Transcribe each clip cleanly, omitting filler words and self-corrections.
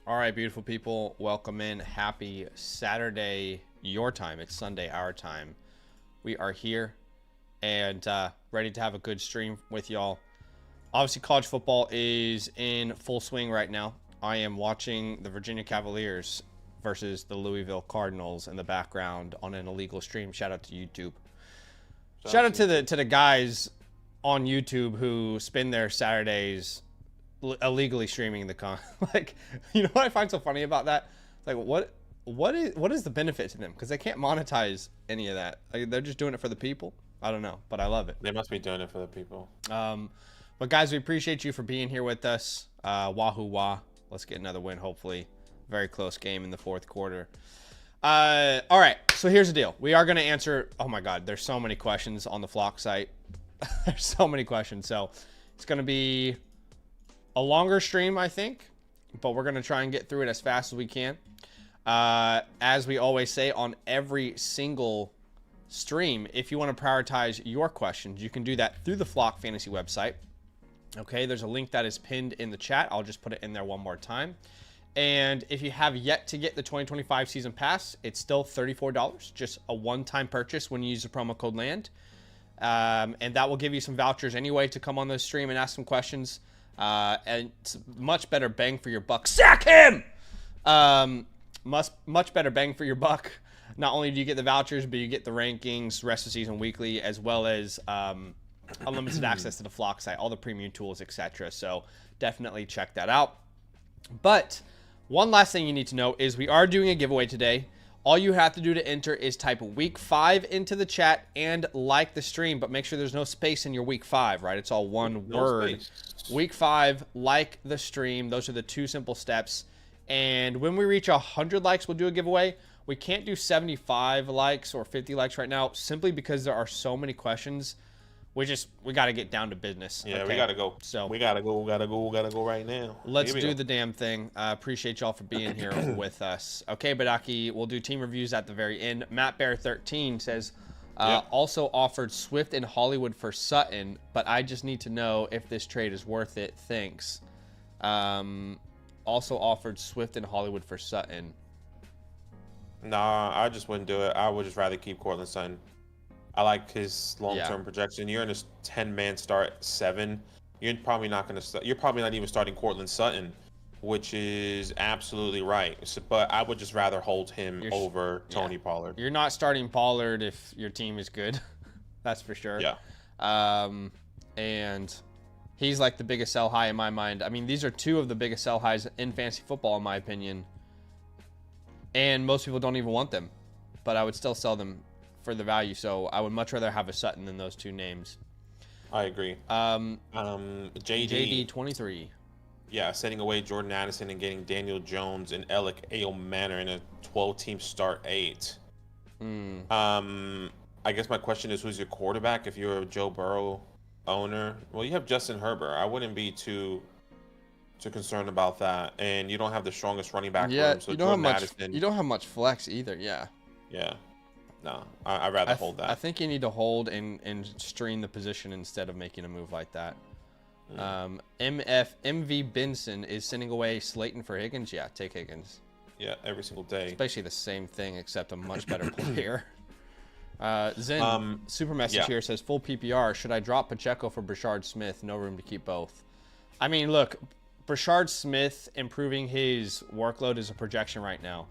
All right, beautiful people, welcome in. Happy Saturday, your time. It's Sunday, our time. We are here and ready to have a good stream with y'all. Obviously, college football is in full swing right now. I am watching the Virginia Cavaliers versus the Louisville Cardinals in the background on an illegal stream. Shout out to YouTube. Shout out to the guys on YouTube who spend their Saturdays illegally streaming the like, you know what I find so funny about that? Like, what is the benefit to them? Because they can't monetize any of that. Like, they're just doing it for the people. I don't know, but I love it. They must be doing it for the people. But guys, we appreciate you for being here with us. Wahoo wah. Let's get another win, hopefully. Very close game in the fourth quarter. All right, so here's the deal. We are going to answer, oh my God, there's so many questions on the Flock site. There's so many questions. So it's going to be a longer stream, I think, but we're going to try and get through it as fast as we can. As we always say on every single stream, if you want to prioritize your questions, you can do that through the Flock Fantasy website. Okay, there's a link that is pinned in the chat. I'll just put it in there one more time. And if you have yet to get the 2025 season pass, it's still $34, just a one-time purchase when you use the promo code LAND. And that will give you some vouchers anyway to come on the stream and ask some questions. And it's much better bang for your buck. Sack him! Much better bang for your buck. Not only do you get the vouchers, but you get the rankings, rest of the season weekly, as well as unlimited access to the Flock site, all the premium tools, etc. So definitely check that out. But one last thing you need to know is we are doing a giveaway today. All you have to do to enter is type week 5 into the chat and like the stream, but make sure there's no space in your week 5, right? It's all one word. Space. Week 5, like the stream. Those are the two simple steps. And when we reach 100 likes, we'll do a giveaway. We can't do 75 likes or 50 likes right now simply because there are so many questions. We got to get down to business. Yeah, okay? We got to go. So we got to go right now. Let's do the damn thing. Appreciate y'all for being here with us. Okay, Badaki, we'll do team reviews at the very end. Matt Bear 13 says, also offered Swift and Hollywood for Sutton, but I just need to know if this trade is worth it. Thanks. Also offered Swift and Hollywood for Sutton. Nah, I just wouldn't do it. I would just rather keep Cortland Sutton. I like his long-term projection. You're in a 10-man start 7. You're probably not going to start. You're probably not even starting Cortland Sutton, which is absolutely right. So, but I would just rather hold him over Tony Pollard. You're not starting Pollard if your team is good. That's for sure. Yeah. And he's like the biggest sell high in my mind. I mean, these are two of the biggest sell highs in fantasy football, in my opinion. And most people don't even want them, but I would still sell them for the value. So I would much rather have a Sutton than those two names. I agree. JD 23. Yeah, sending away Jordan Addison and getting Daniel Jones and Alec Manor in a 12-team start 8. I guess my question is, who's your quarterback if you're a Joe Burrow owner? Well, you have Justin Herbert. I wouldn't be too concerned about that. And you don't have the strongest running back room. So you don't have much flex either. Yeah. Yeah. No, I'd rather hold that. I think you need to hold and stream the position instead of making a move like that. MV Benson is sending away Slayton for Higgins. Yeah, take Higgins. Yeah, every single day. It's basically the same thing except a much better player. Zen super message here says full PPR. Should I drop Pacheco for Brashard Smith? No room to keep both. I mean, look, Brashard Smith improving his workload is a projection right now.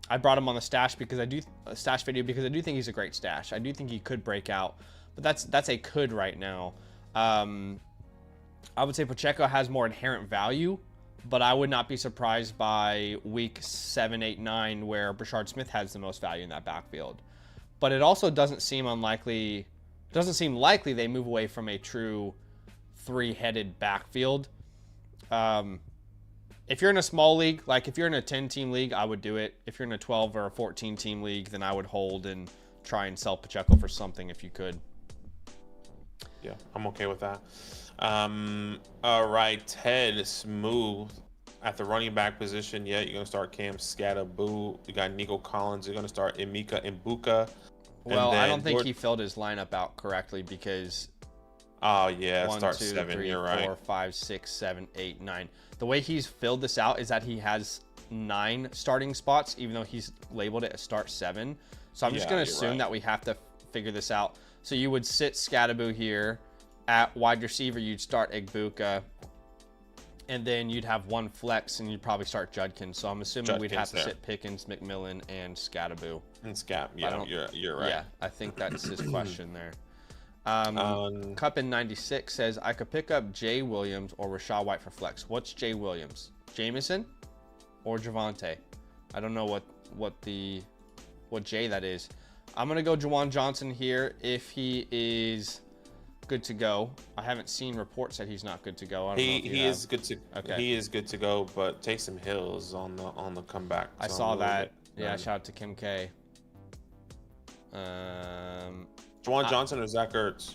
I brought him on the stash video because I do think he's a great stash. I do think he could break out, but that's a could right now. I would say Pacheco has more inherent value, but I would not be surprised by week 7, 8, 9 where Brashard Smith has the most value in that backfield. But it also doesn't seem likely they move away from a true 3-headed backfield. If you're in a small league, like if you're in a 10-team league, I would do it. If you're in a 12 or a 14-team league, then I would hold and try and sell Pacheco for something if you could. Yeah, I'm okay with that. All right, Ted Smooth at the running back position. Yeah, you're going to start Cam Scatterboo. You got Nico Collins. You're going to start Emeka Mbuka. Well, I don't think he filled his lineup out correctly because Oh yeah, 1, start 2, 7. 3, You're 4, right. 5, 6, 7, 8, 9. The way he's filled this out is that he has 9 starting spots, even though he's labeled it as start 7. So I'm just Yeah, going to you're assume right. that we have to figure this out. So you would sit Scadaboo here. At wide receiver, you'd start Egbuka. And then you'd have one flex, and you'd probably start Judkins. So I'm assuming we'd have to sit Pickens, McMillan, and Scadaboo. And Scap. Yeah, you're right. Yeah, I think that's his question there. Um, Cup in 96 says, I could pick up Jay Williams or Rachaad White for flex. What's Jay Williams? Jameson or Javonte? I don't know what Jay that is. I'm going to go Juwan Johnson here if he is good to go. I haven't seen reports that he's not good to go. I don't know if he is good to he is good to go, but Taysom Hill is on the comeback. I so saw that. Yeah, shout out to Kim K. Juwan Johnson or Zach Ertz?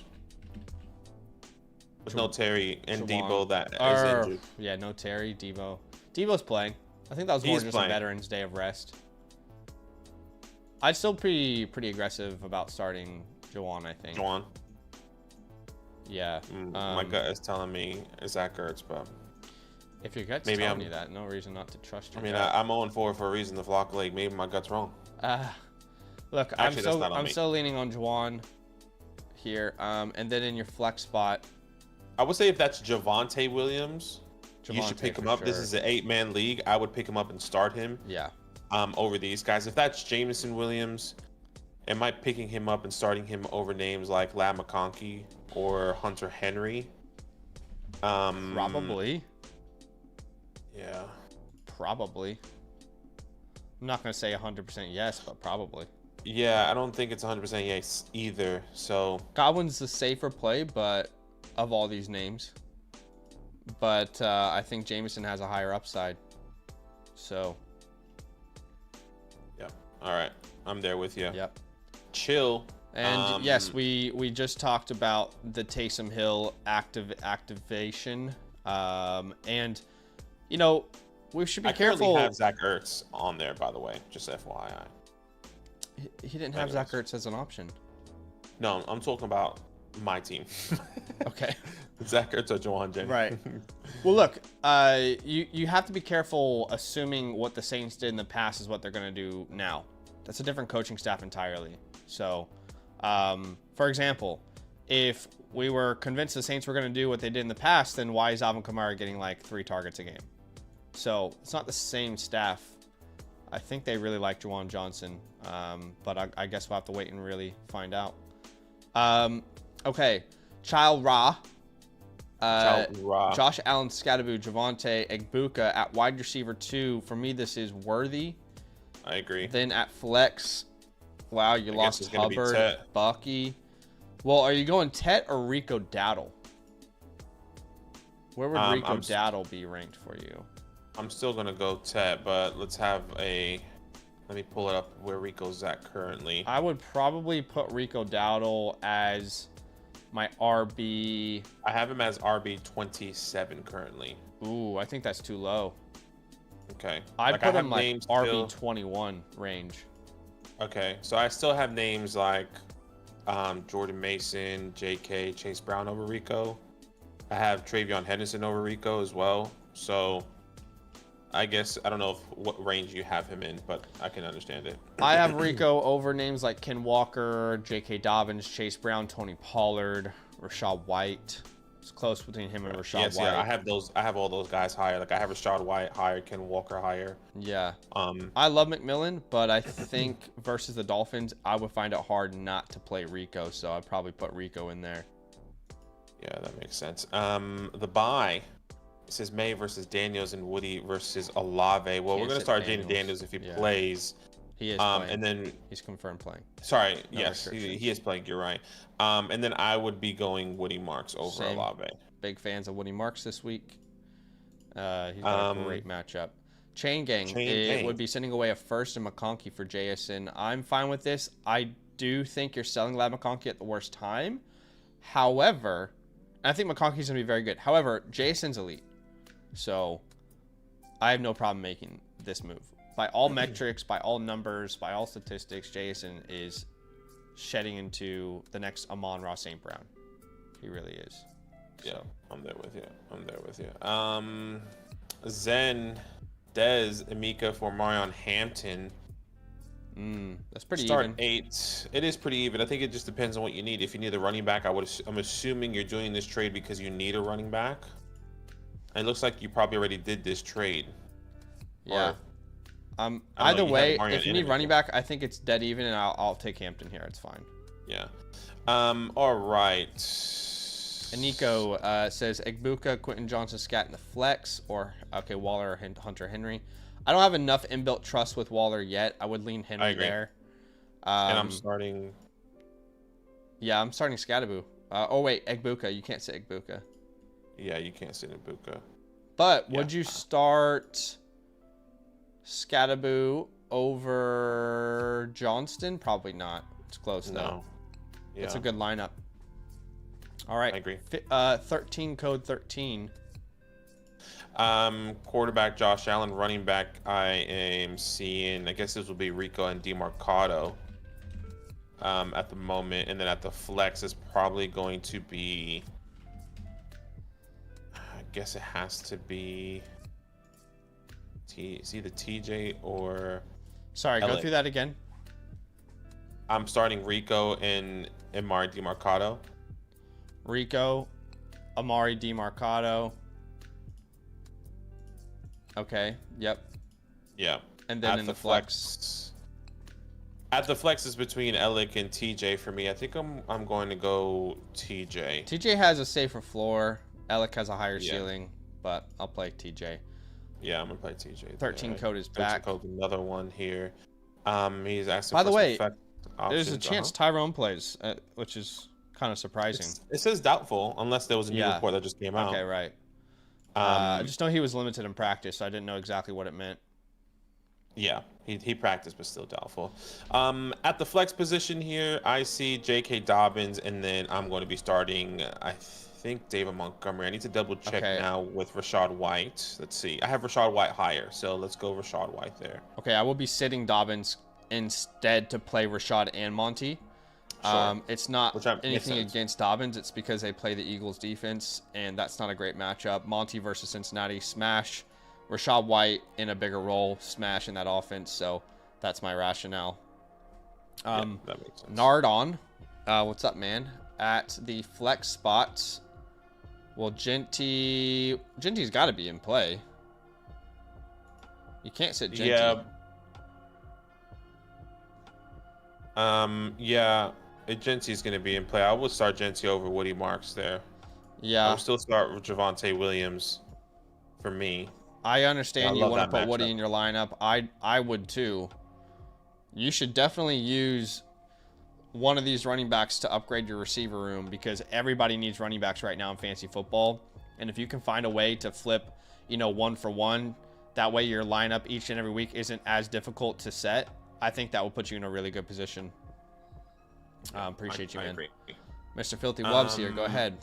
With no Terry and Debo that is injured. Yeah, no Terry, Debo. Debo's playing. I think that was more just a Veterans Day of rest. I'd still pretty aggressive about starting Juwan, I think. Juwan. Yeah. My gut is telling me Zach Ertz, but if your gut's telling you that, no reason not to trust your gut. I'm 0-4 for a reason. The Flock League. Maybe my gut's wrong. Look, actually, I'm still leaning on Juwan here. And then in your flex spot, I would say if that's Javonte Williams, you should pick him up. Sure. This is an 8-man league. I would pick him up and start him. Yeah. Over these guys. If that's Jameson Williams, am I picking him up and starting him over names like Lad McConkey or Hunter Henry? Probably. Yeah. Probably. I'm not going to say 100% yes, but probably. Yeah, I don't think it's 100% yes either. So Godwin's the safer play, but of all these names. But I think Jameson has a higher upside. So. Yeah. All right. I'm there with you. Yep. Chill. And yes, we just talked about the Taysom Hill activation. And you know, we should be careful. I currently have Zach Ertz on there, by the way, just FYI. He didn't have Zach Ertz as an option. No, I'm talking about my team. Okay. Zach Ertz or Juwan Jennings. Right. Well, look, you have to be careful assuming what the Saints did in the past is what they're going to do now. That's a different coaching staff entirely. So, for example, if we were convinced the Saints were going to do what they did in the past, then why is Alvin Kamara getting like 3 targets a game? So it's not the same staff. I think they really like Juwan Johnson, but I guess we'll have to wait and really find out. Okay, Child Ra. Josh Allen, Scadaboo, Javonte, Egbuka at wide receiver 2. For me, this is worthy. I agree. Then at flex, wow, you lost Hubbard, Bucky. Well, are you going Tet or Rico Dowdle? Where would Rico Dowdle be ranked for you? I'm still going to go Tet, but let's have let me pull it up where Rico's at currently. I would probably put Rico Dowdle as my RB. I have him as RB 27 currently. Ooh, I think that's too low. Okay. I'd put him like RB 21 range. Okay, so I still have names like Jordan Mason, JK, Chase Brown over Rico. I have Travion Henderson over Rico as well. So I guess I don't know what range you have him in, but I can understand it. I have Rico over names like Ken Walker, J.K. Dobbins, Chase Brown, Tony Pollard, Rachaad White. It's close between him and Rachaad White. Yeah, I have all those guys higher. Like I have Rachaad White higher, Ken Walker higher. Yeah. I love McMillan, but I think versus the Dolphins, I would find it hard not to play Rico, so I'd probably put Rico in there. Yeah, that makes sense. The bye. It says May versus Daniels and Woody versus Olave. Well, we're going to start Jaden Daniels if he plays. He is playing. And then he's confirmed playing. Sorry, yes, he is playing. You're right. And then I would be going Woody Marks over Olave. Big fans of Woody Marks this week. He's got a great matchup. Chain Gang would be sending away a first and McConkey for JSN. I'm fine with this. I do think you're selling Lad McConkey at the worst time. However, I think McConkey's going to be very good. However, JSN's elite. So I have no problem making this move. By all metrics, by all numbers, by all statistics, Jason is shedding into the next Amon-Ra St. Brown. He really is. Yeah, I'm there with you. Zen, Dez, Emeka for Marion Hampton. That's pretty Start even. 8. It is pretty even. I think it just depends on what you need. If you need a running back, I'm assuming you're doing this trade because you need a running back. It looks like you probably already did this trade. Yeah. Or, either way, Marion if you need running back, I think it's dead even, and I'll take Hampton here. It's fine. Yeah. All right. And Nico says Egbuka, Quentin Johnson, Scat in the flex, or okay, Waller or Hunter Henry. I don't have enough inbuilt trust with Waller yet. I would lean Henry there. And I'm starting. Yeah, I'm starting Scattaboo. Oh wait, Egbuka. You can't say Egbuka. Yeah, you can't say Egbuka. But would you start Scattaboo over Johnston? Probably not. It's close though. Yeah. It's a good lineup. All right. I agree. 13 code 13. Quarterback Josh Allen, running back I am seeing, I guess this will be Rico and DeMarcado at the moment, and then at the flex is probably going to be, I guess it has to be it's either TJ or Sorry, go through that again. I'm starting Rico and Amari DeMarcado. Rico, Amari DeMarcado. Okay. Yep. Yeah. And then in the flex. At the flex is between Elick and TJ for me. I think I'm going to go TJ. TJ has a safer floor. Elick has a higher ceiling, but I'll play TJ. Yeah, I'm gonna play TJ. 13 code is back. 13 code, another one here. He's asking. By the way, there's a chance Tyrone plays, which is kind of surprising. It says doubtful, unless there was a new report that just came out. Okay, right. I just know he was limited in practice, so I didn't know exactly what it meant. Yeah, he practiced, but still doubtful. At the flex position here, I see J.K. Dobbins, and then I'm going to be starting, I think, David Montgomery. I need to double check now with Rachaad White. Let's see. I have Rachaad White higher, so let's go Rachaad White there. Okay, I will be sitting Dobbins instead to play Rashad and Monty. Sure. It's not anything against Dobbins. It's because they play the Eagles defense, and that's not a great matchup. Monty versus Cincinnati, smash. Rachaad White in a bigger role, smash in that offense. So that's my rationale. That makes sense. Nardon, what's up, man? At the flex spots. Well, Genty's got to be in play. You can't sit Genty. Yeah. Genty's going to be in play. I would start Genty over Woody Marks there. Yeah. I would still start with Javonte Williams for me. I understand you want to put Woody in your lineup. I would too. You should definitely use one of these running backs to upgrade your receiver room, because everybody needs running backs right now in fantasy football. And if you can find a way to flip, 1 for 1, that way your lineup each and every week isn't as difficult to set. I think that will put you in a really good position. Appreciate you, man. Agree. Mr. Filthy Wubs here. Go ahead.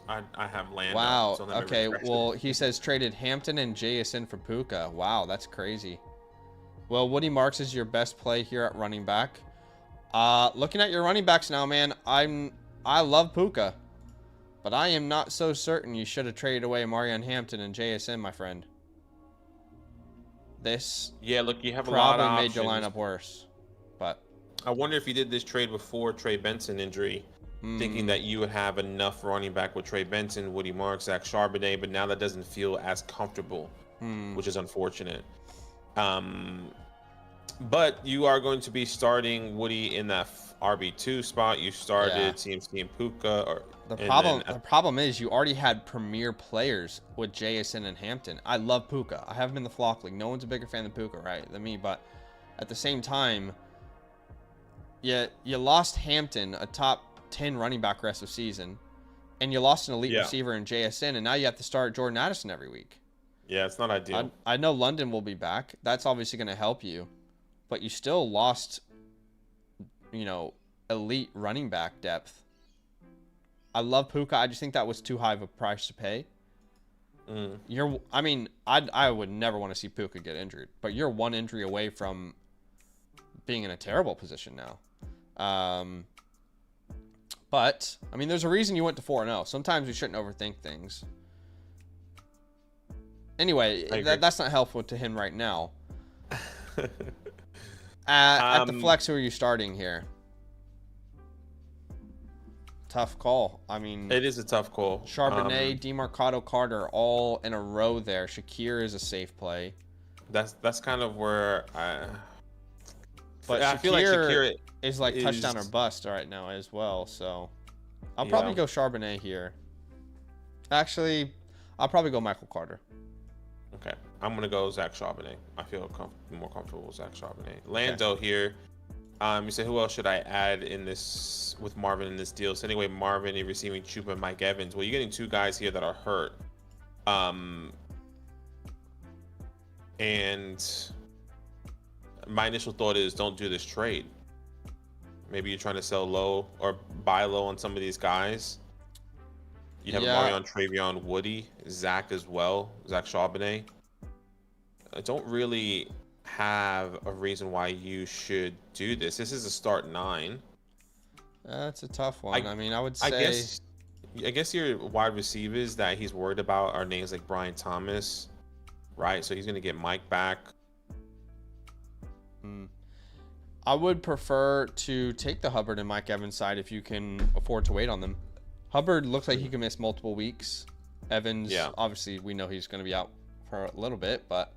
I have Lando. Wow. So Okay. Well, he says traded Hampton and JSN for Puka. Wow, that's crazy. Well, Woody Marks is your best play here at running back. Looking at your running backs now, man, I love Puka, but I am not so certain you should have traded away Marion Hampton and JSN, my friend. This look, you have a lot of probably options. made your lineup worse, but I wonder if you did this trade before Trey Benson injury, thinking that you would have enough running back with Trey Benson, Woody Marks, Zach Charbonnet, but now that doesn't feel as comfortable, which is unfortunate. But you are going to be starting Woody in that RB2 spot. You started CMC and Puka. The problem is you already had premier players with JSN and Hampton. I love Puka. I have him in the flock league. No one's a bigger fan than Puka, right, than me. But at the same time, you lost Hampton, a top 10 running back rest of season, and you lost an elite receiver in JSN, and now you have to start Jordan Addison every week. Yeah, it's not ideal. I know London will be back. That's obviously going to help you, but you still lost, elite running back depth. I love Puka. I just think that was too high of a price to pay. I would never want to see Puka get injured, but you're one injury away from being in a terrible position now. But, I mean, there's a reason you went to 4-0. Sometimes we shouldn't overthink things. Anyway, that's not helpful to him right now. At the flex, who are you starting here? Tough call. I mean, it is a tough call. Charbonnet, DeMarcado, Carter, all in a row there. Shakir is a safe play. That's kind of where I feel like Shakir is like touchdown or bust right now as well. So I'll probably go Charbonnet here. Actually, I'll probably go Michael Carter. Okay, I'm gonna go Zach Charbonnet. I feel more comfortable with Zach Charbonnet. Lando here. You say who else should I add in this with Marvin in this deal? So anyway, Marvin, you're receiving Chuba and Mike Evans. Well, you're getting two guys here that are hurt. And my initial thought is don't do this trade. Maybe you're trying to sell low or buy low on some of these guys. You have Marion, Travion, Woody, Zach as well, Zach Charbonnet. I don't really have a reason why you should do this. This is a start 9. That's a tough one. I mean, I would say... I guess your wide receivers that he's worried about are names like Brian Thomas, right? So he's going to get Mike back. I would prefer to take the Hubbard and Mike Evans side if you can afford to wait on them. Hubbard looks like he can miss multiple weeks. Evans, obviously, we know he's going to be out for a little bit, but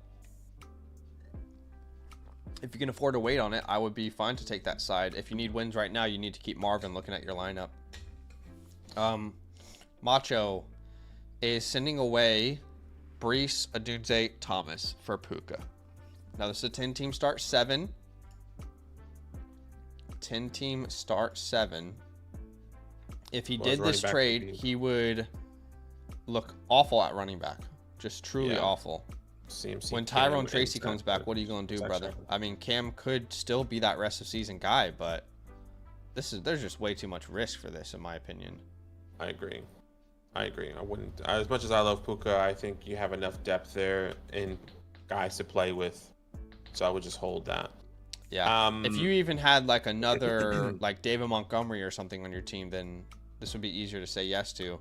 if you can afford to wait on it, I would be fine to take that side. If you need wins right now, you need to keep Marvin looking at your lineup. Macho is sending away Brees, Adunze, Thomas for Puka. Now, this is a 10-team start 7. 10-team start 7. If he did this trade, he would look awful at running back. Just truly awful. When Tyrone Tracy comes back, what are you going to do, brother? I mean, Cam could still be that rest of season guy, but there's just way too much risk for this, in my opinion. I agree. I wouldn't, as much as I love Puka, I think you have enough depth there and guys to play with, so I would just hold that. Yeah. If you even had like another like David Montgomery or something on your team, then this would be easier to say yes to.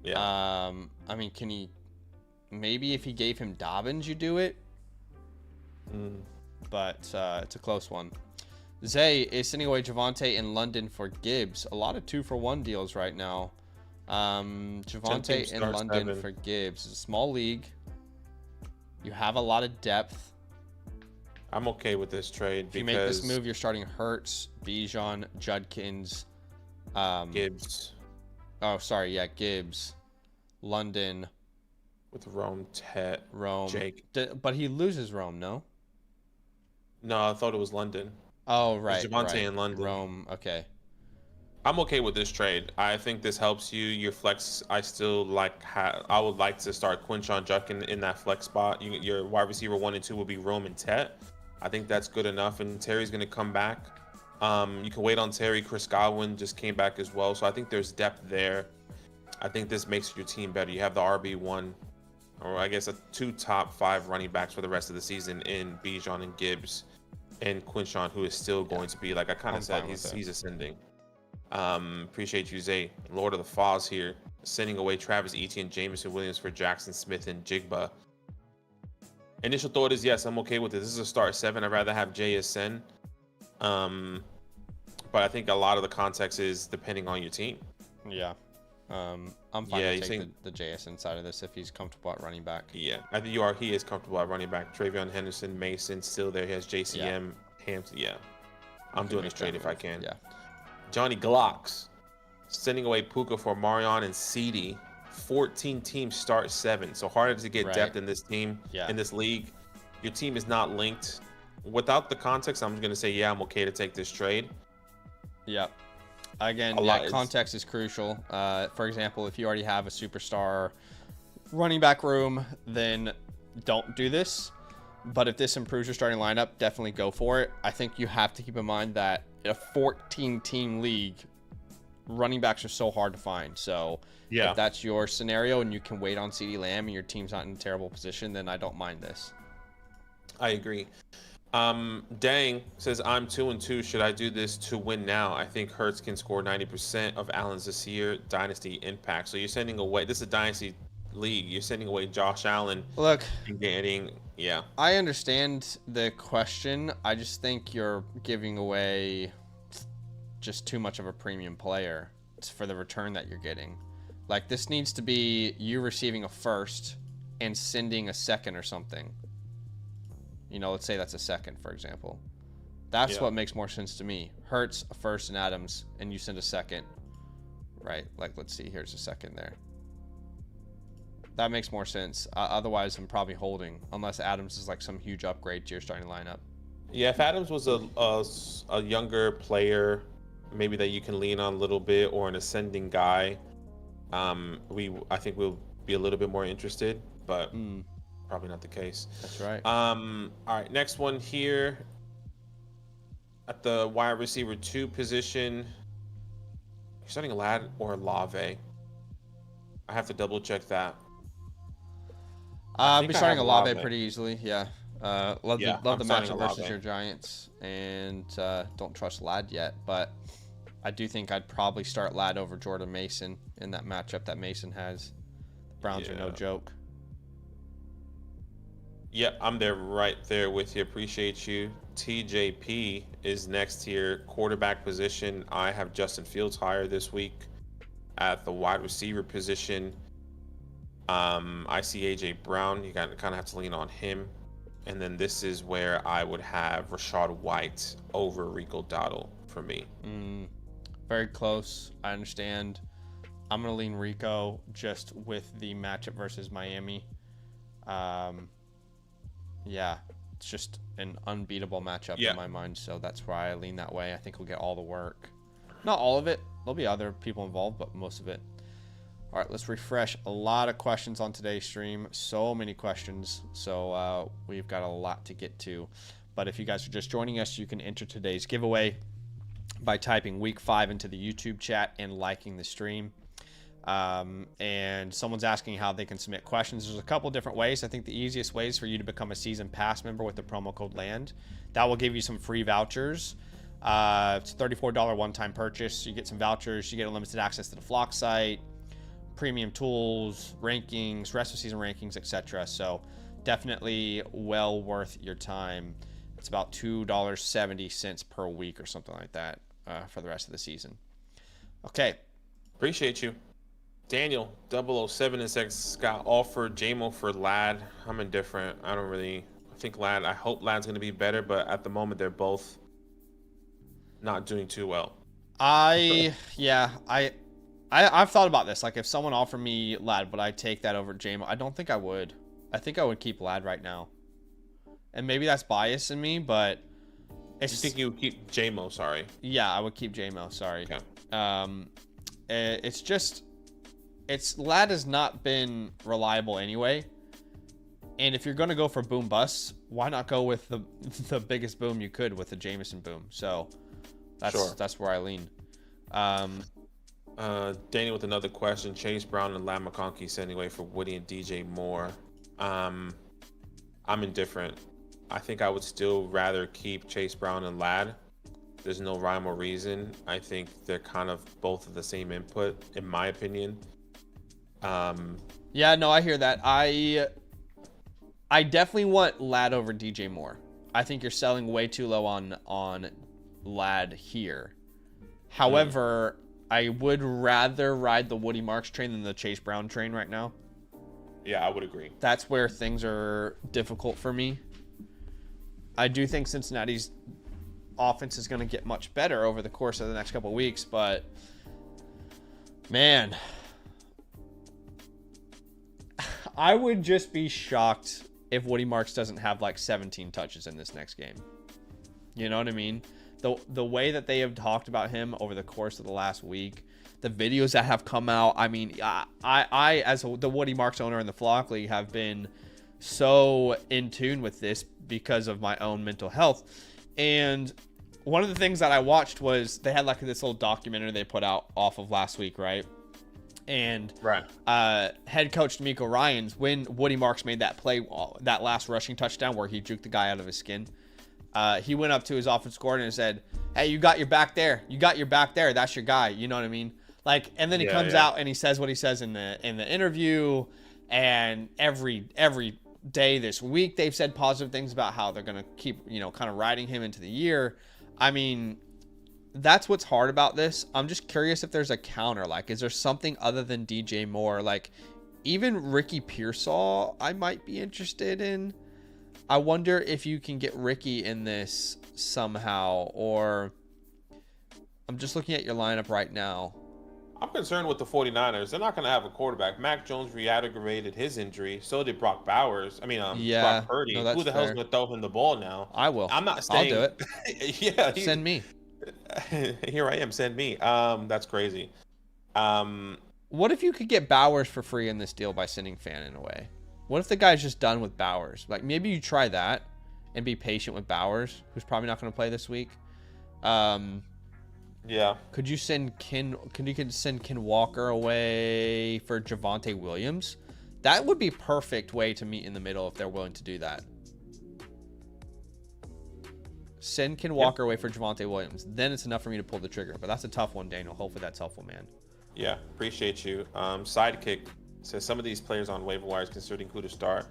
Yeah. I mean, can he? Maybe if he gave him Dobbins, you do it. But it's a close one. Zay is sending away Javonte in London for Gibbs. A lot of 2-for-1 deals right now. Javonte in London 7. For Gibbs. It's a small league. You have a lot of depth. I'm okay with this trade. If you make this move, you're starting Hurts, Bijan, Judkins, Gibbs. Oh, sorry. Yeah, Gibbs. London. With Rome, Jake. But he loses Rome, no? No, I thought it was London. Oh, right. Javonte in London. Rome, okay. I'm okay with this trade. I think this helps you. Your flex, I still like. I would like to start Quinshon Judkins in that flex spot. Your wide receiver 1 and 2 will be Rome and Tet. I think that's good enough. And Terry's going to come back. You can wait on Terry. Chris Godwin just came back as well. So I think there's depth there. I think this makes your team better. You have the RB1, or I guess 2 top 5 running backs for the rest of the season in Bijan and Gibbs, and Quinshon, who is still going to be, like I kind of said, he's ascending. Appreciate you, Zay. Lord of the Falls here, sending away Travis Etienne, Jameson Williams for Jackson Smith and Jigba. Initial thought is yes, I'm okay with this. This is a start 7. I'd rather have JSN. But I think a lot of the context is depending on your team. Yeah. I'm fine to take the JSN side of this if he's comfortable at running back. Yeah, I think he is comfortable at running back. Travion Henderson, Mason still there. He has JCM, Hampton. Yeah, I'm doing this trade if I can. Yeah. Johnny Glocks sending away Puka for Marion and CD. 14 teams start 7, so harder to get depth in this team, in this league. Your team is not linked. Without the context, I'm going to say, yeah, I'm okay to take this trade. Yep. Again, context is crucial. For example, if you already have a superstar running back room, then don't do this. But if this improves your starting lineup, definitely go for it. I think you have to keep in mind that in a 14-team league, running backs are so hard to find. So if that's your scenario and you can wait on CeeDee Lamb and your team's not in a terrible position, then I don't mind this. I agree. Dang says I'm 2-2. Should I do this to win now? I think Hurts can score 90% of Allen's this year. Dynasty impact. So you're sending away. This is a dynasty league. You're sending away Josh Allen Look, and getting I understand the question. I just think you're giving away just too much of a premium player for the return that you're getting. Like, this needs to be you receiving a first and sending a second or something. Let's say that's a second, for example. That's what makes more sense to me. Hurts, a first, and Adams, and you send a second. Right? Like, let's see. Here's a second there. That makes more sense. Otherwise, I'm probably holding, unless Adams is like some huge upgrade to your starting lineup. Yeah, if Adams was a younger player, maybe that you can lean on a little bit, or an ascending guy, I think we'll be a little bit more interested, but probably not the case. That's right. All right, next one here. At the wide receiver 2 position, you're starting Ladd or Olave. I have to double check that. I'll be starting Olave pretty easily. Yeah. Love the matchup versus Olave. your Giants, and don't trust Ladd yet, but I do think I'd probably start Ladd over Jordan Mason in that matchup that Mason has. The Browns are no joke. Yeah, I'm there right there with you. Appreciate you. TJP is next here. Quarterback position. I have Justin Fields higher this week. At the wide receiver position, I see AJ Brown. You kind of have to lean on him. And then this is where I would have Rashad White over Rico Dowdle for me. Very close. I understand. I'm going to lean Rico just with the matchup versus Miami. Yeah, it's just an unbeatable matchup in my mind, so that's why I lean that way. I think we'll get all the work. Not all of it. There'll be other people involved, but most of it. All right, let's refresh. A lot of questions on today's stream. So many questions, so we've got a lot to get to. But if you guys are just joining us, you can enter today's giveaway by typing week 5 into the YouTube chat and liking the stream. And someone's asking how they can submit questions. There's a couple different ways. I think the easiest way is for you to become a season pass member with the promo code LAND. That will give you some free vouchers. It's a $34 one-time purchase. You get some vouchers. You get unlimited access to the Flock site, premium tools, rankings, rest of season rankings, etc. So definitely well worth your time. It's about $2.70 per week or something like that for the rest of the season. Okay. Appreciate you. Daniel 007 and says got offered JMO for Ladd. I'm indifferent. I think Ladd. I hope Ladd's going to be better, but at the moment they're both not doing too well. I've thought about this. Like, if someone offered me Ladd, would I take that over JMO? I don't think I would. I think I would keep Ladd right now. And maybe that's bias in me, but it's. You think you would keep JMO? Sorry. Yeah, I would keep JMO. Sorry. Okay. It's Ladd has not been reliable anyway. And if you're going to go for boom busts, why not go with the biggest boom you could with the Jameson boom? So that's where I lean. Danny with another question. Chase Brown and Ladd McConkey sending away for Woody and DJ Moore. I'm indifferent. I think I would still rather keep Chase Brown and Ladd. There's no rhyme or reason. I think they're kind of both of the same input, in my opinion. Yeah, no, I hear that. I definitely want Ladd over DJ Moore. I think you're selling way too low on Ladd here. However, I would rather ride the Woody Marks train than the Chase Brown train right now. Yeah, I would agree. That's where things are difficult for me. I do think Cincinnati's offense is going to get much better over the course of the next couple of weeks, but man, I would just be shocked if Woody Marks doesn't have like 17 touches in this next game. You know what I mean? The way that they have talked about him over the course of the last week, the videos that have come out, I mean, I as the Woody Marks owner in the Flock League have been so in tune with this because of my own mental health. And one of the things that I watched was they had like this little documentary they put out off of last week, right? And head coach D'Amico Ryans, when Woody Marks made that play, that last rushing touchdown where he juked the guy out of his skin, He went up to his offense coordinator and said, "Hey, you got your back there. You got your back there. That's your guy." You know what I mean? Like, and then he comes out and he says what he says in the interview. And every day this week, they've said positive things about how they're gonna keep, kind of riding him into the year. I mean, that's what's hard about this. I'm just curious if there's a counter. Like, is there something other than DJ Moore? Like, even Ricky Pearsall, I might be interested in. I wonder if you can get Ricky in this somehow, or I'm just looking at your lineup right now. I'm concerned with the 49ers. They're not going to have a quarterback. Mac Jones re-aggravated his injury. So did Brock Bowers. I mean, Brock Purdy. No, Who the hell's going to throw him the ball now? I will. I'm not saying. I'll do it. Yeah. Send me. Here I am. Send me. That's crazy. What if you could get Bowers for free in this deal by sending Fannin away? What if the guy's just done with Bowers? Like, maybe you try that and be patient with Bowers, who's probably not going to play this week. Yeah. Could you send Ken Walker away for Javonte Williams? That would be perfect way to meet in the middle if they're willing to do that. Send Ken Walker away for Javonte Williams. Then it's enough for me to pull the trigger. But that's a tough one, Daniel. Hopefully that's helpful, man. Yeah, appreciate you. Sidekick says some of these players on waiver wires considered who to start.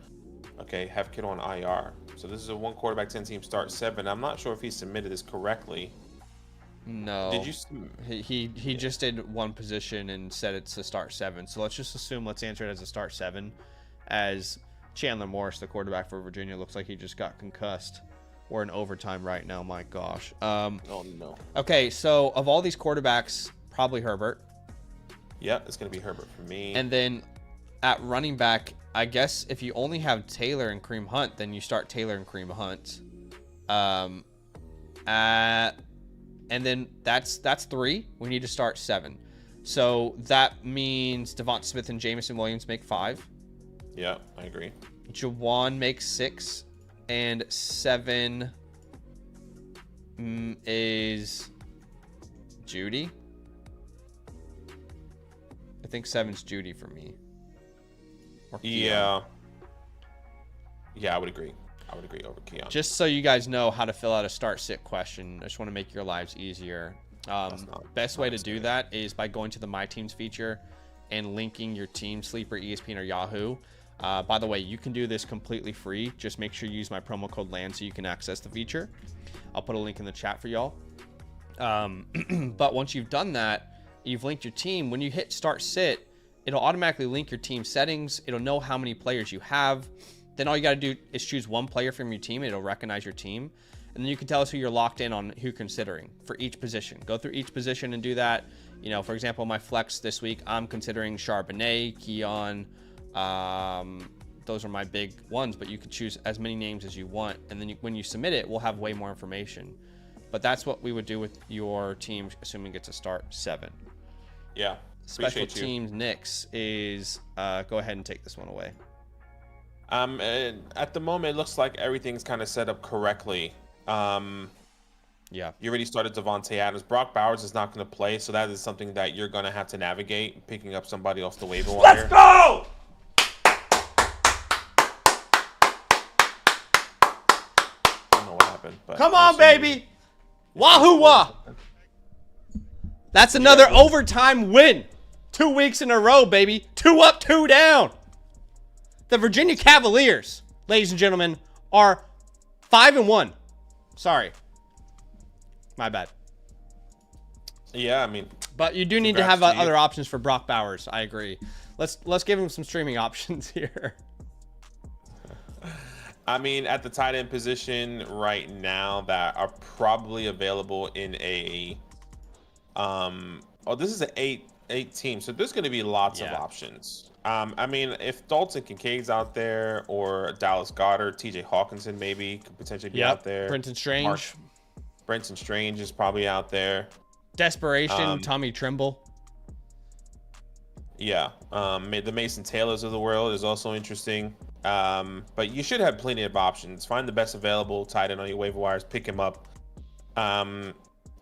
Okay, have Kittle on IR. So this is a 1 quarterback 10 team start 7. I'm not sure if he submitted this correctly. No. Did you? He just did one position and said it's a start 7. So let's just assume, let's answer it as a start 7, as Chandler Morris, the quarterback for Virginia, looks like he just got concussed. We're in overtime right now. My gosh. Oh no. Okay, so of all these quarterbacks, probably Herbert. Yeah, it's gonna be Herbert for me. And then at running back, I guess if you only have Taylor and Kareem Hunt, then you start Taylor and Kareem Hunt. And then that's 3. We need to start 7. So that means Devonta Smith and Jamison Williams make 5. Yeah, I agree. Jawan makes 6. And 7 is Judy. I think 7's Judy for me. Yeah. Yeah, I would agree. I would agree over Keon. Just so you guys know how to fill out a start-sit question, I just want to make your lives easier. Best way to do that is by going to the My Teams feature and linking your team, Sleeper, ESPN, or Yahoo. By the way, you can do this completely free. Just make sure you use my promo code LAND so you can access the feature. I'll put a link in the chat for y'all. But once you've done that, you've linked your team. When you hit start sit, it'll automatically link your team settings. It'll know how many players you have. Then all you got to do is choose one player from your team. It'll recognize your team. And then you can tell us who you're locked in on, who you're considering for each position. Go through each position and do that. For example, my flex this week, I'm considering Charbonnet, Keon. Those are my big ones, but you can choose as many names as you want. And then when you submit it, we'll have way more information. But that's what we would do with your team, assuming it's a start 7. Yeah. Special teams, Knicks is, go ahead and take this one away. At the moment, it looks like everything's kind of set up correctly. Yeah. You already started Devontae Adams. Brock Bowers is not going to play, so that is something that you're going to have to navigate, picking up somebody off the waiver wire. Let's go! I don't know what happened, but Come on, baby! Wahoo wah! That's another overtime win. 2 weeks in a row, baby. 2 up, 2 down. The Virginia Cavaliers, ladies and gentlemen, are 5-1. Sorry. My bad. Yeah, I mean, but you do need to have other options for Brock Bowers. I agree. Let's give him some streaming options here. I mean, at the tight end position right now that are probably available in a this is an 8 team, so there's going to be lots of options. I mean, if Dalton Kincaid's out there, or Dallas Goedert, TJ Hawkinson maybe could potentially be out there. Brenton Strange. Brenton Strange is probably out there. Desperation, Tommy Trimble. Yeah. The Mason Taylors of the world is also interesting. But you should have plenty of options. Find the best available tight end on your waiver wires. Pick him up.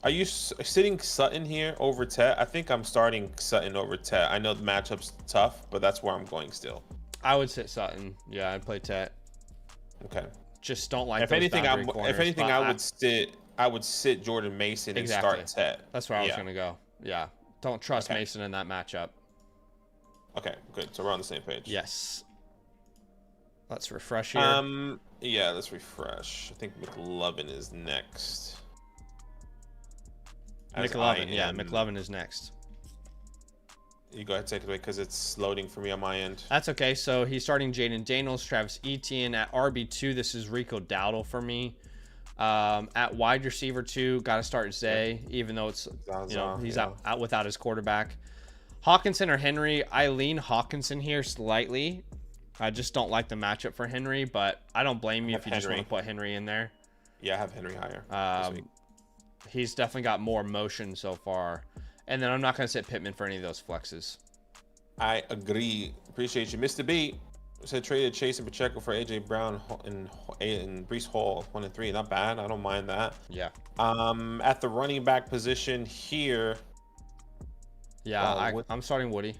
Are you sitting Sutton here over Tet? I think I'm starting Sutton over Tet. I know the matchup's tough, but that's where I'm going still. I would sit Sutton. Yeah, I'd play Tet. Okay. Just don't like If those anything, boundary corners. if anything, but I would sit Jordan Mason and exactly. start Ted. That's where I was gonna go. Yeah, don't trust Mason in that matchup. Okay, good. So we're on the same page. Yes. Let's refresh here. Yeah, let's refresh. I think McLovin is next. McLovin, yeah, McLovin is next. You go ahead and take it away because it's loading for me on my end. That's okay. So he's starting Jaden Daniels, Travis Etienne at RB2. This is Rico Dowdle for me. At wide receiver 2, got to start Zay, even though it's he's out without his quarterback. Hawkinson or Henry? I lean Hawkinson here slightly. I just don't like the matchup for Henry, but I don't blame you if you just want to put Henry in there. Yeah, I have Henry higher. He's definitely got more motion so far. And then I'm not going to sit Pittman for any of those flexes. I agree. Appreciate you. Mr. B said traded Chase and Pacheco for A.J. Brown and Breece Hall, 1 and 3. Not bad. I don't mind that. Yeah. At the running back position here. Yeah, I'm starting Woody.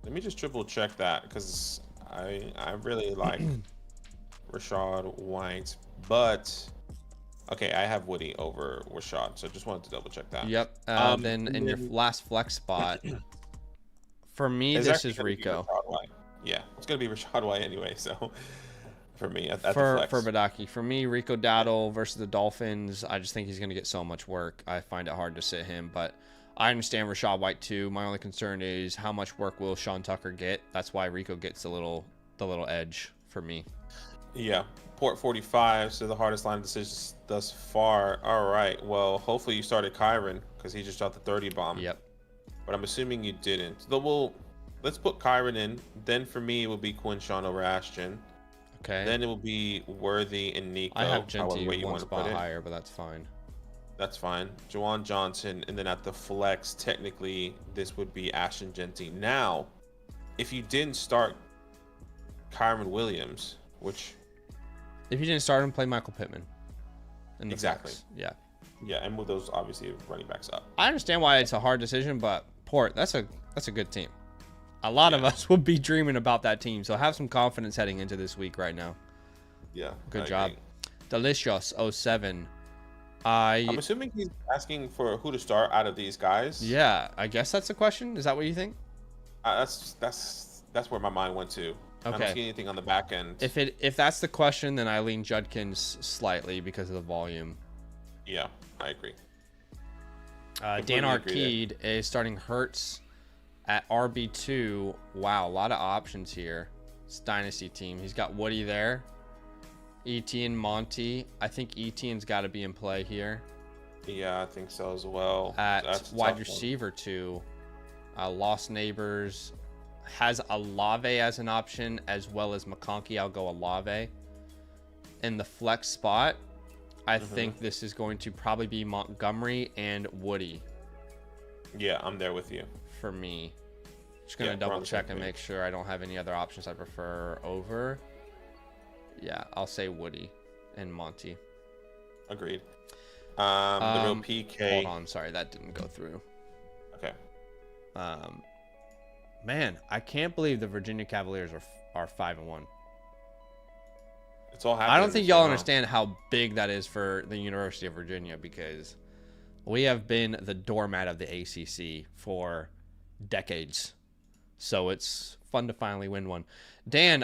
Let me just triple check that because I really like Rashad White, but okay, I have Woody over Rashad, so just wanted to double check that. Yep. Then in your last flex spot, for me, this is Rico. Yeah, it's gonna be Rashad White anyway. So for me, at the flex. For Badaki, for me, Rico Dowdle versus the Dolphins, I just think he's gonna get so much work. I find it hard to sit him, but I understand Rashad White too. My only concern is how much work will Sean Tucker get. That's why Rico gets the little edge for me. Yeah, Port 45. So the hardest line of decisions thus far. All right. Well, hopefully you started Kyron because he just shot the 30 bomb. Yep. But I'm assuming you didn't. So let's put Kyron in. Then for me it will be Quinshawn over Ashton. Okay. Then it will be Worthy and Nico. I have Genty one spot higher, but that's fine. That's fine. Juwan Johnson, and then at the flex, technically, this would be Ashton Genty. Now, if you didn't start Kyron Williams, which... If you didn't start him, play Michael Pittman. Exactly. Flex. Yeah. Yeah, and move those, obviously, running backs up. I understand why it's a hard decision, but Port, that's a good team. A lot of us would be dreaming about that team, so have some confidence heading into this week right now. Yeah. Good job. Delicious 07. I'm assuming he's asking for who to start out of these guys. Yeah, I guess that's the question. Is that what you think? That's where my mind went to. Okay. I don't see anything on the back end. If that's the question, then I lean Judkins slightly because of the volume. Yeah, I agree. Dan Arcade is starting Hurts at RB2. Wow, a lot of options here. It's Dynasty team. He's got Woody there. Etienne, Monty. I think Etienne's got to be in play here. Yeah, I think so as well. At wide receiver 2, Lost Neighbors has Alave as an option, as well as McConkey. I'll go Alave. In the flex spot, I think this is going to probably be Montgomery and Woody. Yeah, I'm there with you. For me. Just going to double check and make sure I don't have any other options I prefer over. Yeah, I'll say Woody and Monty. Agreed. The real PK. Hold on, sorry, that didn't go through. Okay. Man, I can't believe the Virginia Cavaliers are 5-1. It's all happening. I don't think y'all understand how big that is for the University of Virginia because we have been the doormat of the ACC for decades. So it's fun to finally win one. Dan,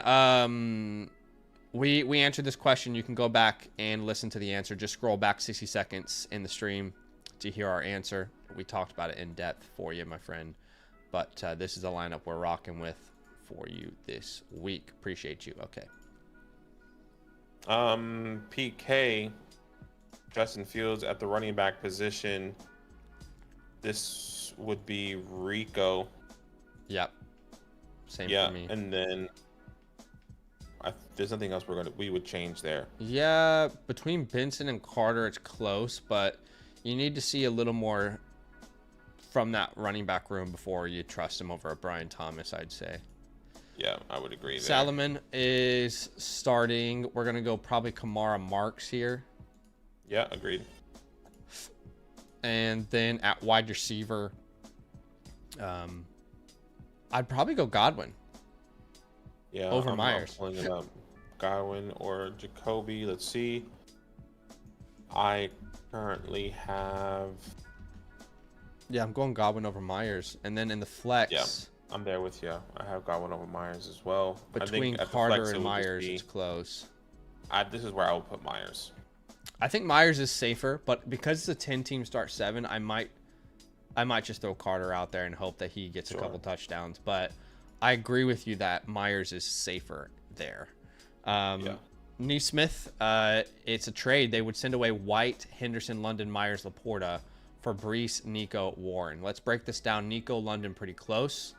we answered this question. You can go back and listen to the answer. Just scroll back 60 seconds in the stream to hear our answer. We talked about it in depth for you, my friend. But this is the lineup we're rocking with for you this week. Appreciate you. Okay. PK, Justin Fields at the running back position. This would be Rico. Yep. Same for me. And then there's nothing else we would change there. Yeah, between Benson and Carter, it's close, but you need to see a little more from that running back room before you trust him over Brian Thomas, I'd say. Yeah, I would agree there. Salomon is starting. We're going to go probably Kamara Marks here. Yeah, agreed. And then at wide receiver, I'd probably go Godwin. Yeah, over Myers. I'm pulling it up. Godwin or Jacoby. Let's see. I currently have. Yeah, I'm going Godwin over Myers, and then in the flex. Yeah, I'm there with you. I have Godwin over Myers as well. Between Carter and Myers, it's close. This is where I would put Myers. I think Myers is safer, but because it's a 10-team start 7, I might just throw Carter out there and hope that he gets a couple touchdowns. But I agree with you that Myers is safer there. Neesmith, it's a trade. They would send away White, Henderson, London, Myers, Laporta for Brees, Nico, Warren. Let's break this down. Nico, London, pretty close.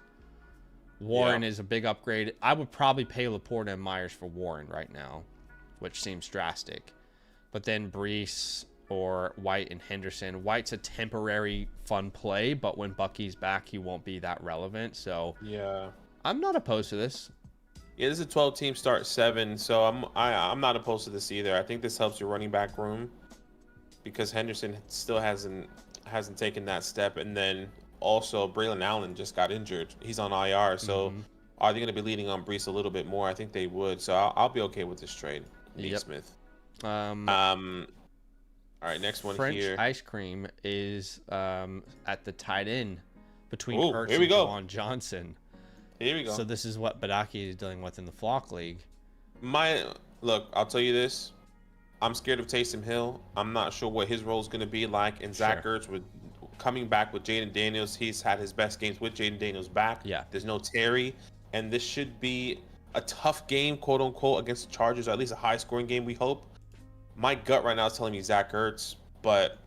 Warren is a big upgrade. I would probably pay Laporta and Myers for Warren right now, which seems drastic. But then Brees or White and Henderson. White's a temporary fun play, but when Bucky's back, he won't be that relevant. So yeah, I'm not opposed to this. Yeah, this is a 12-team start 7, so I'm not opposed to this either. I think this helps your running back room because Henderson still hasn't taken that step, and then also Braylon Allen just got injured. He's on IR, so are they going to be leaning on Brees a little bit more? I think they would. So I'll be okay with this trade. Smith. All right, next one French here. Ice Cream is at the tight end between Hurts and Juwan Johnson. Here we go. So this is what Badaki is dealing with in the Flock League. Look, I'll tell you this. I'm scared of Taysom Hill. I'm not sure what his role is going to be like. And Zach Ertz with coming back with Jaden Daniels. He's had his best games with Jaden Daniels back. Yeah. There's no Terry. And this should be a tough game, quote unquote, against the Chargers, or at least a high scoring game, we hope. My gut right now is telling me Zach Ertz, but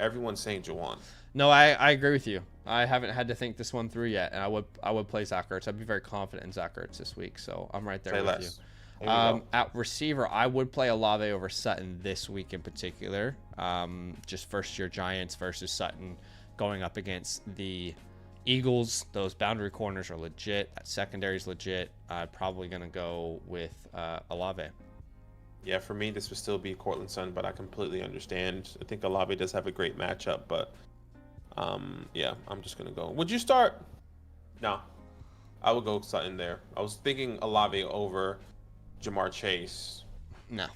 everyone's saying Juwan. No, I agree with you. I haven't had to think this one through yet, and I would play Zach Ertz. I'd be very confident in Zach Ertz this week, so I'm right there with you. At receiver, I would play Olave over Sutton this week in particular. Just first-year Giants versus Sutton going up against the Eagles. Those boundary corners are legit. That secondary is legit. I'm probably going to go with Olave. Yeah, for me, this would still be Cortland Sutton, but I completely understand. I think Olave does have a great matchup, but yeah, I'm just going to go. Would you start? No, I would go Sutton there. I was thinking Olave over Jamar Chase. No.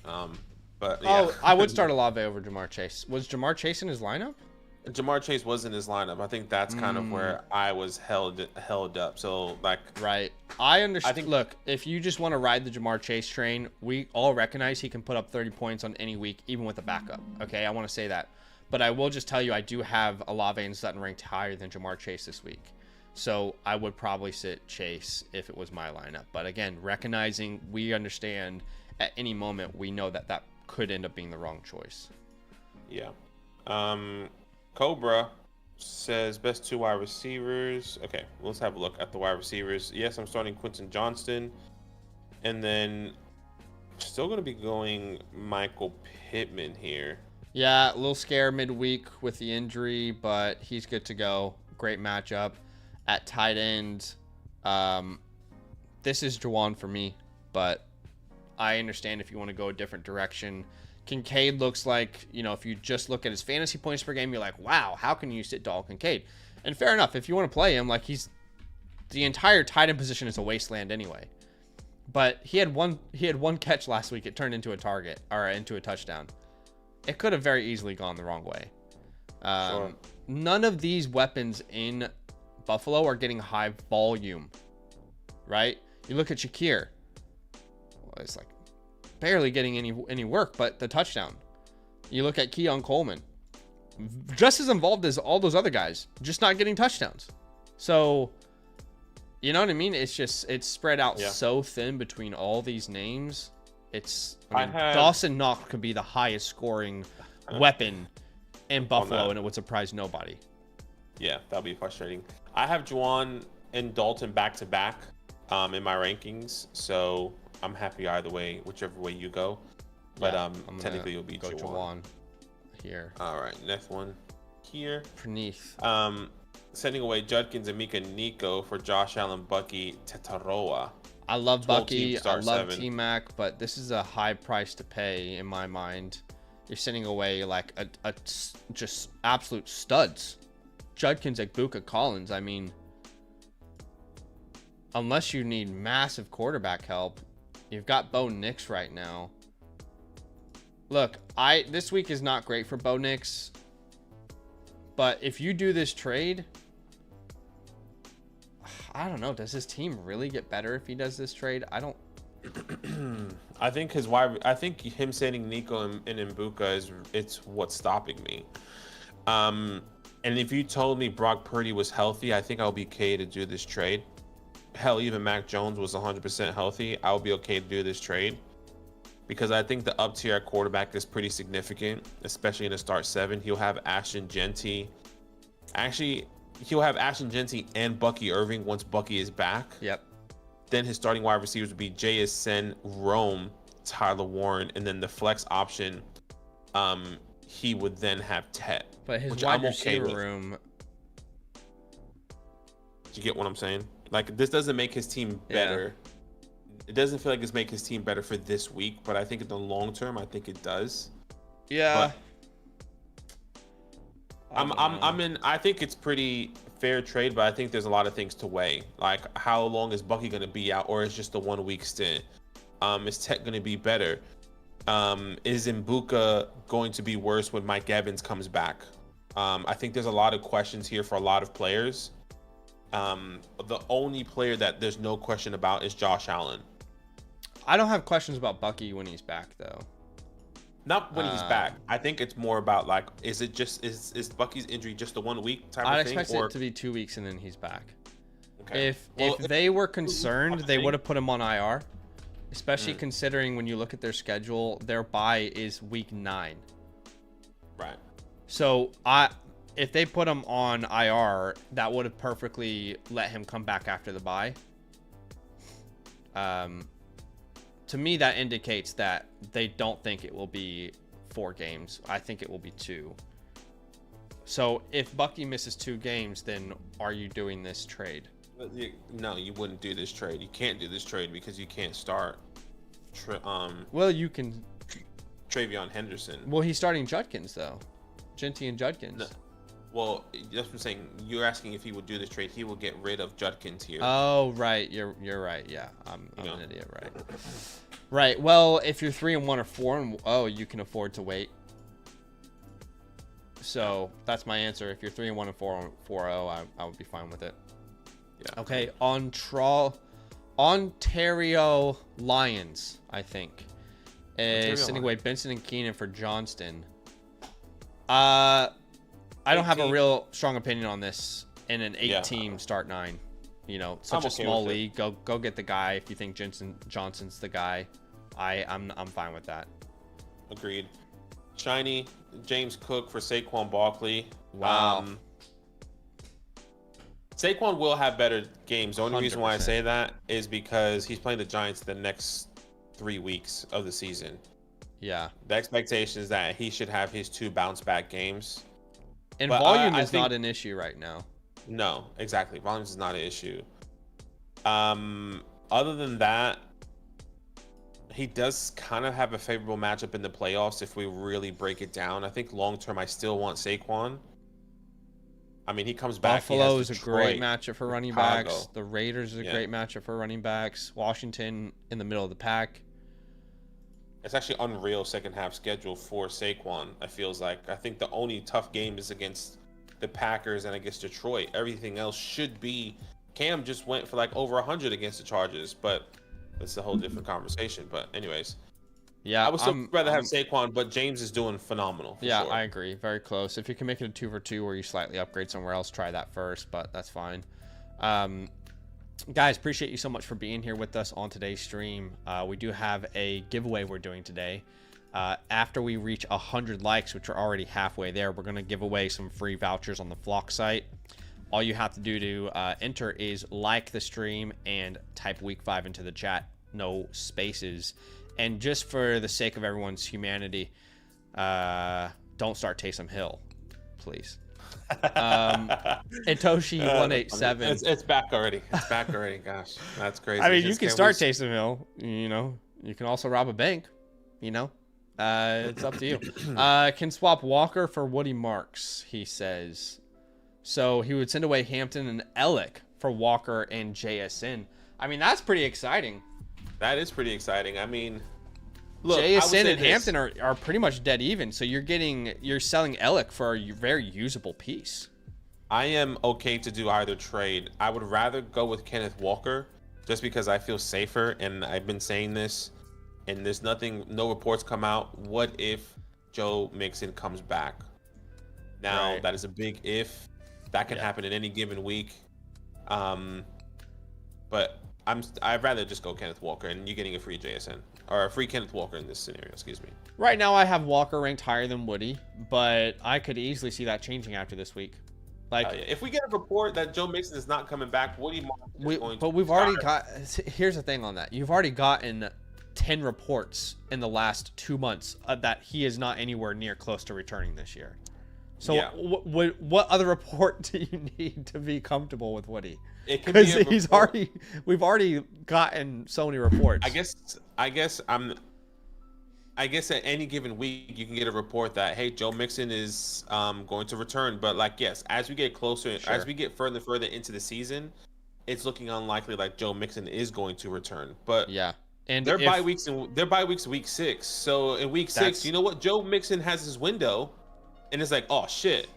But yeah. I would start Olave over Jamar Chase. Was Jamar Chase in his lineup? Jamar Chase was in his lineup. I think that's kind of where I was held up. So like, right. I understand. Look, if you just want to ride the Jamar Chase train, we all recognize he can put up 30 points on any week, even with a backup. Okay, I want to say that. But I will just tell you, I do have Olave and Sutton ranked higher than Jamar Chase this week. So I would probably sit Chase if it was my lineup. But again, recognizing we understand at any moment, we know that that could end up being the wrong choice. Yeah. Cobra says best 2 wide receivers. Okay, let's have a look at the wide receivers. Yes, I'm starting Quentin Johnston. And then still going to be going Michael Pittman here. Yeah, a little scared midweek with the injury, but he's good to go. Great matchup. At tight end, this is Juwan for me, but I understand if you want to go a different direction. Kincaid looks like, if you just look at his fantasy points per game, you're like, wow, how can you sit Dalton Kincaid? And fair enough, if you want to play him, like the entire tight end position is a wasteland anyway. But he had one catch last week. It turned into a target or into a touchdown. It could have very easily gone the wrong way. Sure. None of these weapons in Buffalo are getting high volume, right? You look at Shakir. Well, it's like barely getting any work, but the touchdown. You look at Keon Coleman. Just as involved as all those other guys, just not getting touchdowns. So, you know what I mean? It's spread out so thin between all these names. Dawson Knox could be the highest scoring weapon in Buffalo, and it would surprise nobody. Yeah, that'll be frustrating. I have Juwan and Dalton back to back in my rankings, so I'm happy either way, whichever way you go. But technically, you'll be Juwan here. All right, next one here. Praneeth. Sending away Judkins and Mika Nico for Josh Allen, Bucky, Tetaroa. I love Bucky. I love T-Mac, but this is a high price to pay in my mind. You're sending away like a just absolute studs. Judkins, Egbuka, Collins. I mean, unless you need massive quarterback help, You've got Bo Nix right now. Look, this week is not great for Bo Nix. But if you do this trade, I don't know. Does his team really get better if he does this trade? I don't. I think him sending Nico and Mbuka it's what's stopping me. And if you told me Brock Purdy was healthy, I think I would be okay to do this trade. Hell, even Mac Jones was 100% healthy, I would be okay to do this trade. Because I think the up tier at quarterback is pretty significant, especially in the start 7. He'll have Ashton Genty. Actually, he'll have Ashton Genty and Bucky Irving once Bucky is back. Yep. Then his starting wide receivers would be JSN, Rome, Tyler Warren, and then the flex option, he would then have Tet. But his wide receiver room. Do you get what I'm saying? Like, this doesn't make his team better. Yeah. It doesn't feel like it's making his team better for this week, but I think in the long term, I think it does. Yeah. I think it's pretty fair trade, but I think there's a lot of things to weigh. Like, how long is Bucky going to be out, or is just a 1 week stint? Is Tech going to be better? Is Mbuka going to be worse when Mike Evans comes back? I think there's a lot of questions here for a lot of players. The only player that there's no question about is Josh Allen. I don't have questions about Bucky when he's back, though. Not when he's back. I think it's more about, like, is Bucky's injury just a 1 week type of thing? I'd expect it to be 2 weeks and then he's back. Okay. If they were concerned, they would have put him on IR. Especially considering when you look at their schedule, their bye is week 9. Right. So if they put him on IR, that would have perfectly let him come back after the bye. To me, that indicates that they don't think it will be 4 games. I think it will be 2. So if Bucky misses 2 games, then are you doing this trade? No, you wouldn't do this trade. You can't do this trade because you can't start. Well, you can. Travion Henderson. Well, he's starting Judkins though. Genty and Judkins. No. Well, that's what I'm saying. You're asking if he would do this trade. He will get rid of Judkins here. Oh, right. You're right. Yeah, I'm an idiot. Right. Right. Well, if you're 3-1 or 4-0, you can afford to wait. So that's my answer. If you're 3-1 and 4-0, I would be fine with it. Yeah. Okay. Ontario Lions, I think, is sending away Benson and Keenan for Johnston. I don't have a real strong opinion on this in an 8-team start 9. You know, such a small league. Go get the guy if you think Johnson's the guy. I'm fine with that. Agreed. Shiny James Cook for Saquon Barkley. Wow. Saquon will have better games. The only 100%. Reason why I say that is because he's playing the Giants the next 3 weeks of the season. Yeah. The expectation is that he should have his 2 bounce back games. And volume is not an issue right now. No, exactly. Volume is not an issue. Other than that, he does kind of have a favorable matchup in the playoffs if we really break it down. I think long term, I still want Saquon. I mean, he comes back. Buffalo is a great matchup for running backs. The Raiders is a great matchup for running backs. Washington in the middle of the pack. It's actually unreal second half schedule for Saquon. I think the only tough game is against the Packers and against Detroit. Everything else should be. Cam just went for like over 100 against the Chargers, but that's a whole different conversation. But anyways, yeah, I would still rather have Saquon, but James is doing phenomenal. Yeah, sure. I agree. Very close. If you can make it a 2 for 2 where you slightly upgrade somewhere else, try that first, but that's fine. Guys, appreciate you so much for being here with us on today's stream. We do have a giveaway we're doing today. After we reach 100 likes, which are already halfway there, we're going to give away some free vouchers on the Flock site. All you have to do to enter is like the stream and type week 5 into the chat. No spaces. And just for the sake of everyone's humanity, don't start Taysom Hill, please. Itoshi 187. It's back already. Gosh, that's crazy. I mean, you can start Taysom Hill. You know, you can also rob a bank. You know, it's up to you. Can swap Walker for Woody Marks, he says. So he would send away Hampton and Ellick for Walker and JSN. I mean, that's pretty exciting. That is pretty exciting. I mean, look, JSN and Hampton are pretty much dead even, so you're selling Ellick for a very usable piece. I am okay to do either trade. I would rather go with Kenneth Walker just because I feel safer, and I've been saying this, and there's no reports come out. What if Joe Mixon comes back? Now, That is a big if. That can happen in any given week. But I'd rather just go Kenneth Walker, and you're getting a free JSN or a free Kenneth Walker in this scenario. Excuse me. Right now, I have Walker ranked higher than Woody, but I could easily see that changing after this week. Like, if we get a report that Joe Mixon is not coming back, Woody Marks is going to. But we've already got. Here's the thing on that: you've already gotten 10 reports in the last 2 months that he is not anywhere near close to returning this year. So what other report do you need to be comfortable with Woody? Because we've already gotten so many reports. I guess at any given week you can get a report that, hey, Joe Mixon is going to return. But yes, as we get closer, as we get further and further into the season, it's looking unlikely like Joe Mixon is going to return. But and their bye weeks week 6. So in week 6, you know what? Joe Mixon has his window, and it's like, oh shit.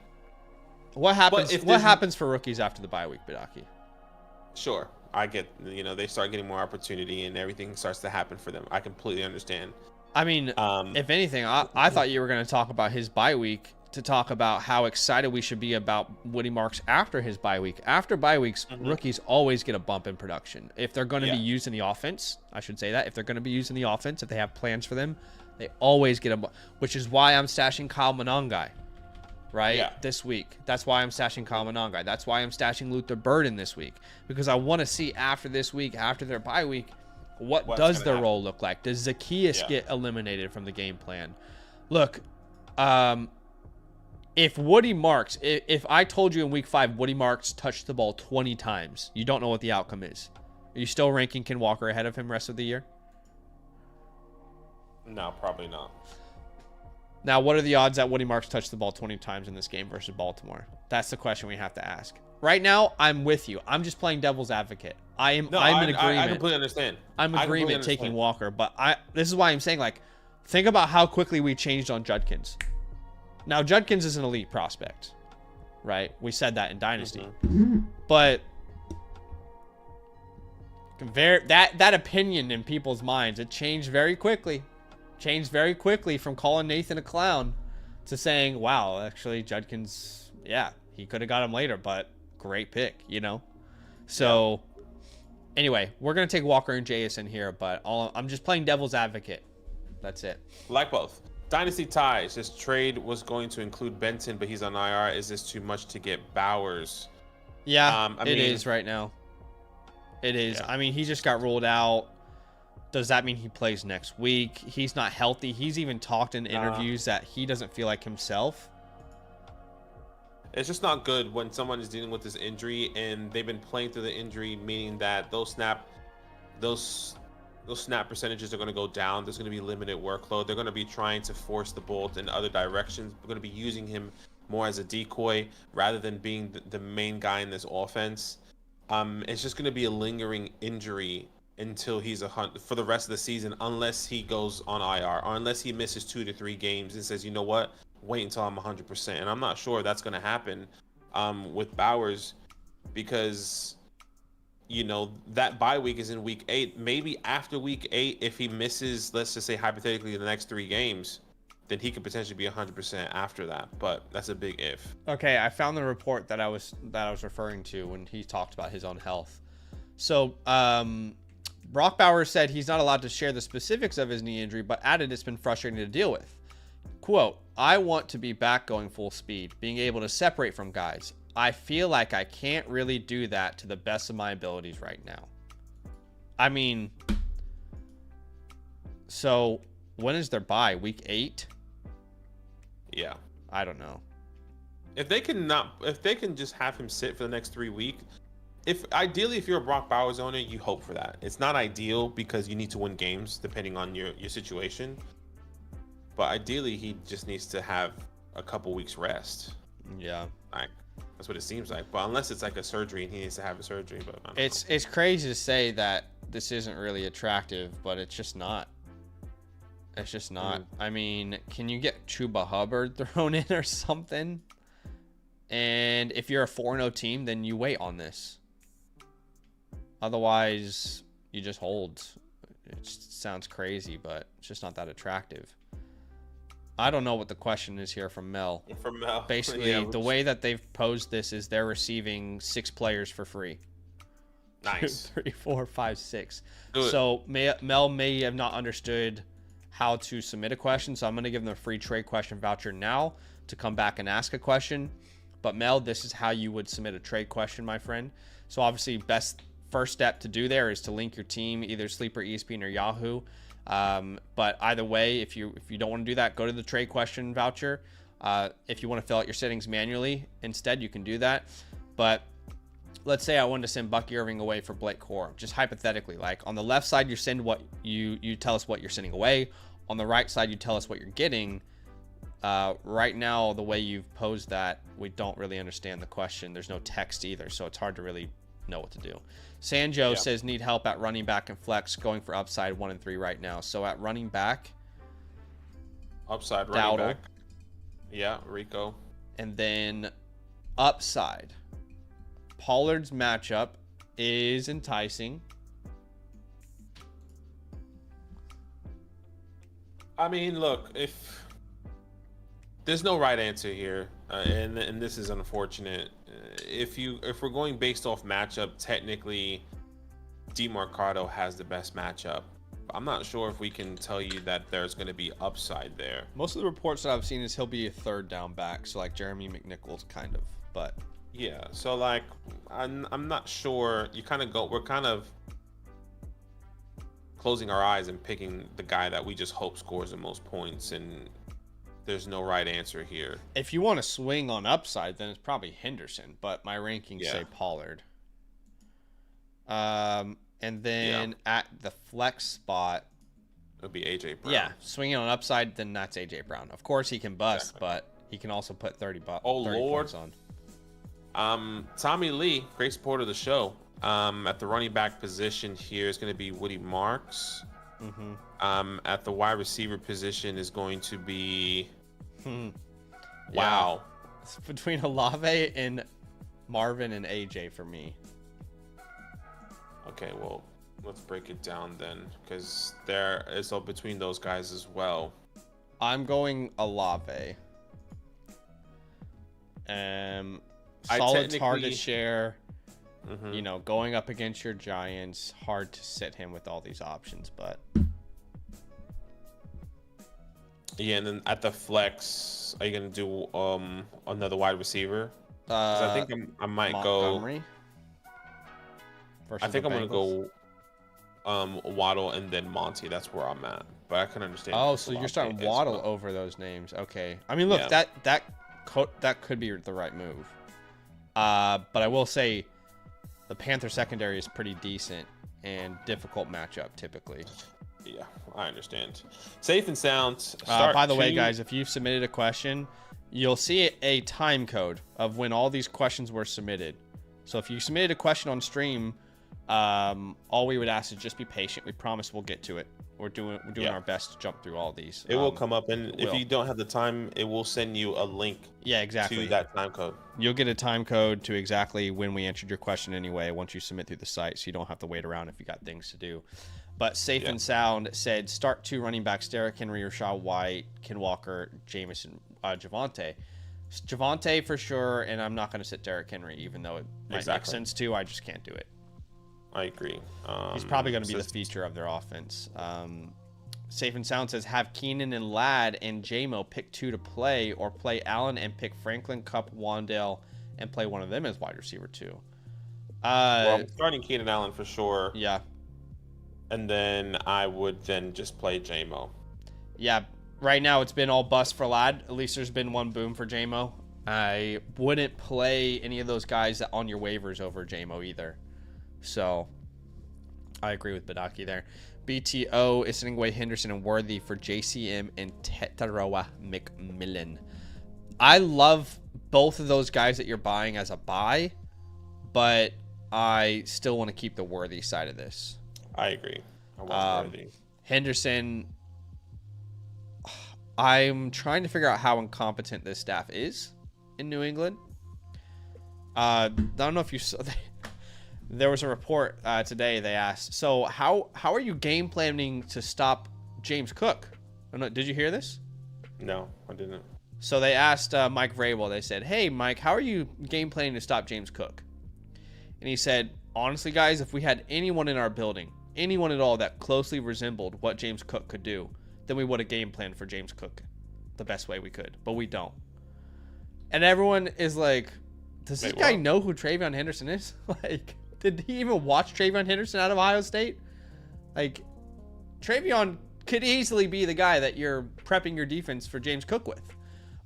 What happens? What happens for rookies after the bye week, Badaki? Sure, I get. They start getting more opportunity, and everything starts to happen for them. I completely understand. I mean, if anything, I thought you were going to talk about his bye week to talk about how excited we should be about Woody Marks after his bye week. After bye weeks, rookies always get a bump in production. If they're going to be used in the offense, I should say that. If they're going to be used in the offense, if they have plans for them, they always get a bump, which is why I'm stashing Kyle Monangai, this week. That's why I'm stashing Kyle Monangai. That's why I'm stashing Luther Burden this week, because I want to see after this week, after their bye week, what does their role look like? Does Zacchaeus get eliminated from the game plan? Look, if Woody Marks, if I told you in week 5 Woody Marks touched the ball 20 times, you don't know what the outcome is. Are you still ranking Ken Walker ahead of him rest of the year? No, probably not. Now, what are the odds that Woody Marks touched the ball 20 times in this game versus Baltimore? That's the question we have to ask. Right now, I'm with you. I'm just playing devil's advocate. I'm in agreement. I completely understand. I'm in agreement taking Walker, but this is why I'm saying, think about how quickly we changed on Judkins. Now, Judkins is an elite prospect, right? We said that in Dynasty. But that opinion in people's minds, it changed very quickly. Changed very quickly from calling Nathan a clown to saying, wow, actually, Judkins, he could have got him later, but great pick, So, anyway, we're going to take Walker and JSN here, but I'm just playing devil's advocate. That's it. Like both. Dynasty ties. This trade was going to include Benton, but he's on IR. Is this too much to get Bowers? Yeah, it is right now. It is. Yeah. I mean, he just got ruled out. Does that mean he plays next week? He's not healthy. He's even talked in interviews that he doesn't feel like himself. It's just not good when someone is dealing with this injury and they've been playing through the injury, meaning that those snap percentages are going to go down. There's going to be limited workload. They're going to be trying to force the ball in other directions. We're going to be using him more as a decoy rather than being the main guy in this offense. It's just going to be a lingering injury until he's for the rest of the season, unless he goes on IR or unless he misses 2 to 3 games and says, you know what, wait until I'm 100%. And I'm not sure that's going to happen with Bowers, because that bye week is in week 8. Maybe after week 8, if he misses, let's just say hypothetically, the next 3 games, then he could potentially be 100% after that. But that's a big if. Okay, I found the report that I was referring to when he talked about his own health. So, Brock Bowers said he's not allowed to share the specifics of his knee injury, but added it's been frustrating to deal with. Quote, I want to be back going full speed, being able to separate from guys. I feel like I can't really do that to the best of my abilities right now. I mean, so when is their bye? Week 8? Yeah. I don't know. If they can just have him sit for the next 3 weeks, ideally, if you're a Brock Bowers owner, you hope for that. It's not ideal because you need to win games depending on your situation. But ideally, he just needs to have a couple weeks rest. Yeah. That's what it seems like. But unless it's like a surgery and he needs to have a surgery. But it's crazy to say that this isn't really attractive, but it's just not. It's just not. I mean, can you get Chuba Hubbard thrown in or something? And if you're a 4-0 team, then you wait on this. Otherwise, you just hold. It just sounds crazy, but it's just not that attractive. I don't know what the question is here from Mel. From Mel. Basically, Yeah, the way that they've posed this is they're receiving 6 players for free. Nice. 2, 3, 4, 5, 6. Good. So Mel may have not understood how to submit a question, so I'm going to give them a free trade question voucher now to come back and ask a question. But Mel, this is how you would submit a trade question, my friend. So obviously, first step to do there is to link your team, either Sleeper, ESPN, or Yahoo. But either way, if you don't want to do that, go to the trade question voucher. If you want to fill out your settings manually instead, you can do that. But let's say I wanted to send Bucky Irving away for Blake Corum, just hypothetically. Like on the left side, you send what you tell us what you're sending away. On the right side, you tell us what you're getting. Right now, the way you've posed that, we don't really understand the question. There's no text either, so it's hard to really know what to do. Sanjo says need help at running back and flex, going for upside 1 and 3 right now. So at running back, upside running Dowdle. back. Yeah, Rico. And then upside, Pollard's matchup is enticing. I mean, look, if there's no right answer here, and this is unfortunate. If we're going based off matchup, technically, DeMarcado has the best matchup. I'm not sure if we can tell you that there's going to be upside there. Most of the reports that I've seen is he'll be a 3rd down back, so like Jeremy McNichols kind of, but yeah. So like, I'm not sure. We're kind of closing our eyes and picking the guy that we just hope scores the most points, and there's no right answer here. If you want to swing on upside, then it's probably Henderson, but my rankings say Pollard. And then at the flex spot, it'll be AJ Brown. Yeah, swinging on upside, then that's AJ Brown. Of course, he can bust, but he can also put 30 points on. Tommy Lee, great supporter of the show. At the running back position here is going to be Woody Marks. At the wide receiver position is going to be wow. It's between Olave and Marvin and AJ for me. Okay, well, let's break it down then, because there is all between those guys as well. I'm going Olave. Solid target share. You know, going up against your Giants, hard to sit him with all these options, but yeah. And then at the flex, are you gonna do another wide receiver? I think I might Montgomery go. I think I'm gonna go Waddle and then Monty. That's where I'm at, but I can understand. Oh, so you're starting Waddle over those names? Okay. I mean, look, that could be the right move. But I will say, the Panther secondary is pretty decent and difficult matchup typically. Yeah, I understand. Safe and sound. By the way, guys, if you've submitted a question, you'll see a time code of when all these questions were submitted. So if you submitted a question on stream, all we would ask is just be patient. We promise we'll get to it. We're doing our best to jump through all these. It will come up, and if you don't have the time, it will send you a link. Yeah, exactly. To that time code. You'll get a time code to exactly when we answered your question anyway. Once you submit through the site, so you don't have to wait around if you got things to do. But Safe and Sound said start 2 running backs: Derrick Henry, Rashad White, Ken Walker, Jameson, Javonte. Javonte for sure, and I'm not going to sit Derrick Henry, even though it might make sense to. I just can't do it. I agree. He's probably going to be the feature of their offense. Safe and Sound says have Keenan and Ladd and JMO pick 2 to play, or play Allen and pick Franklin, Kupp, Wandale, and play one of them as wide receiver 2. Well, I'm starting Keenan Allen for sure. Yeah. And then I would then just play JMO. Yeah. Right now it's been all bust for Ladd. At least there's been one boom for JMO. I wouldn't play any of those guys on your waivers over JMO either. So I agree with Badaki there. BTO is sending away Henderson and Worthy for JCM and Tetaroa McMillan. I love both of those guys that you're buying as a buy, but I still want to keep the Worthy side of this. I agree. I was worthy. Henderson, I'm trying to figure out how incompetent this staff is in New England. I don't know if you saw. There was a report today. They asked, so how are you game planning to stop James Cook? I don't know, did you hear this? No, I didn't. So they asked Mike Vrabel. They said, "Hey, Mike, how are you game planning to stop James Cook?" And he said, "Honestly, guys, if we had anyone in our building, anyone at all that closely resembled what James Cook could do, then we would have game planned for James Cook the best way we could. But we don't." And everyone is like, "Does this guy know who Travion Henderson is? Like, did he even watch Travion Henderson out of Ohio State? Like, Travion could easily be the guy that you're prepping your defense for James Cook with."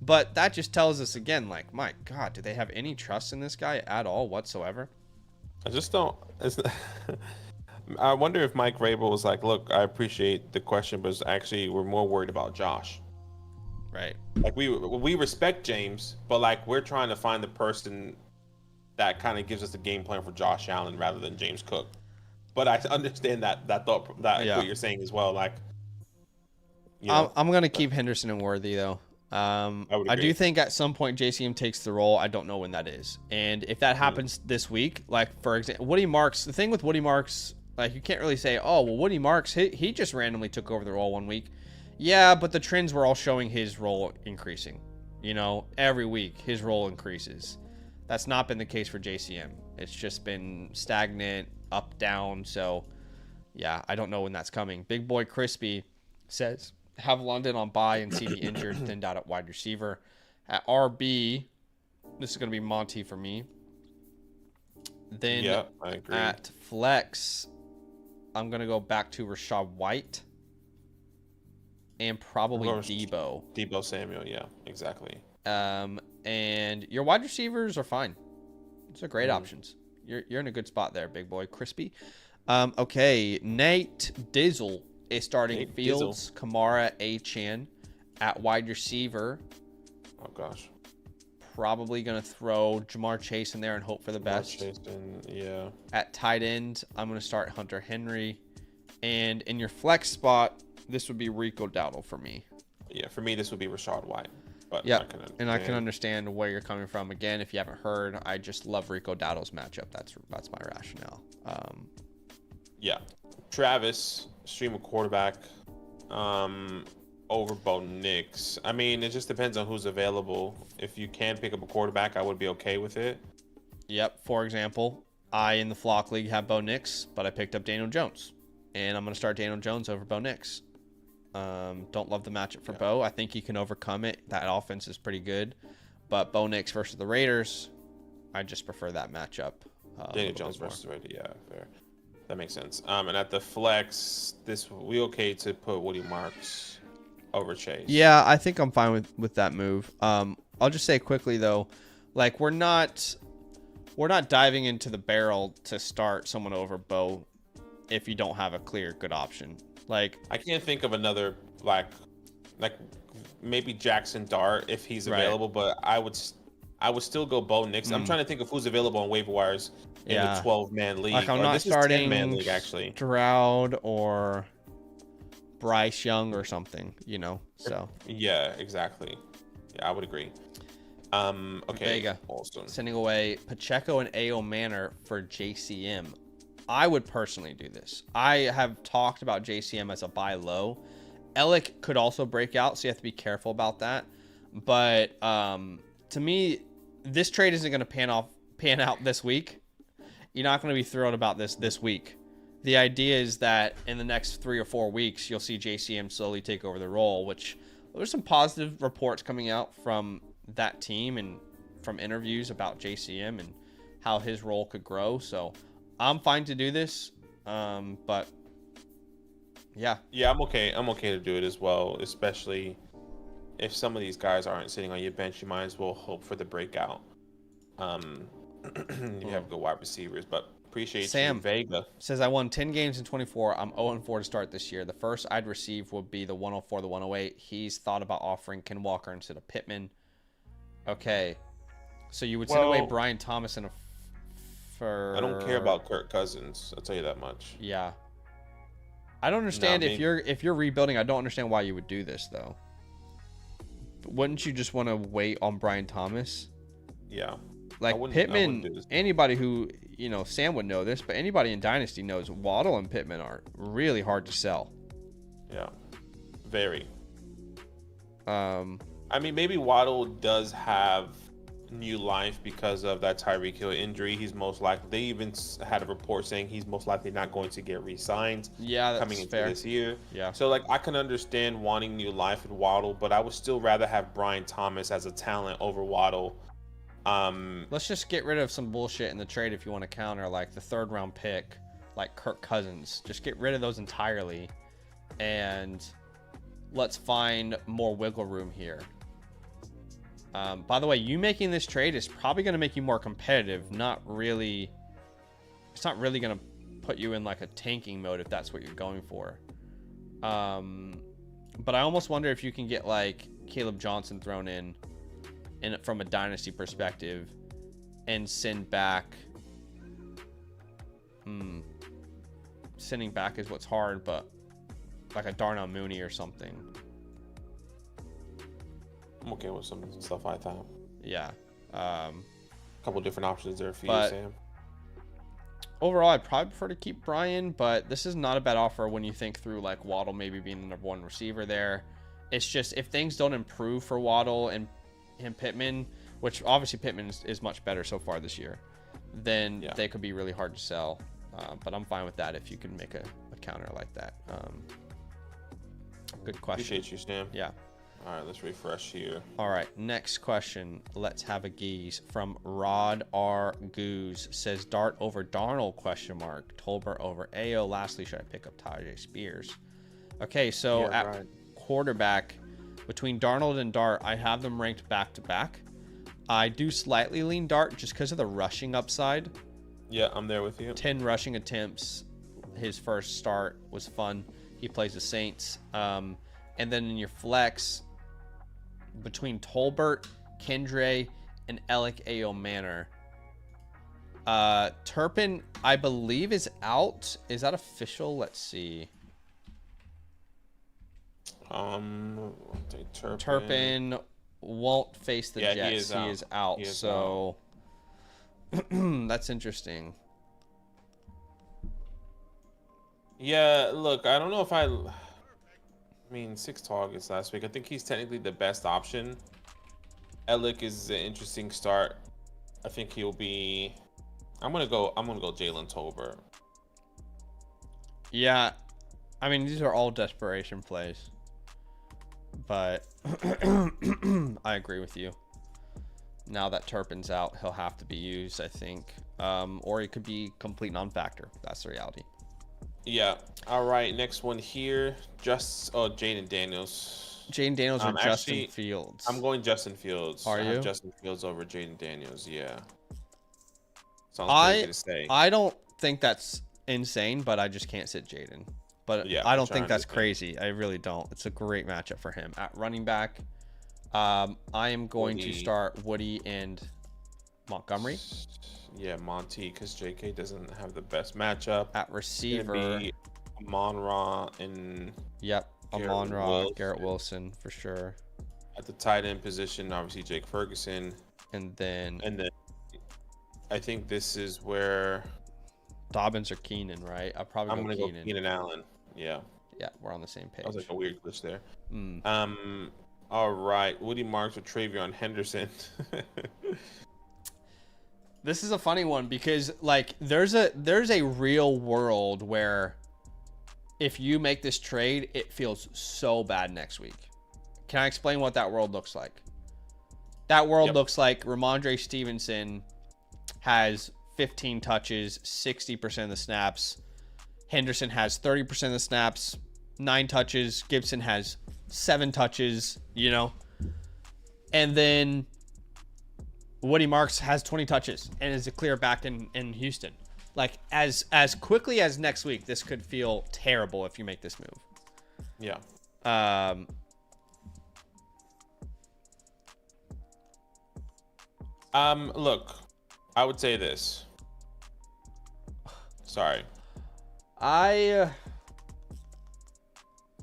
But that just tells us again, like, my God, do they have any trust in this guy at all whatsoever? I just don't. I wonder if Mike Vrabel was like, "Look, I appreciate the question, but actually, we're more worried about Josh." Right. Like we respect James, but like we're trying to find the person that kind of gives us the game plan for Josh Allen rather than James Cook. But I understand that thought that what you're saying as well. Like, you know, I'm gonna keep Henderson and Worthy though. I do think at some point JCM takes the role. I don't know when that is, and if that happens this week, like for example, Woody Marks. The thing with Woody Marks, like you can't really say, "Oh, well, Woody Marks, he just randomly took over the role one week." Yeah, but the trends were all showing his role increasing. You know, every week his role increases. That's not been the case for JCM. It's just been stagnant, up, down. So, yeah, I don't know when that's coming. Big Boy Crispy says, have London on bye and CD injured, thinned out at wide receiver. At RB, this is going to be Monty for me. Then I agree. At flex, I'm going to go back to Rashad White and probably Debo. Debo Samuel, yeah, exactly. And your wide receivers are fine. Those are great options. You're in a good spot there, Big Boy Crispy. Okay, Nate Dizzle is starting Fields, Kamara, Achane at wide receiver. Oh gosh. Probably gonna throw Jamar Chase in there and hope for the best. Yeah. At tight end, I'm gonna start Hunter Henry, and in your flex spot, this would be Rico Dowdle for me. Yeah, for me this would be Rashad White. But yeah, and I can understand where you're coming from. Again, if you haven't heard, I just love Rico Dowdle's matchup. That's my rationale. Yeah, Travis, stream a quarterback over Bo Nix. I mean, it just depends on who's available. If you can pick up a quarterback, I would be okay with it. Yep. For example, I in the Flock League have Bo Nix, but I picked up Daniel Jones, and I'm going to start Daniel Jones over Bo Nix. Don't love the matchup for Bo. I think he can overcome it. That offense is pretty good, but Bo Nix versus the Raiders, I just prefer that matchup. Daniel Jones versus the Raiders, yeah, fair. That makes sense. And at the flex, we okay to put Woody Marks over Chase? Yeah, I think I'm fine with that move. I'll just say quickly though, like we're not diving into the barrel to start someone over Bo if you don't have a clear good option. Like I can't think of another like maybe Jackson Dart if he's available, but I would still go Bo Nix. I'm trying to think of who's available on waiver wires in the 12-man league. Like I'm not starting 10-man league actually. Stroud or Bryce Young or something, you know. So yeah, exactly. Yeah, I would agree. Okay. Vega awesome. Sending away Pacheco and A.O. Manor for JCM. I would personally do this. I have talked about JCM as a buy low. Ellick could also break out, so you have to be careful about that. But to me, this trade isn't going to pan out this week. You're not going to be thrilled about this week. The idea is that in the next 3 or 4 weeks, you'll see JCM slowly take over the role, which there's some positive reports coming out from that team and from interviews about JCM and how his role could grow. So I'm fine to do this, but yeah. Yeah, I'm okay. I'm okay to do it as well, especially if some of these guys aren't sitting on your bench. You might as well hope for the breakout. You have good wide receivers, but appreciate Sam you, Vega. Says, I won 10 games in 24. I'm 0-4 to start this year. The first I'd receive would be the 104, the 108. He's thought about offering Ken Walker instead of Pittman. Okay. So you would send away Brian Thomas for... I don't care about Kirk Cousins. I'll tell you that much. Yeah. I don't understand if you're rebuilding. I don't understand why you would do this though. Wouldn't you just want to wait on Brian Thomas? Yeah. Like Pittman, anybody who, Sam would know this, but anybody in Dynasty knows Waddle and Pittman are really hard to sell. Yeah. Very. I mean, maybe Waddle does have new life because of that Tyreek Hill injury. He's most likely, they even had a report saying he's most likely not going to get re-signed coming into this year. Yeah. So, like, I can understand wanting new life with Waddle, but I would still rather have Brian Thomas as a talent over Waddle. Let's just get rid of some bullshit in the trade if you want to counter, like the 3rd round pick, like Kirk Cousins. Just get rid of those entirely, and let's find more wiggle room here. By the way, you making this trade is probably going to make you more competitive. It's not really going to put you in like a tanking mode if that's what you're going for. But I almost wonder if you can get like Caleb Johnson thrown in from a dynasty perspective and send back. Sending back is what's hard, but like a Darnell Mooney or something. I'm okay with some stuff like that. Yeah. A couple different options there for you, Sam. Overall, I'd probably prefer to keep Brian, but this is not a bad offer when you think through like Waddle maybe being the number 1 receiver there. It's just if things don't improve for Waddle and Pittman, which obviously Pittman is much better so far this year, then they could be really hard to sell. But I'm fine with that if you can make a counter like that. Good question. Appreciate you, Sam. Yeah. All right, let's refresh here. All right, next question. Let's have a geese from Rod R. Goose. Says Dart over Darnold, ? Tolbert over AO. Lastly, should I pick up Tajay Spears? Okay, so quarterback, between Darnold and Dart, I have them ranked back to back. I do slightly lean Dart just because of the rushing upside. Yeah, I'm there with you. 10 rushing attempts. His first start was fun. He plays the Saints. And then in your flex, between Tolbert, Kendre, and Alec A.O. Manor. Turpin, I believe, is out. Is that official? Let's see. Turpin won't face the Jets. He is out. So that's interesting. Yeah, look, I don't know if I mean, 6 targets last week. I think he's technically the best option. Alec is an interesting start. I think he'll be. I'm gonna go Jalen Tolbert. Yeah, I mean these are all desperation plays, but I agree with you. Now that Turpin's out, he'll have to be used, I think, or he could be complete non-factor. That's the reality. Yeah. All right. Next one here. Jaden Daniels. Jaden Daniels or Justin Fields? I'm going Justin Fields. Are you? Justin Fields over Jaden Daniels. Yeah. Sounds crazy to say. I don't think that's insane, but I just can't sit Jaden. But yeah, I don't think that's crazy. I really don't. It's a great matchup for him. At running back, I am going to start Woody and Montgomery. Yeah, Monty, because JK doesn't have the best matchup. At receiver, Amon-Ra and Amon-Ra, Garrett Wilson for sure. At the tight end position, obviously Jake Ferguson. And then I think this is where Dobbins or Keenan, right? I'm gonna go Keenan Allen. Yeah. Yeah, we're on the same page. That was like a weird glitch there. All right, Woody Marks or Travion Henderson. This is a funny one because like there's a real world where if you make this trade, it feels so bad next week. Can I explain what that world looks like? That world looks like Ramondre Stevenson has 15 touches, 60% of the snaps. Henderson has 30% of the snaps, 9 touches. Gibson has 7 touches, And then Woody Marks has 20 touches and is a clear back in Houston. Like as quickly as next week, this could feel terrible if you make this move. Yeah. Look, I would say this. Sorry. I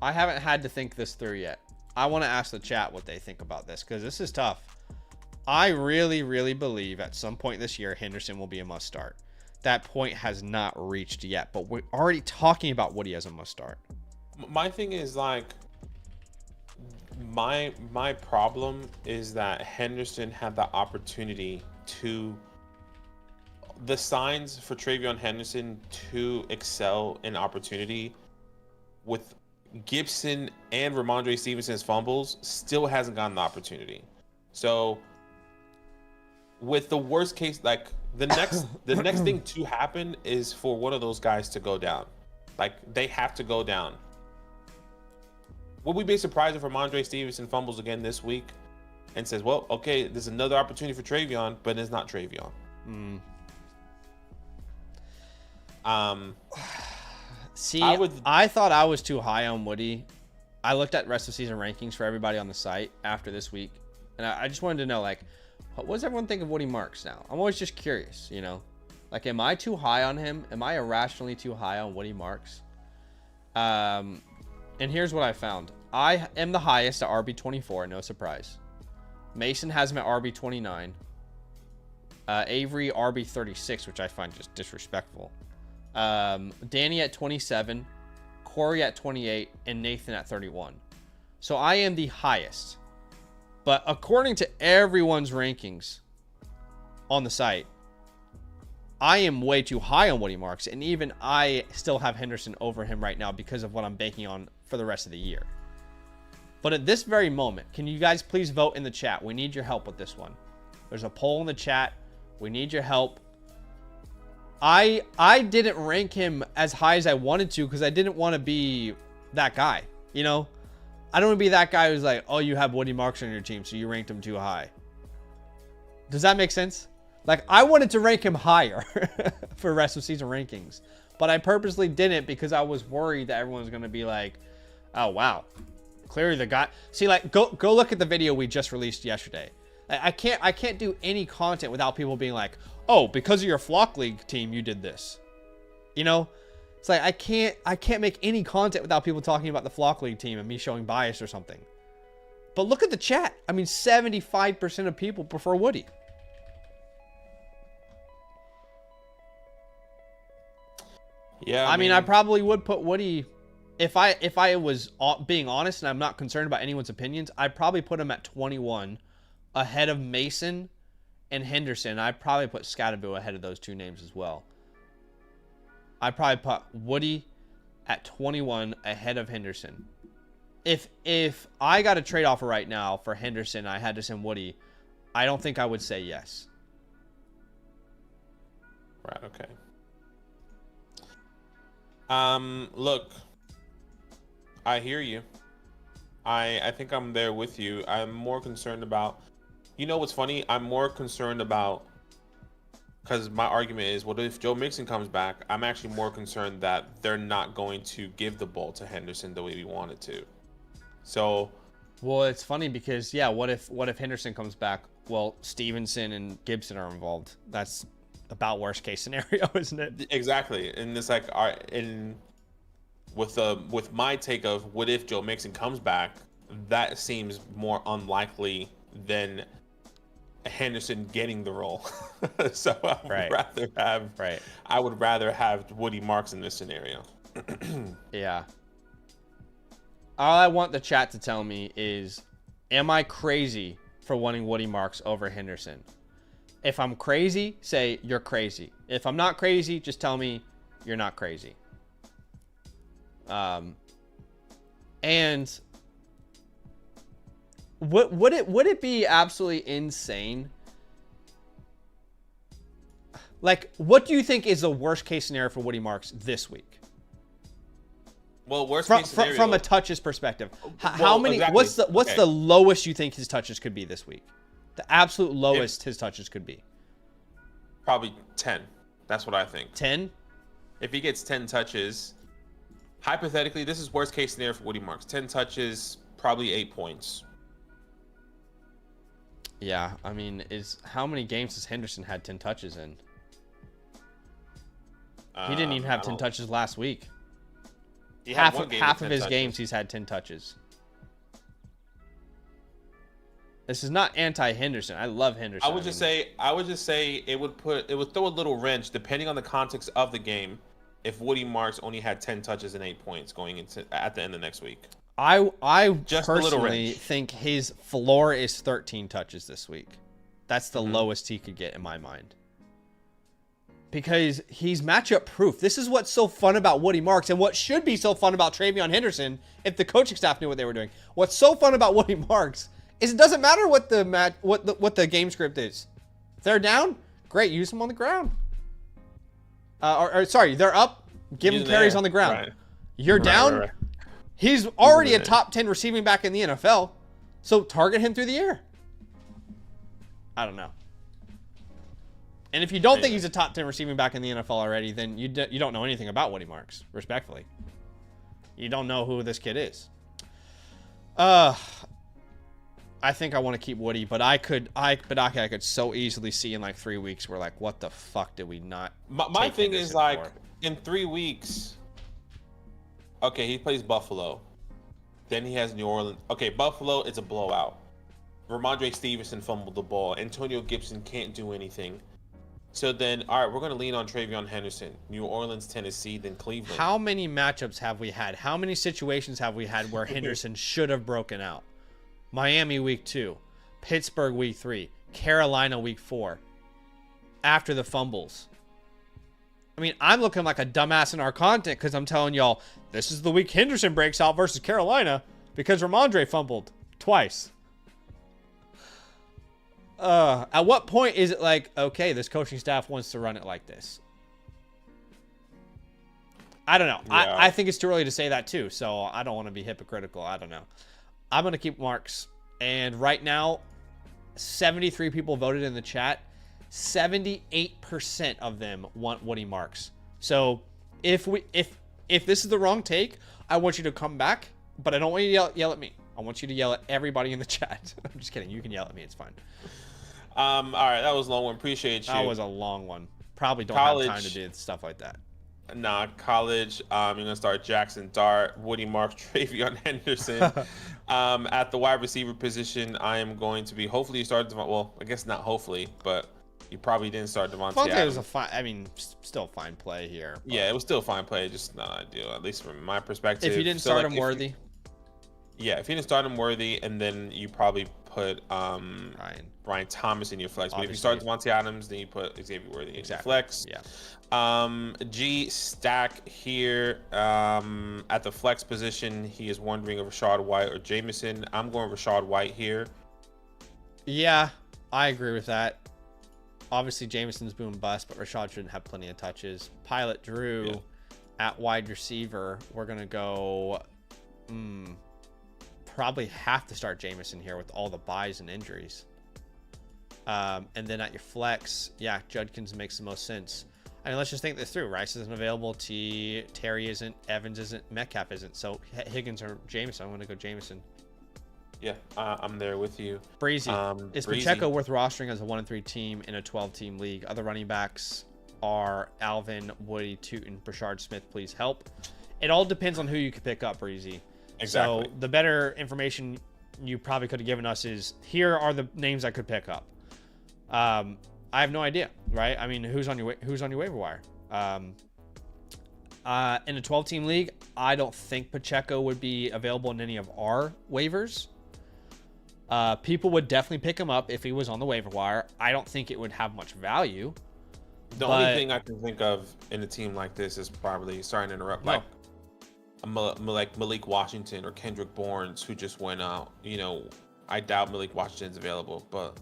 I haven't had to think this through yet. I want to ask the chat what they think about this because this is tough. I really, really believe at some point this year, Henderson will be a must start. That point has not reached yet, but we're already talking about Woody as a must start. My thing is like, my problem is that Henderson had the opportunity to, the signs for Travion Henderson to excel in opportunity with Gibson and Ramondre Stevenson's fumbles still hasn't gotten the opportunity. So with the worst case, like the next thing to happen is for one of those guys to go down. Like they have to go down. Would we be surprised if Ramondre Stevenson fumbles again this week and says, well, okay, there's another opportunity for Travion, but it's not Travion? See, I thought I was too high on Woody. I looked at rest of season rankings for everybody on the site after this week, and I just wanted to know, like, what does everyone think of Woody Marks now? I'm always just curious, you know? Like, am I too high on him? Am I irrationally too high on Woody Marks? And here's what I found. I am the highest at RB24, no surprise. Mason has him at RB29. Avery RB36, which I find just disrespectful. Danny at 27, Corey at 28, and Nathan at 31. So I am the highest. But according to everyone's rankings on the site, I am way too high on Woody Marks, and even I still have Henderson over him right now because of what I'm banking on for the rest of the year. But at this very moment, can you guys please vote in the chat? We need your help with this one. There's a poll in the chat. We need your help. I didn't rank him as high as I wanted to because I didn't want to be that guy, you know? I don't want to be that guy who's like, oh, you have Woody Marks on your team, so you ranked him too high. Does that make sense? Like, I wanted to rank him higher for rest of season rankings, but I purposely didn't because I was worried that everyone's going to be like, oh, wow. Clearly the guy... See, like, go look at the video we just released yesterday. I can't do any content without people being like, oh, because of your Flock League team, you did this. You know? It's like, I can't make any content without people talking about the Flock League team and me showing bias or something. But look at the chat. I mean, 75% of people prefer Woody. Yeah, I mean, I probably would put Woody... If I was being honest and I'm not concerned about anyone's opinions, I'd probably put him at 21 ahead of Mason and Henderson. I'd probably put Scatterbill ahead of those two names as well. I'd probably put Woody at 21 ahead of Henderson. If I got a trade offer right now for Henderson, I had to send Woody, I don't think I would say yes. Right, okay. Look, I hear you. I think I'm there with you. I'm more concerned about, you know what's funny? I'm more concerned about, because my argument is, what if Joe Mixon comes back? I'm actually more concerned that they're not going to give the ball to Henderson the way we wanted to. So, well, it's funny because, yeah, what if Henderson comes back? Well, Stevenson and Gibson are involved. That's about worst case scenario, isn't it? Exactly. And it's like, with my take of what if Joe Mixon comes back, that seems more unlikely than Henderson getting the role. So I would rather have Woody Marks in this scenario. Yeah. All I want the chat to tell me is, am I crazy for wanting Woody Marks over Henderson? If I'm crazy, say you're crazy. If I'm not crazy, just tell me you're not crazy. And would it be absolutely insane? Like, what do you think is the worst case scenario for Woody Marks this week? Well, worst case scenario from a touches perspective. How well, many? exactly. What's the lowest you think his touches could be this week? The absolute lowest his touches could be. Probably 10. That's what I think. 10? If he gets 10 touches, hypothetically, this is worst case scenario for Woody Marks. 10 touches, probably 8 points. Yeah, I mean, how many games has Henderson had 10 touches in? He didn't even have 10 touches last week. He had one game with half 10 of his touches. games he's had 10 touches. This is not anti-Henderson. I love Henderson. I would just say it would throw a little wrench depending on the context of the game if Woody Marks only had 10 touches and 8 points going into at the end of next week. I Just a little personally wrench. think his floor is 13 touches this week. That's the Mm-hmm. lowest he could get in my mind. Because he's matchup proof. This is what's so fun about Woody Marks and what should be so fun about Travion Henderson if the coaching staff knew what they were doing. What's so fun about Woody Marks is it doesn't matter what the game script is. If they're down, great, use them on the ground. Sorry, they're up, give him carries on the ground. Right. You're down. Right. He's already a Right. top 10 receiving back in the NFL, so target him through the air. I don't know. And if you don't think he's a top 10 receiving back in the NFL already, then you don't know anything about Woody Marks, respectfully. You don't know who this kid is. I think I want to keep Woody, but I could so easily see in like 3 weeks we're like, what the fuck did we not? My take thing is Henderson like for? in 3 weeks. Okay, he plays Buffalo. Then he has New Orleans. Okay, Buffalo, it's a blowout. Ramondre Stevenson fumbled the ball. Antonio Gibson can't do anything. So then, all right, we're going to lean on Travion Henderson. New Orleans, Tennessee, then Cleveland. How many matchups have we had? How many situations have we had where Henderson should have broken out? Miami week 2, Pittsburgh week 3, Carolina week 4, after the fumbles. I mean, I'm looking like a dumbass in our content because I'm telling y'all this is the week Henderson breaks out versus Carolina because Ramondre fumbled twice. At what point is it like, okay, this coaching staff wants to run it like this? I don't know. Yeah. I think it's too early to say that too, so I don't want to be hypocritical. I don't know. I'm going to keep Marks. And right now, 73 people voted in the chat. 78% of them want Woody Marks. So if this is the wrong take, I want you to come back, but I don't want you to yell at me. I want you to yell at everybody in the chat. I'm just kidding. You can yell at me. It's fine. All right, that was a long one. Appreciate you. That was a long one. Probably don't have time to do stuff like that. Nah, college. You're gonna start Jackson Dart, Woody Marks, Travion Henderson. At the wide receiver position, I am going to be. Hopefully, you started. Well, I guess not. Hopefully, but you probably didn't start Devontae Devontae Adams. was still fine play here. Yeah, it was still a fine play, just not ideal, at least from my perspective. If you didn't start him worthy, yeah, if you didn't start him worthy, and then you probably put Brian Thomas in your flex. But if you start Devontae Adams, then you put Xavier Worthy in your flex. Yeah. G Stack here at the flex position. He is wondering of Rashad White or Jameson. I'm going Rashad White here. Yeah, I agree with that. Obviously, Jameson's boom bust, but Rashad shouldn't have plenty of touches. Pilot Drew at wide receiver. We're going to go probably have to start Jameson here with all the buys and injuries. And then at your flex, yeah, Judkins makes the most sense. I mean, let's just think this through. Rice isn't available. Terry isn't. Evans isn't. Metcalf isn't. So Higgins or Jameson. I'm going to go Jameson. Yeah, I'm there with you. Breezy. Is Pacheco worth rostering as a 1-3 team in a 12-team league? Other running backs are Alvin, Woody, Tootin, Brashard Smith. Please help. It all depends on who you could pick up, Breezy. Exactly. So the better information you probably could have given us is here are the names I could pick up. I have no idea, right? I mean, who's on your waiver wire? In a 12-team league, I don't think Pacheco would be available in any of our waivers. People would definitely pick him up if he was on the waiver wire. I don't think it would have much value. The only thing I can think of in a team like this is probably, sorry to interrupt, like Malik Washington or Kendrick Bourne, who just went out. You know, I doubt Malik Washington's available, but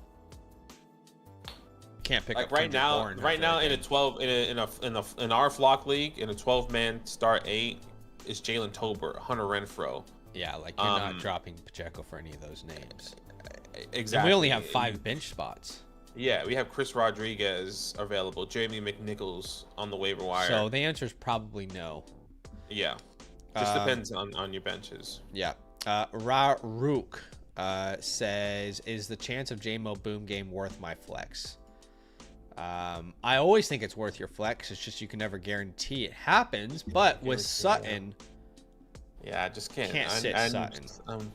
can't pick like up right Kendrick now. Bourne Right now, in a 12 in our flock league, in a 12-man start 8 is Jalen Tolbert, Hunter Renfrow. Yeah, like you're not dropping Pacheco for any of those names. Exactly. And we only have 5 bench spots. Yeah, we have Chris Rodriguez available, Jeremy McNichols on the waiver wire. So the answer is probably no. Yeah, just depends on your benches. Yeah. Rarook says, is the chance of J-Mo boom game worth my flex? I always think it's worth your flex. It's just you can never guarantee it happens. But with Sutton, Yeah, I just can't. Can't sit Sutton.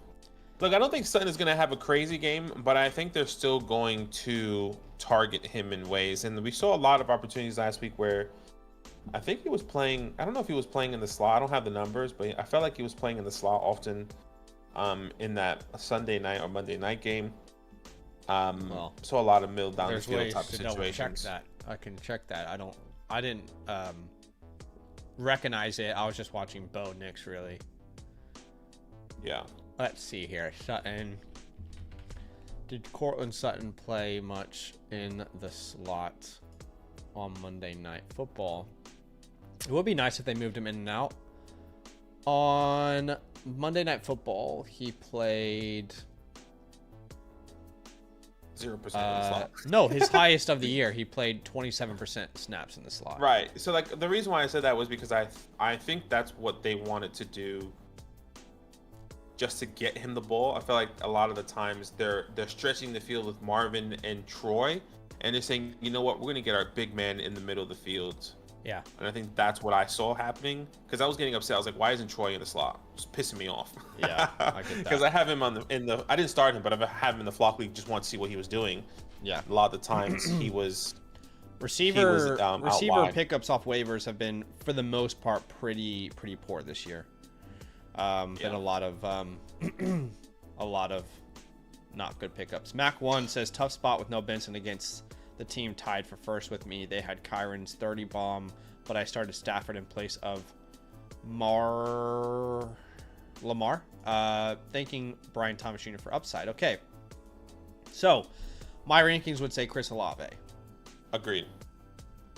Look, I don't think Sutton is going to have a crazy game, but I think they're still going to target him in ways. And we saw a lot of opportunities last week where I think he was playing. I don't know if he was playing in the slot. I don't have the numbers, but I felt like he was playing in the slot often in that Sunday night or Monday night game. Saw a lot of middle down the field type of situations. Check that. I can check that. I didn't recognize it. I was just watching Bo Nix, really. Yeah. Let's see here. Sutton. Did Cortland Sutton play much in the slot on Monday Night Football? It would be nice if they moved him in and out. On Monday Night Football, he played 0% in the slot. No, his highest of the year. He played 27% snaps in the slot. Right. So, like, the reason why I said that was because I think that's what they wanted to do, just to get him the ball. I feel like a lot of the times they're stretching the field with Marvin and Troy, and they're saying, you know what, we're gonna get our big man in the middle of the field. Yeah. And I think that's what I saw happening, because I was getting upset. I was like, why isn't Troy in the slot? It's pissing me off. Yeah, I get that. Because I have him I didn't start him, but I have him in the flock league. Just want to see what he was doing. Yeah. A lot of the times he was. Receiver pickups off waivers have been, for the most part, pretty poor this year. Been a lot of not good pickups. Mac 1 says tough spot with no Benson against the team tied for first with me. They had Kyron's 30 bomb, but I started Stafford in place of Lamar. Thanking Brian Thomas Jr. for upside. Okay, so my rankings would say Chris Olave. Agreed.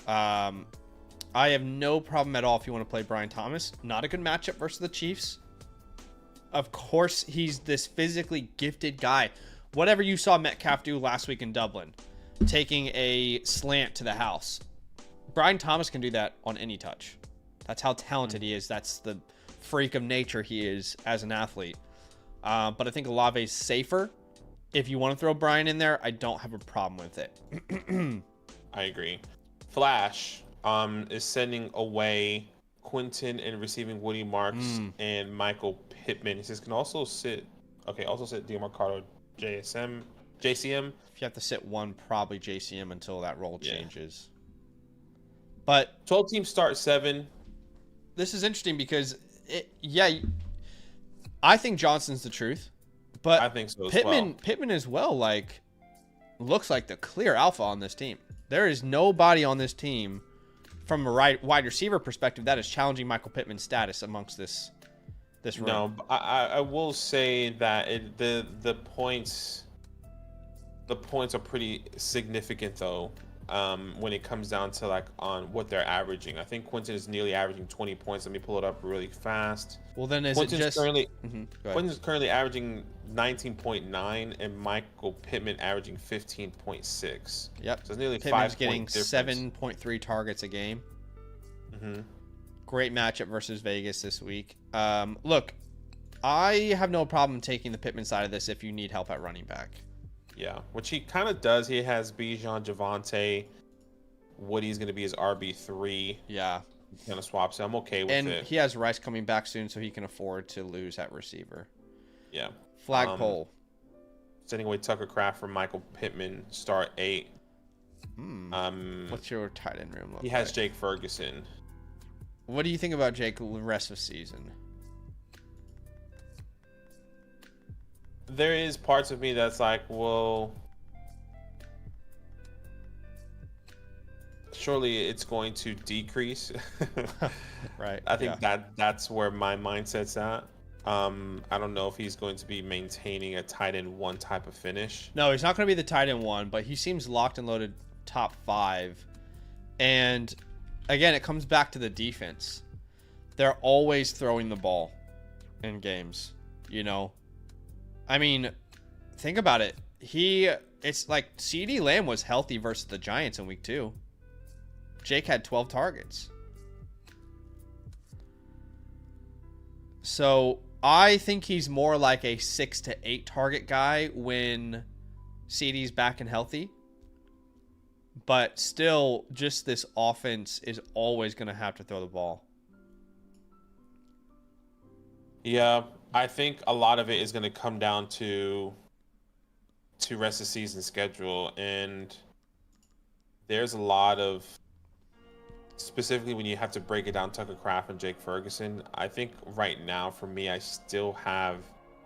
I have no problem at all if you want to play Brian Thomas. Not a good matchup versus the Chiefs. Of course, he's this physically gifted guy. Whatever you saw Metcalf do last week in Dublin, taking a slant to the house. Brian Thomas can do that on any touch. That's how talented he is. That's the freak of nature he is as an athlete. But I think Olave's safer. If you want to throw Brian in there, I don't have a problem with it. I agree. Flash is sending away Quinton and receiving Woody Marks and Michael Pittman. He says can also sit DeMarcado JCM. If you have to sit one, probably JCM until that role changes. But 12 teams start 7. This is interesting because I think Johnson's the truth, but I think so as Pittman as well, like, looks like the clear alpha on this team. There is nobody on this team from a wide receiver perspective that is challenging Michael Pittman's status amongst this room. No, I will say that the points are pretty significant though. When it comes down to like on what they're averaging, I think Quinton is nearly averaging 20 points. Let me pull it up really fast. Well, then Quinton's currently averaging 19.9 and Michael Pittman averaging 15.6. Yep. So it's nearly Pittman's 5 getting point difference. 7.3 targets a game. Mm-hmm. Great matchup versus Vegas this week. Look, I have no problem taking the Pittman side of this if you need help at running back. Yeah, which he kind of does. He has Bijan, Javonte. Woody's going to be his RB3. Yeah. He kind of swaps. So I'm okay with it. And he has Rice coming back soon, so he can afford to lose at receiver. Yeah. Flagpole. Sending away Tucker Kraft from Michael Pittman, start 8. What's your tight end room look He has like? Jake Ferguson. What do you think about Jake the rest of the season? There is parts of me that's like, well, surely it's going to decrease. Right. I think that's where my mindset's at. I don't know if he's going to be maintaining a tight end 1 type of finish. No, he's not going to be the tight end 1, but he seems locked and loaded top 5. And again, it comes back to the defense. They're always throwing the ball in games, you know. I mean, think about it. It's like CeeDee Lamb was healthy versus the Giants in week 2. Jake had 12 targets. So I think he's more like a 6 to 8 target guy when CeeDee's back and healthy. But still, just this offense is always going to have to throw the ball. Yeah, I think a lot of it is going to come down to rest of season schedule, and there's a lot of, specifically when you have to break it down, Tucker Kraft and Jake Ferguson. I think right now for me, I still have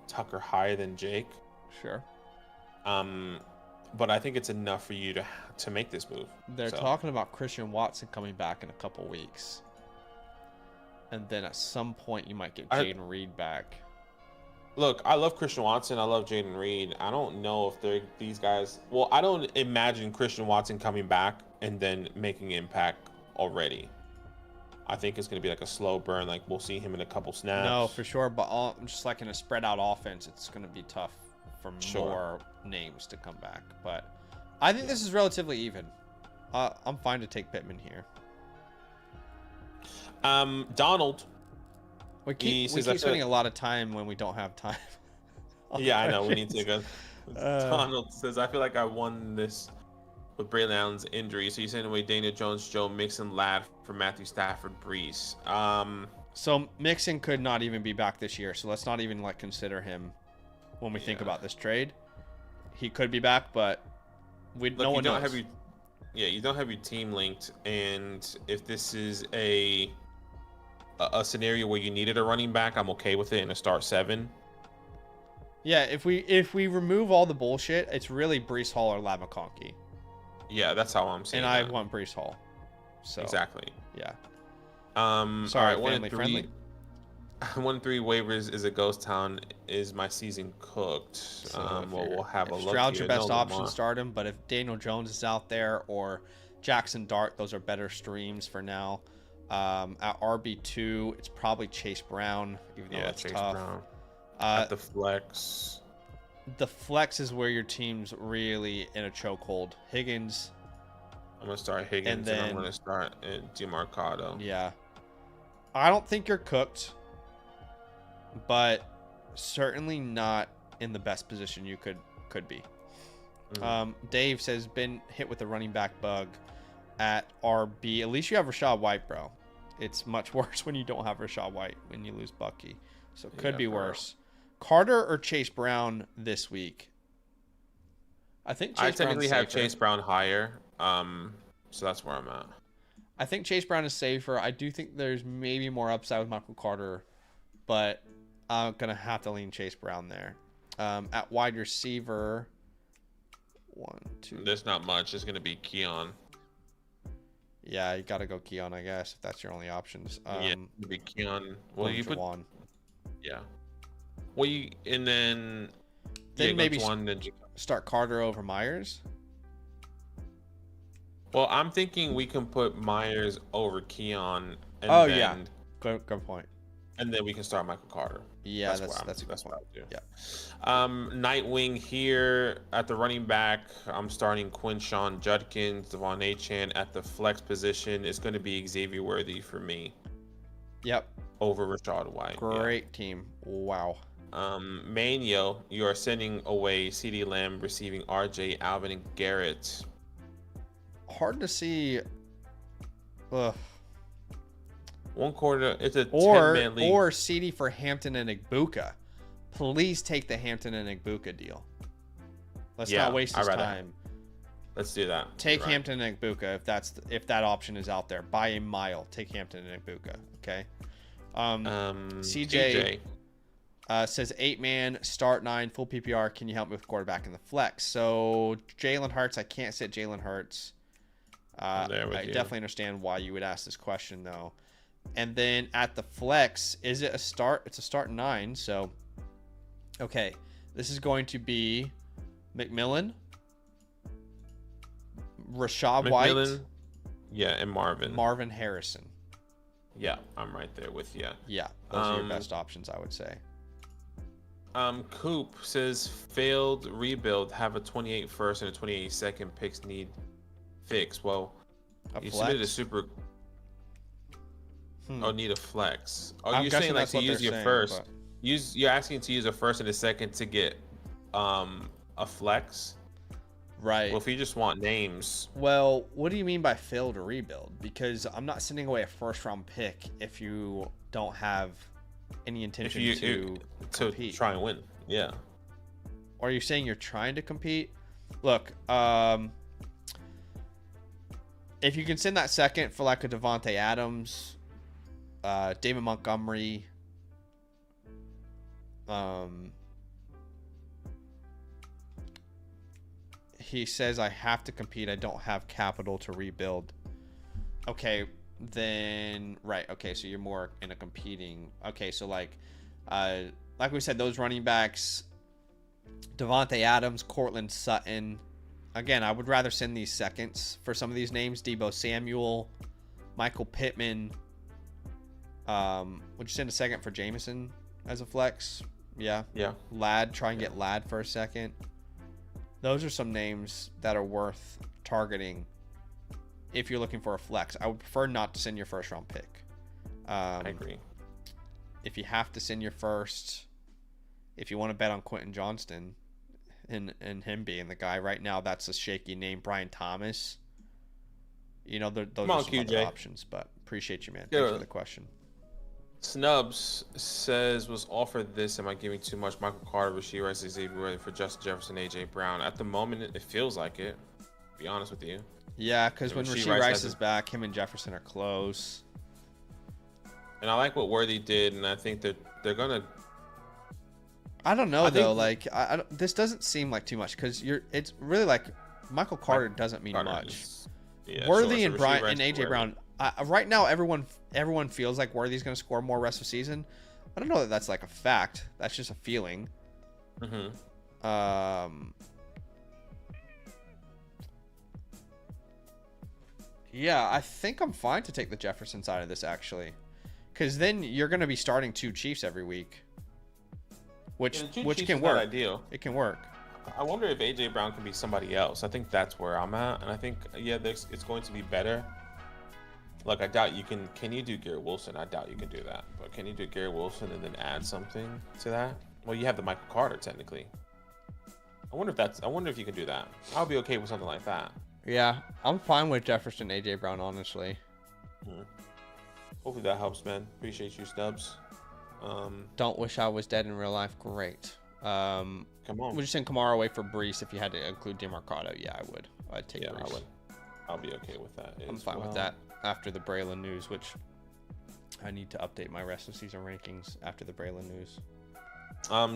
Tucker higher than Jake. Sure. But I think it's enough for you to make this move. They're talking about Christian Watson coming back in a couple weeks. And then at some point you might get Jaden Reed back. Look, I love Christian Watson. I love Jaden Reed. I don't know if these guys. Well, I don't imagine Christian Watson coming back and then making impact already. I think it's going to be like a slow burn. Like we'll see him in a couple snaps. No, for sure. But just like in a spread out offense, it's going to be tough for more names to come back. But I think this is relatively even. I'm fine to take Pittman here. Donald. We keep spending a lot of time when we don't have time. Yeah, I know. We need to go. Donald says, I feel like I won this with Braylon Allen's injury. So you're saying away Daniel Jones, Joe Mixon, Ladd for Matthew Stafford, Brees. So Mixon could not even be back this year. So let's not even like consider him when we think about this trade. He could be back, but no one knows. You don't have your team linked, and if this is a scenario where you needed a running back, I'm okay with it in a start 7. Yeah, if we remove all the bullshit, it's really Breece Hall or Ladd McConkey. Yeah, that's how I'm saying. And I want Breece Hall. So exactly. Yeah. Sorry, family friendly. 1-3 waivers is a ghost town. Is my season cooked? So we'll have a look. Stroud's your best option, start him. But if Daniel Jones is out there or Jackson Dart, those are better streams for now. At RB2, it's probably Chase Brown, even though that's tough. Brown. At the flex. The flex is where your team's really in a chokehold. Higgins. I'm going to start Higgins, and I'm going to start DeMarcado. Yeah. I don't think you're cooked, but certainly not in the best position you could be. Dave says, been hit with the running back bug at RB. At least you have Rachaad White, bro. It's much worse when you don't have Rachaad White, when you lose Bucky. So it could be worse. Carter or Chase Brown this week? I think I technically have Chase Brown higher. So that's where I'm at. I think Chase Brown is safer. I do think there's maybe more upside with Michael Carter, but I'm going to have to lean Chase Brown there. At wide receiver, 1, 2. There's not much. It's going to be Keon. Yeah, you got to go Keon, I guess, if that's your only options. It'd be Keon. Well, you put one. Yeah. Well, and then maybe start Carter over Myers. Well, I'm thinking we can put Myers over Keon. And yeah. Good point. And then we can start Michael Carter. Yeah, that's a good point. Yeah. Nightwing here at the running back. I'm starting Quinshawn Judkins, Devon Achane at the flex position. It's going to be Xavier Worthy for me. Yep. Over Rachaad White. Great team. Wow. Manio, you are sending away CeeDee Lamb, receiving RJ, Alvin, and Garrett. Hard to see. Ugh. One quarter, it's a 10-man league. Or CD for Hampton and Igbuka. Please take the Hampton and Igbuka deal. Let's not waste his time. Let's do that. Take Hampton and Igbuka if that option is out there. By a mile, take Hampton and Igbuka. Okay. CJ says 8-man, start 9, full PPR. Can you help me with quarterback in the flex? So Jalen Hurts, I can't sit Jalen Hurts. I definitely understand why you would ask this question though. And then at the flex, is it a start? It's a start 9. So, okay, this is going to be McMillan, Rachaad White, and Marvin Harrison. Yeah, I'm right there with you. Yeah, those are your best options, I would say. Coop says failed rebuild, have a 28 first and a 28 second picks need fix. Well, you submitted a super. Need a flex. Oh, you're saying like to use your first. You're asking to use a first and a second to get a flex. Right. Well, if you just want names. Well, what do you mean by failed rebuild? Because I'm not sending away a first round pick if you don't have any intention to compete. try and win. Yeah. Or are you saying you're trying to compete? Look, if you can send that second for like a Devontae Adams, David Montgomery, he says I have to compete. I don't have capital to rebuild. Okay, then right. Okay, so you're more in a competing. Okay, so like we said, those running backs, Devontae Adams, Cortland Sutton. Again, I would rather send these seconds for some of these names. Deebo Samuel, Michael Pittman. Would you send a second for Jameson as a flex? Yeah. Yeah. Ladd, try and get Ladd for a second. Those are some names that are worth targeting if you're looking for a flex. I would prefer not to send your first round pick. I agree. If you have to send your first, if you want to bet on Quentin Johnston and him being the guy right now, that's a shaky name. Brian Thomas. You know, those are some other options, but appreciate you, man. Thanks for the question. Snubs says, was offered this. Am I giving too much? Michael Carter, Rashee Rice, Xavier Woods for Justin Jefferson, AJ Brown. At the moment, it feels like it. To be honest with you. Yeah, because when Rashee Rice is back, him and Jefferson are close. And I like what Worthy did, and I think that they're gonna. I don't know though. Like, this doesn't seem like too much because it's really like Michael Carter doesn't mean much. Worthy and Brian and AJ Brown. Right now, everyone feels like Worthy's going to score more rest of season. I don't know that that's like a fact. That's just a feeling. Yeah, I think I'm fine to take the Jefferson side of this actually, because then you're going to be starting 2 Chiefs every week, which can work. Ideal. It can work. I wonder if AJ Brown can be somebody else. I think that's where I'm at, and I think it's going to be better. Like, I doubt you can. Can you do Garrett Wilson? I doubt you can do that. But can you do Garrett Wilson and then add something to that? Well, you have the Michael Carter technically. I wonder if you can do that. I'll be okay with something like that. Yeah, I'm fine with Jefferson, AJ Brown, honestly. Hopefully that helps, man. Appreciate you, Stubbs. Don't wish I was dead in real life. Great. Come on. Would you send Kamara away for Brees if you had to include DeMarcado? Yeah, I would. I'd take Brees. I would. I'll be okay with that. I'm fine with that after the Braylon news, which I need to update my rest of season rankings after the Braylon news.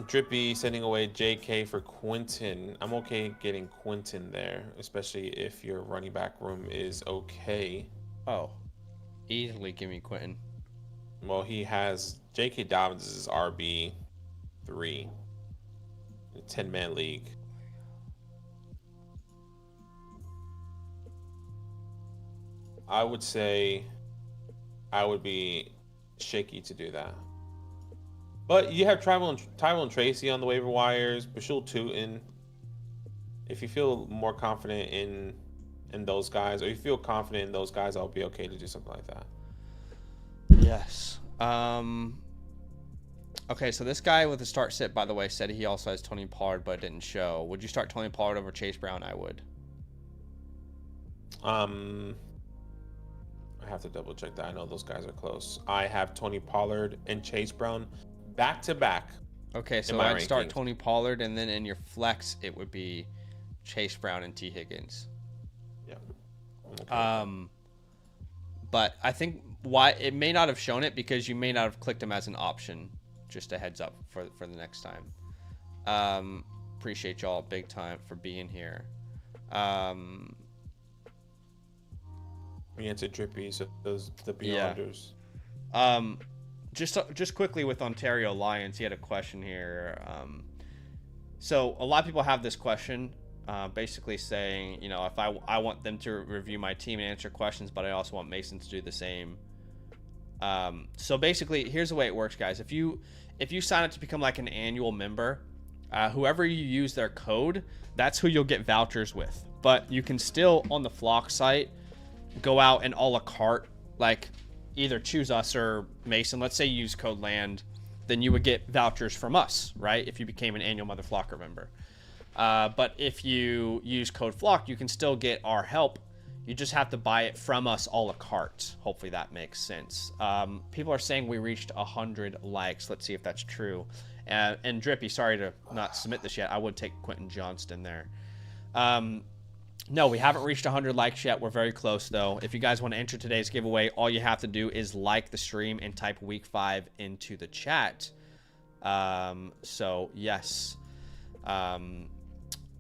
Drippy sending away JK for Quentin. I'm okay getting Quentin there, especially if your running back room is okay. Oh, easily give me Quentin. Well, he has J.K. Dobbins is RB3 in a 10-man league. I would say I would be shaky to do that. But you have Tyrone Tracy on the waiver wires, Bashul Tootin. If you feel more confident in those guys, or you feel confident in those guys, I'll be okay to do something like that. Yes. Okay, so this guy with the start sit, by the way, said he also has Tony Pollard, but it didn't show. Would you start Tony Pollard over Chase Brown? I would. I have to double check that. I know those guys are close. I have Tony Pollard and Chase Brown back to back. Okay, so I'd start Tony Pollard, and then in your flex, it would be Chase Brown and T. Higgins. Yeah. Okay. But I think why it may not have shown it because you may not have clicked him as an option. Just a heads up for the next time. Appreciate y'all big time for being here. We answered Drippy, so those the beyonders. Yeah. Just quickly with Ontario Lions, he had a question here. So a lot of people have this question, basically saying, you know, if I want them to review my team and answer questions, but I also want Mason to do the same. So basically, here's the way it works, guys. If you sign up to become like an annual member, whoever you use their code, that's who you'll get vouchers with. But you can still on the Flock site go out and a la carte, like either choose us or Mason. Let's say you use code LAND, then you would get vouchers from us, right? If you became an annual Mother Flocker member. But if you use code Flock, you can still get our help, You just have to buy it from us a la carte. Hopefully that makes sense. People are saying we reached 100 likes. Let's see if that's true. And Drippy, sorry to not submit this yet. I would take Quentin Johnston there. No, we haven't reached 100 likes yet. We're very close, though. If you guys want to enter today's giveaway, all you have to do is like the stream and type week 5 into the chat. So, yes. The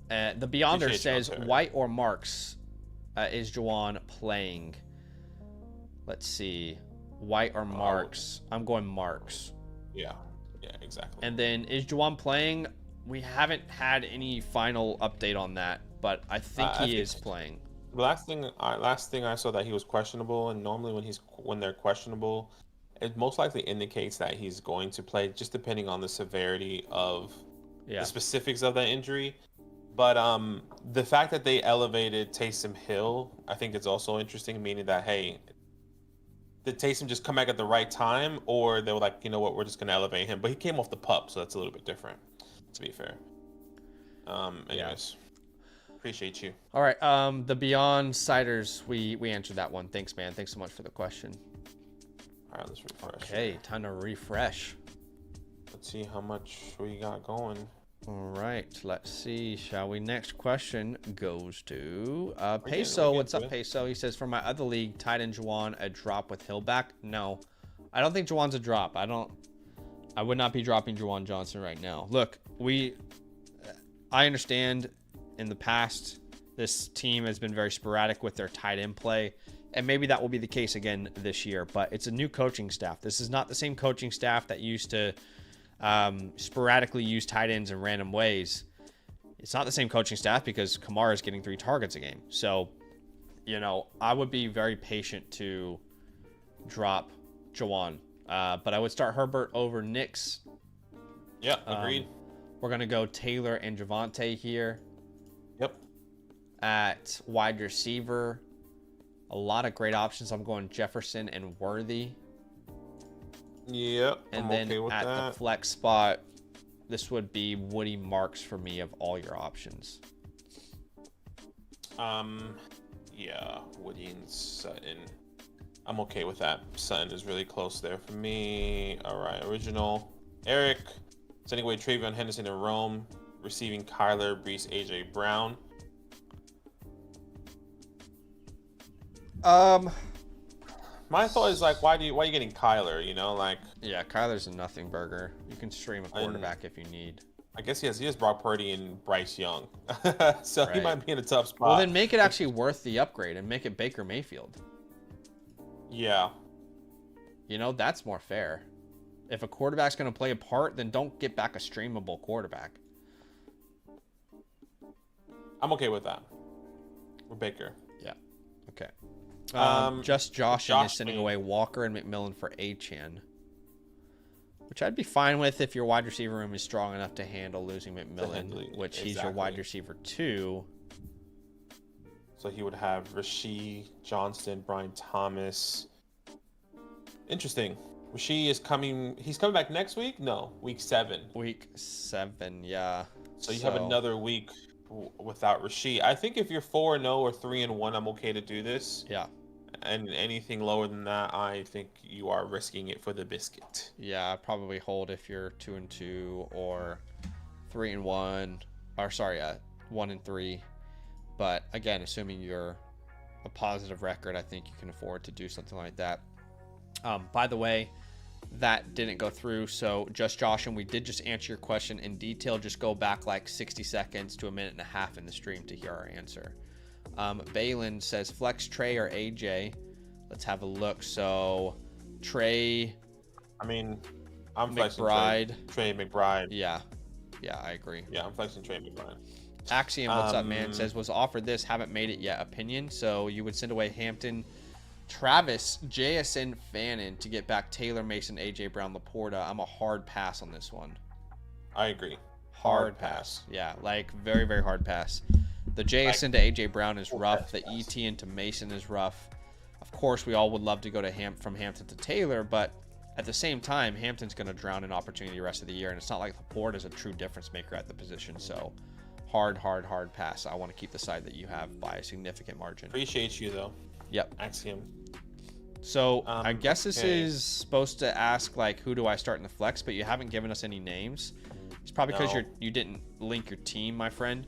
Beyonder says, White or Marks is Juwan playing? Let's see. White or Marks? I'm going Marks. Yeah, exactly. And then, is Juwan playing? We haven't had any final update on that, but I think he is playing. The last thing I saw that he was questionable, and normally when they're questionable, it most likely indicates that he's going to play, just depending on the severity of the specifics of that injury. But the fact that they elevated Taysom Hill, I think it's also interesting, meaning that, hey, did Taysom just come back at the right time, or they were like, you know what, we're just going to elevate him? But he came off the pup, so that's a little bit different, to be fair. Anyways, appreciate you. All right, the Beyond Ciders, we answered that one. Thanks, man. Thanks so much for the question. All right, let's refresh. Okay, time to refresh. Let's see how much we got going. All right, let's see. Shall we? Next question goes to Peso. What's up, Peso? He says, for my other league, tight end Juwan, a drop with Hill back? No, I don't think Juwan's a drop. I would not be dropping Juwan Johnson right now. Look, I understand in the past, this team has been very sporadic with their tight end play, and maybe that will be the case again this year, but it's a new coaching staff. This is not the same coaching staff that used to sporadically use tight ends in random ways. It's not the same coaching staff because Kamara is getting 3 targets a game. So, I would be very patient to drop Juwan. But I would start Herbert over Nix. Yeah, agreed. We're going to go Taylor and Javonte here. Yep. At wide receiver, a lot of great options. I'm going Jefferson and Worthy. Yep, and then okay with at that. The flex spot, this would be Woody Marks for me of all your options. Yeah, Woody and Sutton. I'm okay with that. Sutton is really close there for me. All right, original. Eric, sending away Travion Henderson to Rome, receiving Kyler, Brees, AJ Brown. My thought is like, why are you getting Kyler? Yeah, Kyler's a nothing burger. You can stream a quarterback if you need. I guess he has Brock Purdy and Bryce Young, so right. He might be in a tough spot. Well, then make it actually worth the upgrade and make it Baker Mayfield. Yeah. That's more fair. If a quarterback's going to play a part, then don't get back a streamable quarterback. I'm okay with that. We're Baker. Yeah. Okay. Just Josh is sending away Walker and McMillan for Achane, which I'd be fine with if your wide receiver room is strong enough to handle losing McMillan, which he's your wide receiver 2. So he would have Rasheed, Johnston, Brian Thomas. Interesting. Rasheed is coming. He's coming back next week? No, week 7. Week 7, yeah. So you have another week without Rasheed. I think if you're 4-0 or 3-1, I'm okay to do this. Yeah. And anything lower than that, I think you are risking it for the biscuit. Yeah, I'd probably hold if you're 2-2 or 3-1, or sorry, 1-3. But again, assuming you're a positive record, I think you can afford to do something like that. By the way, that didn't go through. So just Josh, and we did just answer your question in detail. Just go back like 60 seconds to a minute and a half in the stream to hear our answer. Balin says flex Trey or AJ. Let's have a look. So Trey. I'm flexing McBride. Trey McBride. Yeah, I agree. Yeah, I'm flexing Trey McBride. Axiom, what's up, man? Says was offered this, haven't made it yet. Opinion. So you would send away Hampton, Travis, JSN, Fannin to get back Taylor, Mason, AJ Brown, Laporta. I'm a hard pass on this one. I agree. Hard pass. Yeah, like very, very hard pass. The JSN to AJ Brown is rough. The ET into Mason is rough. Of course, we all would love to go to from Hampton to Taylor, but at the same time, Hampton's going to drown in opportunity the rest of the year, and it's not like Laporta is a true difference maker at the position. So hard pass. I want to keep the side that you have by a significant margin. Appreciate you though. Yep. Axiom. So I guess this is supposed to ask like, who do I start in the flex, but you haven't given us any names. It's probably because you didn't link your team, my friend.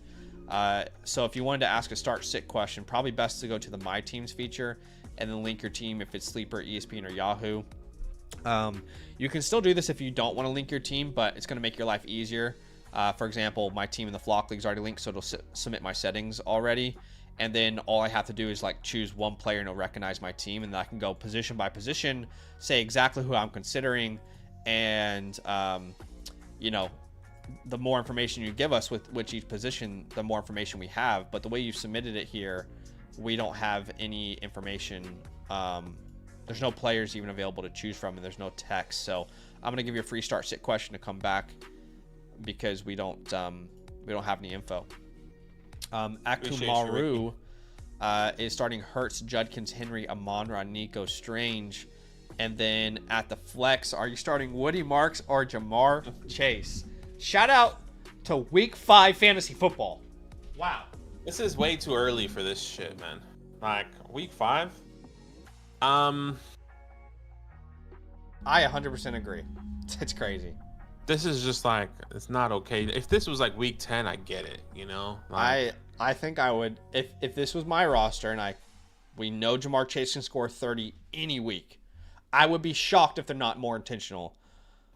So if you wanted to ask a start sit question, probably best to go to the My Teams feature and then link your team if it's Sleeper, ESPN, or Yahoo. You can still do this if you don't want to link your team, but it's going to make your life easier. For example, my team in the Flock League is already linked, so it'll submit my settings already. And then all I have to do is like choose one player and it'll recognize my team, and then I can go position by position, say exactly who I'm considering, and you know, the more information you give us with each position, the more information we have. But the way you submitted it here, we don't have any information. There's no players even available to choose from, and there's no text. So I'm gonna give you a free start sit question to come back because we don't have any info. Akumaru is starting Hurts, Judkins, Henry, Amon-Ra, Nico, Strange. And then at the flex, are you starting Woody Marks or Jamar Chase? Shout out to Week 5 fantasy football. Wow. This is way too early for this shit, man. Like, Week 5? I 100% agree. It's crazy. This is just like, it's not okay. If this was like Week 10, I get it, you know? Like, I think I would, if this was my roster and we know Jamar Chase can score 30 any week, I would be shocked if they're not more intentional.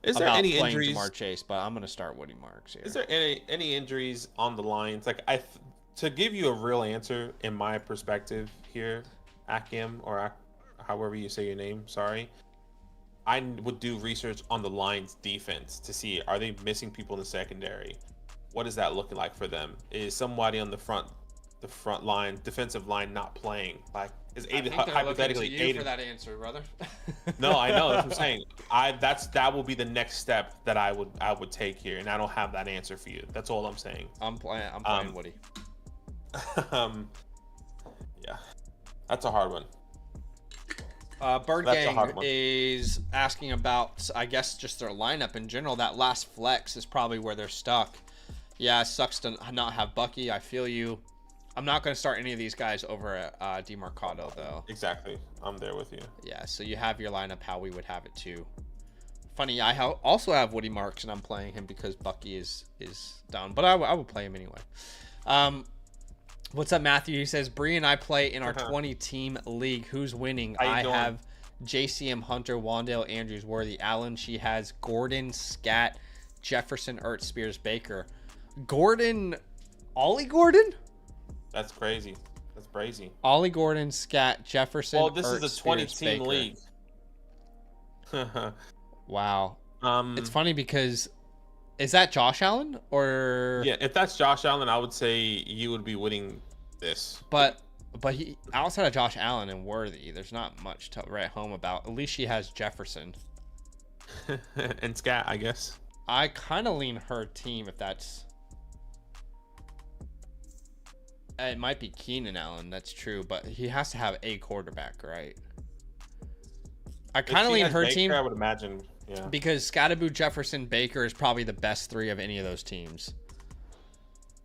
Is there any injuries? Jamar Chase, but I'm gonna start Woody Marks here. Is there any injuries on the lines? Like to give you a real answer, in my perspective here, Akim or however you say your name, sorry, I would do research on the Lions defense to see, are they missing people in the secondary? What is that looking like for them? Is somebody on the front line, defensive line, not playing? Like, is Aiden hypothetically Aiden for that answer, brother? No, I know. That's what I'm saying. That will be the next step that I would take here, and I don't have that answer for you. That's all I'm saying. I'm playing Woody. Yeah, that's a hard one. Bird Gang is asking about, I guess, just their lineup in general. That last flex is probably where they're stuck. Yeah, it sucks to not have Bucky. I feel you. I'm not going to start any of these guys over at DeMarcado, though. Exactly. I'm there with you. Yeah, so you have your lineup how we would have it, too. Funny, I also have Woody Marks, and I'm playing him because Bucky is down. But I would play him anyway. What's up, Matthew? He says, Bree and I play in our 20-team league. Who's winning? I have JCM, Hunter, Wandale, Andrews, Worthy, Allen. She has Gordon, Scat, Jefferson, Ertz, Spears, Baker. Gordon, Ollie Gordon? That's crazy. That's crazy. Ollie Gordon, Scat, Jefferson. Well, this Ertz, is a 20-team league. Wow. It's funny because is that Josh Allen or? Yeah, if that's Josh Allen, I would say you would be winning this. But he, outside of Josh Allen and Worthy, there's not much to write home about. At least she has Jefferson and Scat, I guess. I kind of lean her team if that's. It might be Keenan Allen, that's true, but he has to have a quarterback, right? I kind of lean her team. I would imagine, yeah. Because Scatteraboo, Jefferson, Baker is probably the best three of any of those teams,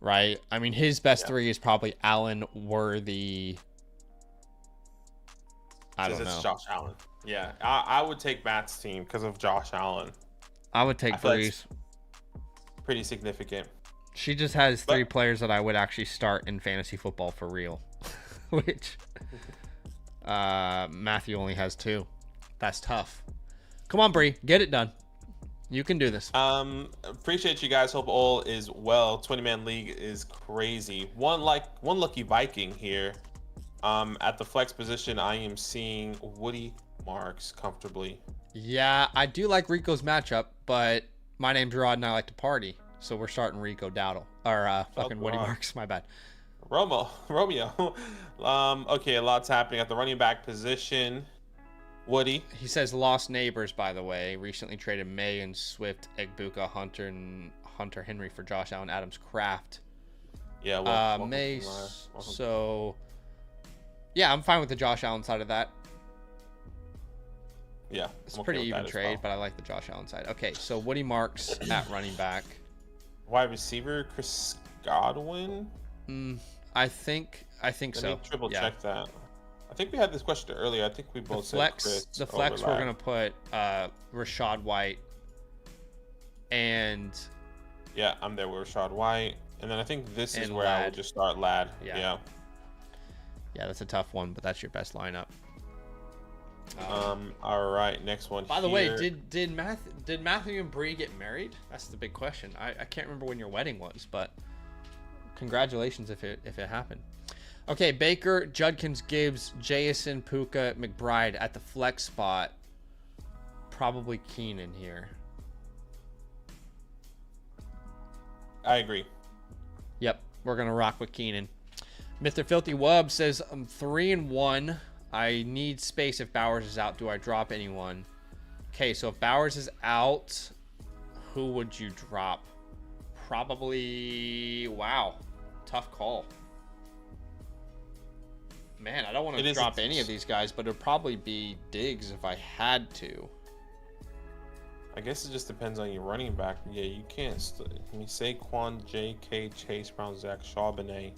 right? I mean, his best three is probably Allen, Worthy. I don't know. It's Josh Allen. Yeah, I would take Matt's team because of Josh Allen. I would take Breeze. Like pretty significant. She just has three players that I would actually start in fantasy football for real, which Matthew only has two. That's tough. Come on, Bree, get it done. You can do this. Appreciate you guys. Hope all is well. 20-man league is crazy. One lucky Viking here. At the flex position, I am seeing Woody Marks comfortably. Yeah, I do like Rico's matchup, but my name's Rod and I like to party. So we're starting Rico Dowdle. Or fucking Woody Marks, my bad. Romeo. Okay, a lot's happening at the running back position. Woody. He says lost neighbors, by the way. Recently traded May and Swift, Egbuka, Hunter Henry for Josh Allen, Adams, Kraft. Yeah, well, May. So, yeah, I'm fine with the Josh Allen side of that. Yeah, it's a pretty even trade, but I like the Josh Allen side. Okay, so Woody Marks at running back. Wide receiver, Godwin? I think so. Let me triple Yeah. check that. I think we had this question earlier. I think we both said Chris. The flex we're gonna put Rashad White and yeah, I'm there with Rashad White, and then I think this is where Ladd. I would just start Ladd. Yeah. Yeah, that's a tough one, but that's your best lineup. All right, next one. By the way, did Matthew and Bree get married? That's the big question. I can't remember when your wedding was, but congratulations if it happened. Okay, Baker, Judkins, Gibbs, Jason, Puka, McBride at the flex spot. Probably Keenan here. I agree. Yep, we're gonna rock with Keenan. Mr. Filthy Wub says I'm 3-1. I need space if Bowers is out. Do I drop anyone? Okay, so if Bowers is out, who would you drop? Probably, wow, tough call. Man, I don't want to drop any of these guys, but it'd probably be Diggs if I had to. I guess it just depends on your running back. Yeah, you can't. I mean, Saquon, J.K., Chase Brown, Zach Charbonnet.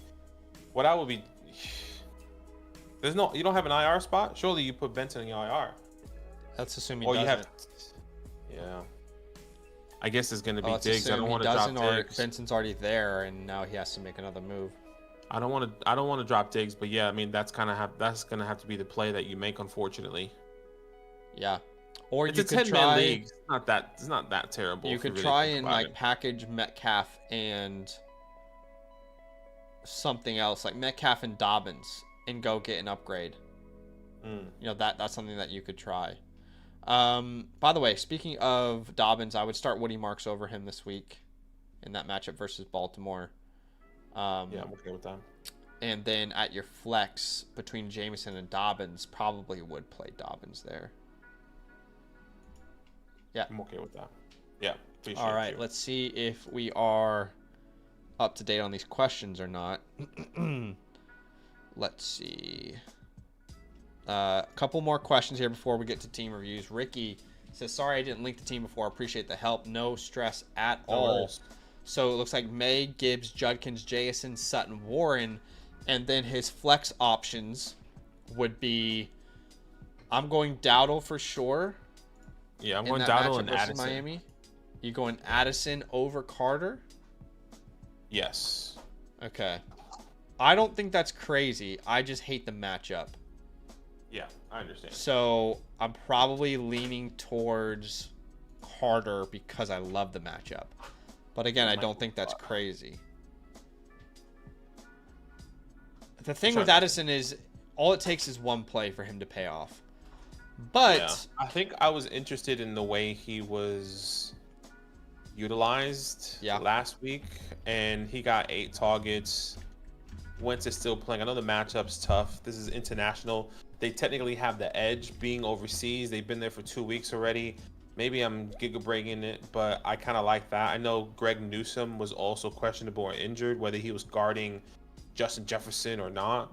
What I would be. You don't have an IR spot? Surely you put Benson in your IR. Let's assume he doesn't. Yeah. I guess it's going to be Diggs. I don't want to drop Diggs. Benson's already there, and now he has to make another move. I don't want to drop Diggs, but yeah, I mean that's going to have to be the play that you make, unfortunately. Yeah. Or it's you could 10-man league. It's not that terrible. You could try and package Metcalf and something else, like Metcalf and Dobbins, and go get an upgrade. You know, that's something that you could try. By the way, speaking of Dobbins, I would start Woody Marks over him this week in that matchup versus Baltimore. Yeah, I'm okay with that. And then at your flex between Jameson and Dobbins, probably would play Dobbins there. Yeah, I'm okay with that. Yeah. All right, let's see if we are up to date on these questions or not. Let's see. A couple more questions here before we get to team reviews. Ricky says, sorry I didn't link the team before. Appreciate the help. No stress at all. So it looks like May, Gibbs, Judkins, Jason, Sutton, Warren. And then his flex options would be, I'm going Dowdle for sure. Yeah, I'm going Dowdle and versus Addison. Miami. You going Addison over Carter? Yes. Okay. I don't think that's crazy. I just hate the matchup. Yeah, I understand. So I'm probably leaning towards Carter because I love the matchup. But again, I don't think that's crazy. The thing with Addison is all it takes is one play for him to pay off. But yeah. I think I was interested in the way he was utilized last week, and he got 8 targets. Wentz is still playing. I know the matchup's tough. This is international. They technically have the edge being overseas. They've been there for 2 weeks already. Maybe I'm giga-breaking it, but I kind of like that. I know Greg Newsome was also questionable or injured, whether he was guarding Justin Jefferson or not.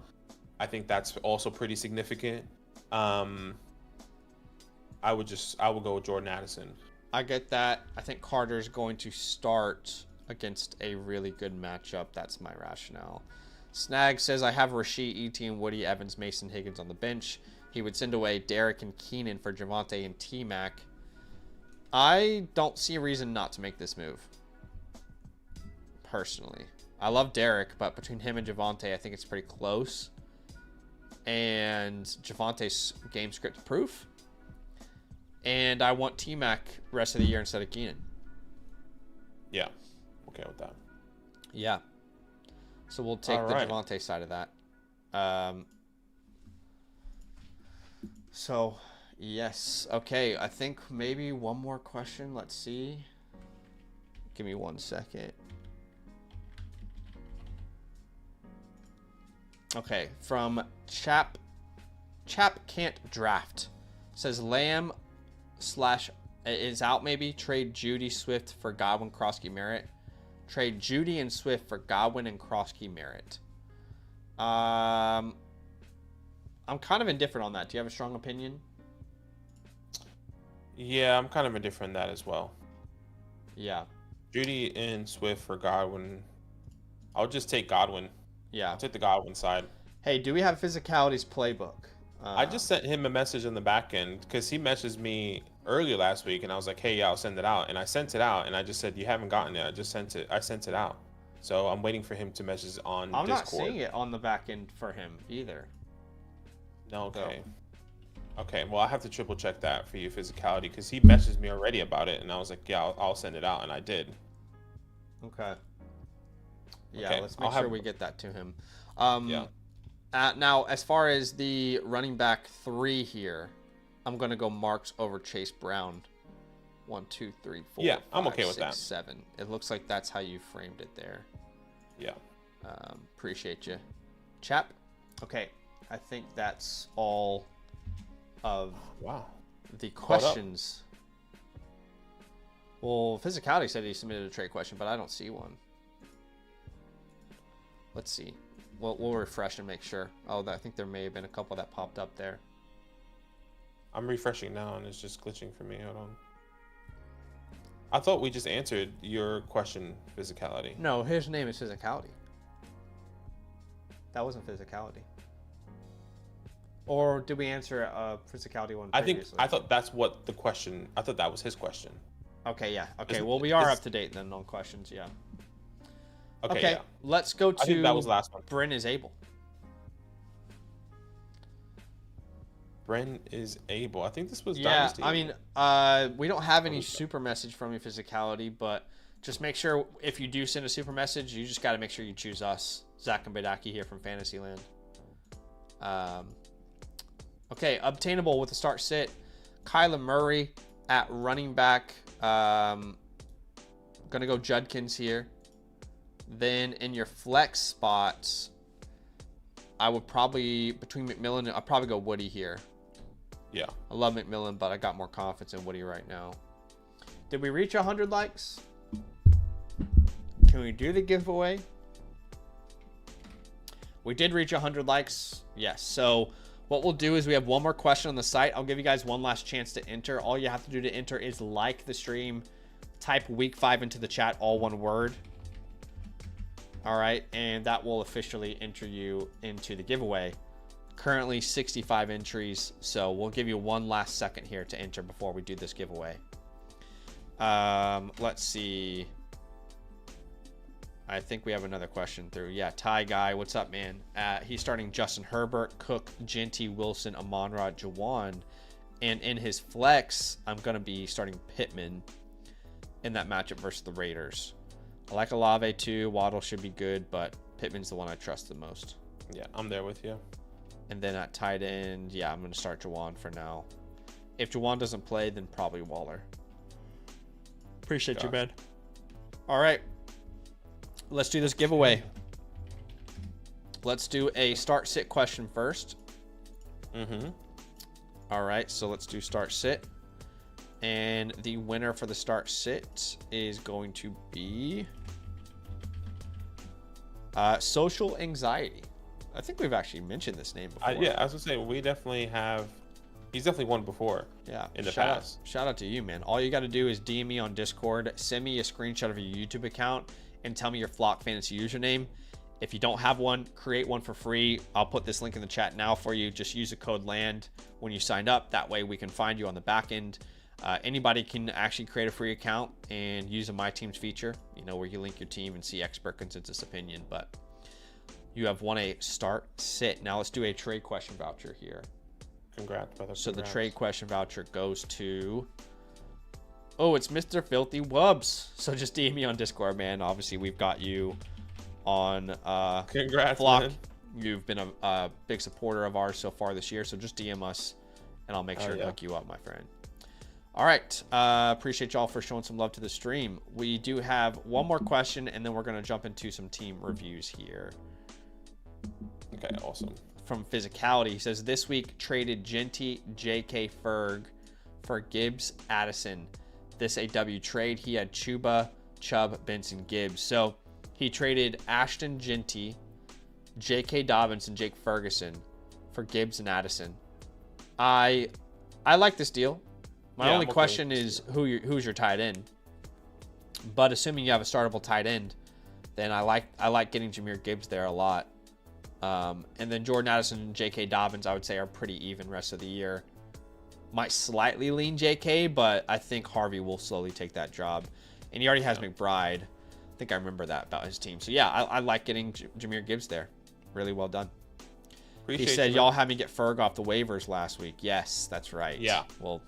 I think that's also pretty significant. I would go with Jordan Addison. I get that. I think Carter's going to start against a really good matchup. That's my rationale. Snag says, I have Rashid, E.T., and Woody, Evans, Mason, Higgins on the bench. He would send away Derek and Keenan for Javonte and T-Mac. I don't see a reason not to make this move. Personally. I love Derek, but between him and Javonte, I think it's pretty close. And Javonte's game script proof. And I want T-Mac rest of the year instead of Keenan. Yeah. Okay with that. Yeah. So we'll take the Javonte side of that. So, yes. Okay, I think maybe one more question. Let's see. Give me 1 second. Okay, from Chap Can't Draft. Says Lamb / is out maybe. Trade Judy Swift for Godwin, Krosky, Merritt. Trade Judy and Swift for Godwin and Krosky, Merritt. I'm kind of indifferent on that. Do you have a strong opinion? Yeah, I'm kind of indifferent on that as well. Yeah. Judy and Swift for Godwin. I'll just take Godwin. Yeah. I'll take the Godwin side. Hey, do we have Physicality's playbook? I just sent him a message in the back end because he messaged me earlier last week, and I was like, "Hey, yeah, I'll send it out." And I sent it out, and I just said, "You haven't gotten it." I just sent it. I sent it out, so I'm waiting for him to message on Discord. I'm not seeing it on the back end for him either. No, okay. Okay, well, I have to triple check that for you, Physicality, because he messaged me already about it, and I was like, "Yeah, I'll send it out," and I did. Okay. Yeah, Okay, let's make sure we get that to him. Yeah. Now, as far as the running back 3 here, I'm going to go Marks over Chase Brown. 1, 2, 3, 4. Yeah, I'm 5, okay with 6, that. 7. It looks like that's how you framed it there. Yeah. Appreciate you, chap. Okay, I think that's all of the questions. Well, Physicality said he submitted a trade question, but I don't see one. Let's see. We'll refresh and make sure. Oh, I think there may have been a couple that popped up there. I'm refreshing now, and it's just glitching for me. Hold on. I thought we just answered your question, Physicality. No, his name is Physicality. That wasn't Physicality. Or did we answer a Physicality one previously? I thought that's what the question. I thought that was his question. Okay, yeah. Okay, well, we are up to date then on questions, yeah. Okay, yeah. Let's go to I think that was the last one. Bryn is able. Bren is able. I think this was Dynasty. I mean, we don't have any super message from you, Physicality, but just make sure if you do send a super message, you just got to make sure you choose us, Zach and Badaki here from Fantasyland. Okay, obtainable with the start sit. Kyler Murray at running back. Gonna go Judkins here. Then in your flex spots, I would probably, between McMillan, I'd probably go Woody here. Yeah. I love McMillan, but I got more confidence in Woody right now. Did we reach 100 likes? Can we do the giveaway? We did reach 100 likes. Yes. So what we'll do is we have one more question on the site. I'll give you guys one last chance to enter. All you have to do to enter is like the stream, type week 5 into the chat, all one word. All right, and that will officially enter you into the giveaway. Currently 65 entries, so we'll give you one last second here to enter before we do this giveaway. Let's see. I think we have another question through. Yeah, Ty Guy, what's up, man? He's starting Justin Herbert, Cook, Genty, Wilson, Amon-Ra, Jawan. And in his flex, I'm going to be starting Pittman in that matchup versus the Raiders. I like Olave too. Waddle should be good, but Pittman's the one I trust the most. Yeah, I'm there with you. And then at tight end, yeah, I'm going to start Jawan for now. If Jawan doesn't play, then probably Waller. Appreciate you, man. All right. Let's do this giveaway. Let's do a start sit question first. All right, so let's do start sit. And the winner for the start sit is going to be Social Anxiety. I think we've actually mentioned this name before. Yeah, I was gonna say we definitely have. He's definitely won before. Yeah, in the past. Shout out to you, man. All you got to do is DM me on Discord, send me a screenshot of your YouTube account, and tell me your Flock Fantasy username. If you don't have one, create one for free. I'll put this link in the chat now for you. Just use the code LAND when you signed up. That way we can find you on the back end. Anybody can actually create a free account and use a My Teams feature, you know, where you link your team and see expert consensus opinion. But you have won a start sit. Now let's do a trade question voucher here. Congrats, brother. So the trade question voucher goes to, oh, it's Mr. Filthy Wubs. So just DM me on Discord, man. Obviously, we've got you on Congrats, Flock. Man. You've been a big supporter of ours so far this year. So just DM us, and I'll make sure to hook you up, my friend. All right. Appreciate y'all for showing some love to the stream. We do have one more question, and then we're going to jump into some team reviews here. Okay, awesome. From Physicality, he says, this week traded Genty, J.K. Ferg for Gibbs, Addison. This AW trade, he had Chuba, Chubb, Benson, Gibbs. So he traded Ashton Genty, J.K. Dobbins, and Jake Ferguson for Gibbs and Addison. I like this deal. My only question is who's your tight end. But assuming you have a startable tight end, then I like getting Jahmyr Gibbs there a lot. And then Jordan Addison and J.K. Dobbins, I would say, are pretty even rest of the year. Might slightly lean J.K., but I think Harvey will slowly take that job. And he already has McBride. I think I remember that about his team. So, yeah, I like getting Jahmyr Gibbs there. Really well done. He said, y'all had me get Ferg off the waivers last week. Yes, that's right. Yeah, well,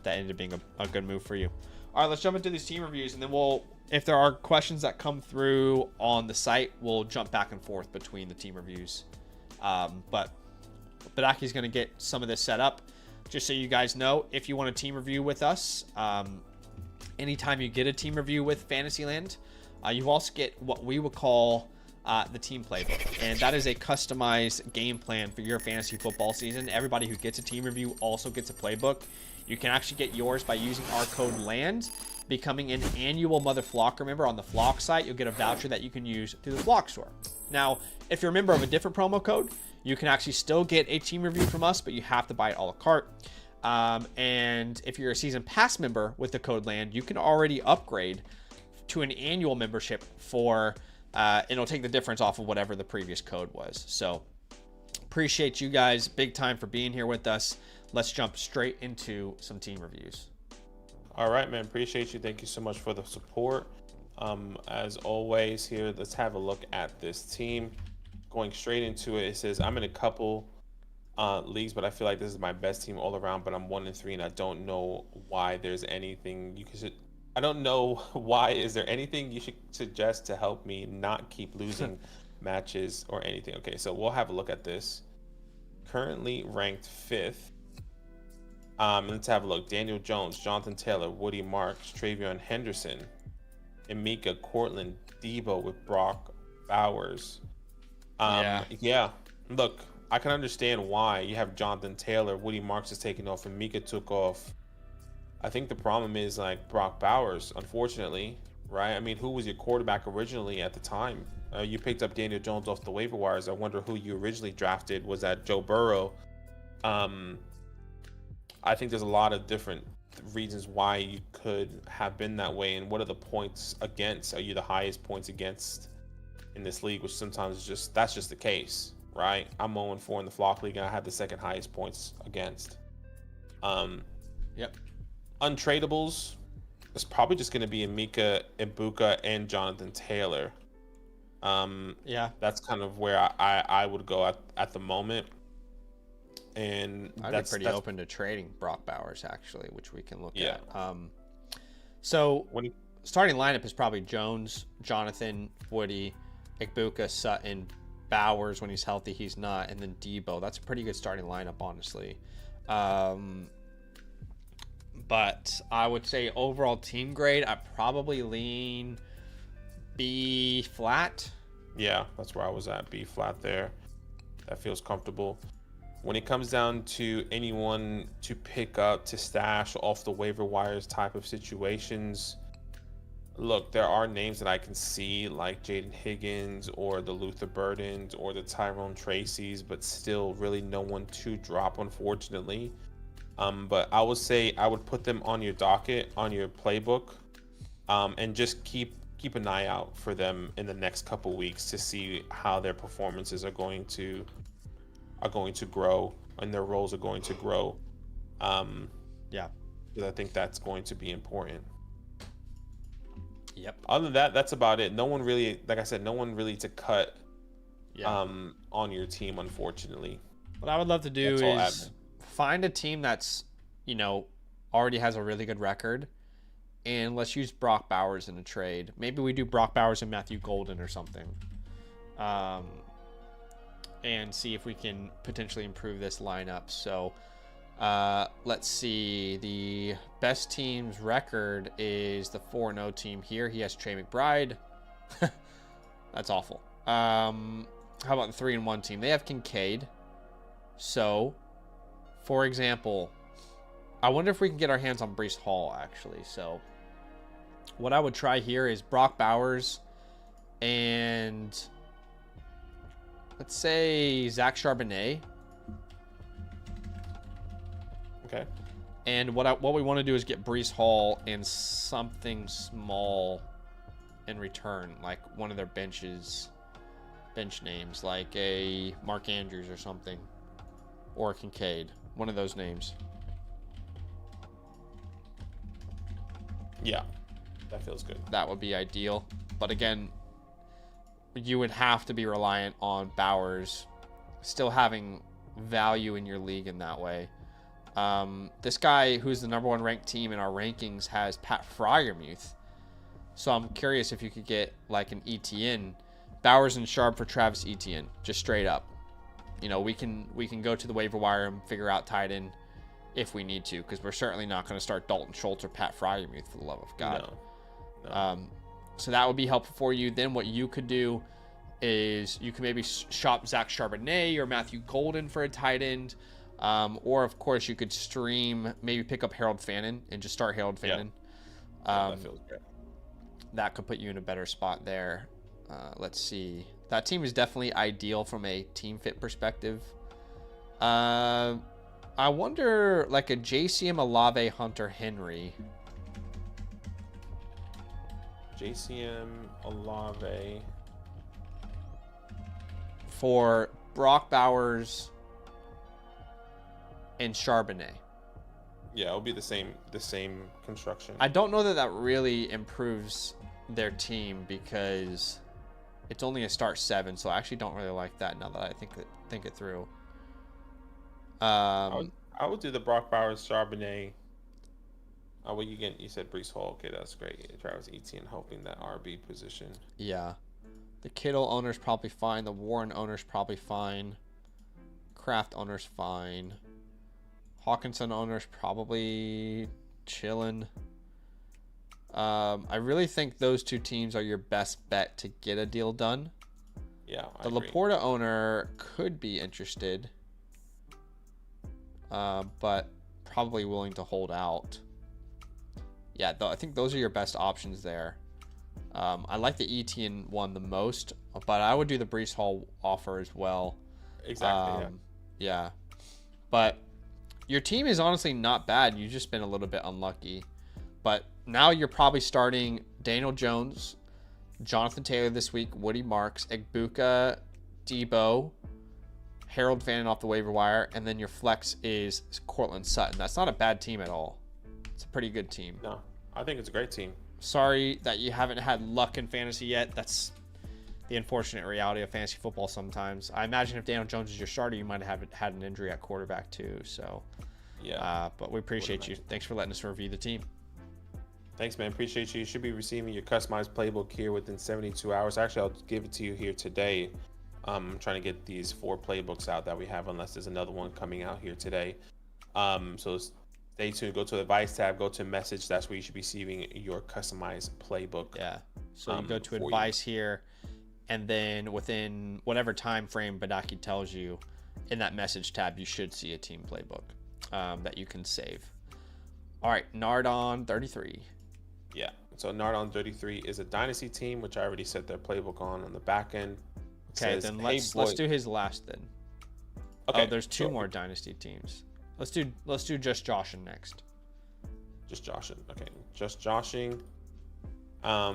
that ended up being a good move for you. All right, let's jump into these team reviews, and then if there are questions that come through on the site, we'll jump back and forth between the team reviews. But Badaki's going to get some of this set up. Just so you guys know, if you want a team review with us, anytime you get a team review with Fantasyland, you also get what we would call the team playbook. And that is a customized game plan for your fantasy football season. Everybody who gets a team review also gets a playbook. You can actually get yours by using our code LAND, becoming an annual Mother Flocker member on the Flock site. You'll get a voucher that you can use through the Flock store. Now, if you're a member of a different promo code, you can actually still get a team review from us, but you have to buy it a la carte. And if you're a season pass member with the code LAND, you can already upgrade to an annual membership for, and it'll take the difference off of whatever the previous code was. So appreciate you guys big time for being here with us. Let's jump straight into some team reviews. All right, man. Appreciate you. Thank you so much for the support. As always here, let's have a look at this team. Going straight into it, it says, I'm in a couple leagues, but I feel like this is my best team all around, but I'm 1-3, and I don't know why there's anything you should... I don't know why. Is there anything you should suggest to help me not keep losing matches or anything? Okay, so we'll have a look at this. Currently ranked 5th. Let's have a look. Daniel Jones, Jonathan Taylor, Woody Marks, Travion Henderson, Emeka, Cortland, Debo with Brock Bowers. Yeah. Look, I can understand why you have Jonathan Taylor. Woody Marks is taking off, and Mika took off. I think the problem is like Brock Bowers, unfortunately, right? I mean, who was your quarterback originally at the time? You picked up Daniel Jones off the waiver wires. I wonder who you originally drafted. Was that Joe Burrow? I think there's a lot of different reasons why you could have been that way. And what are the points against? Are you the highest points against in this league? Which sometimes is just, that's just the case, right? I'm 0-4 in the Flock League, and I have the second highest points against. Yep. Untradables, it's probably just going to be Emeka, Ibuka, and Jonathan Taylor. Yeah. That's kind of where I would go at the moment. And I'd be pretty open to trading Brock Bowers, actually, which we can look at. So starting lineup is probably Jones, Jonathan, Woody, Ibuka, Sutton, Bowers when he's healthy. He's not, and then Debo. That's a pretty good starting lineup, honestly. But I would say overall team grade, I probably lean B flat. Yeah, that's where I was at, B flat there. That feels comfortable. When it comes down to anyone to pick up, to stash off the waiver wires type of situations, look, there are names that I can see like Jaden Higgins or the Luther Burdens or the Tyrone Tracy's, but still really no one to drop, unfortunately. But I would say I would put them on your docket, on your playbook, and just keep an eye out for them in the next couple weeks to see how their performances are going to grow and their roles are going to grow. Yeah, because I think that's going to be important. Yep. Other than that, that's about it. No one really, like I said, no one really to cut on your team, unfortunately. What I would love to do is find a team that's, already has a really good record, and let's use Brock Bowers in a trade. Maybe we do Brock Bowers and Matthew Golden or something. And see if we can potentially improve this lineup. So let's see. The best team's record is the 4-0 team here. He has Trey McBride. That's awful. How about the 3-1 team? They have Kincaid. So, for example, I wonder if we can get our hands on Breece Hall, actually. So what I would try here is Brock Bowers and... let's say Zach Charbonnet. Okay. And what we want to do is get Breece Hall and something small in return, like one of their bench names, like a Mark Andrews or something, or a Kincaid, one of those names. Yeah, that feels good. That would be ideal. But again, you would have to be reliant on Bowers still having value in your league in that way. This guy, who's the number 1 ranked team in our rankings, has Pat Freiermuth. So I'm curious if you could get like an Etienne, Bowers and Sharp for Travis Etienne, just straight up. You know, we can go to the waiver wire and figure out tight end if we need to, because we're certainly not going to start Dalton Schultz or Pat Freiermuth, for the love of God. No. So that would be helpful for you. Then what you could do is you can maybe shop Zach Charbonnet or Matthew Golden for a tight end. Or, of course, you could maybe pick up Harold Fannin and just start Harold Fannin. That feels good. That could put you in a better spot there. Let's see. That team is definitely ideal from a team fit perspective. I wonder, like a JCM, Olave, Hunter, Henry. JCM, Olave. For Brock Bowers and Charbonnet. Yeah, it'll be the same construction. I don't know that really improves their team because it's only a start 7, so I actually don't really like that now that I think it through. I would do the Brock Bowers, Charbonnet. Oh, well, you said Brees Hall. Okay, that's great. Travis Etienne hoping that RB position. Yeah. The Kittle owner's probably fine. The Warren owner's probably fine. Kraft owner's fine. Hawkinson owner's probably chilling. I really think those 2 teams are your best bet to get a deal done. Yeah, the Laporta owner could be interested, but probably willing to hold out. Yeah, I think those are your best options there. I like the Etienne one the most, but I would do the Brees Hall offer as well. Exactly. Yeah. But your team is honestly not bad. You've just been a little bit unlucky. But now you're probably starting Daniel Jones, Jonathan Taylor this week, Woody Marks, Egbuka, Debo, Harold Fannin off the waiver wire, and then your flex is Cortland Sutton. That's not a bad team at all. It's a pretty good team. No, I think it's a great team. Sorry that you haven't had luck in fantasy yet. That's the unfortunate reality of fantasy football sometimes. I imagine if Daniel Jones is your starter, you might have had an injury at quarterback too. So, yeah. But we appreciate you. Thanks for letting us review the team. Thanks, man. Appreciate you. You should be receiving your customized playbook here within 72 hours. Actually, I'll give it to you here today. I'm trying to get these 4 playbooks out that we have, unless there's another one coming out here today. So stay tuned. Go to the advice tab. Go to message. That's where you should be receiving your customized playbook. Yeah. So you go to advice here, and then within whatever time frame Badaki tells you, in that message tab, you should see a team playbook that you can save. All right, Nardon 33. Yeah. So Nardon 33 is a dynasty team, which I already set their playbook on the back end. Okay, then let's do his last then. Okay. Oh, there's 2 more dynasty teams. Let's do just Joshin next. Just Joshin. Okay. Just Joshing. All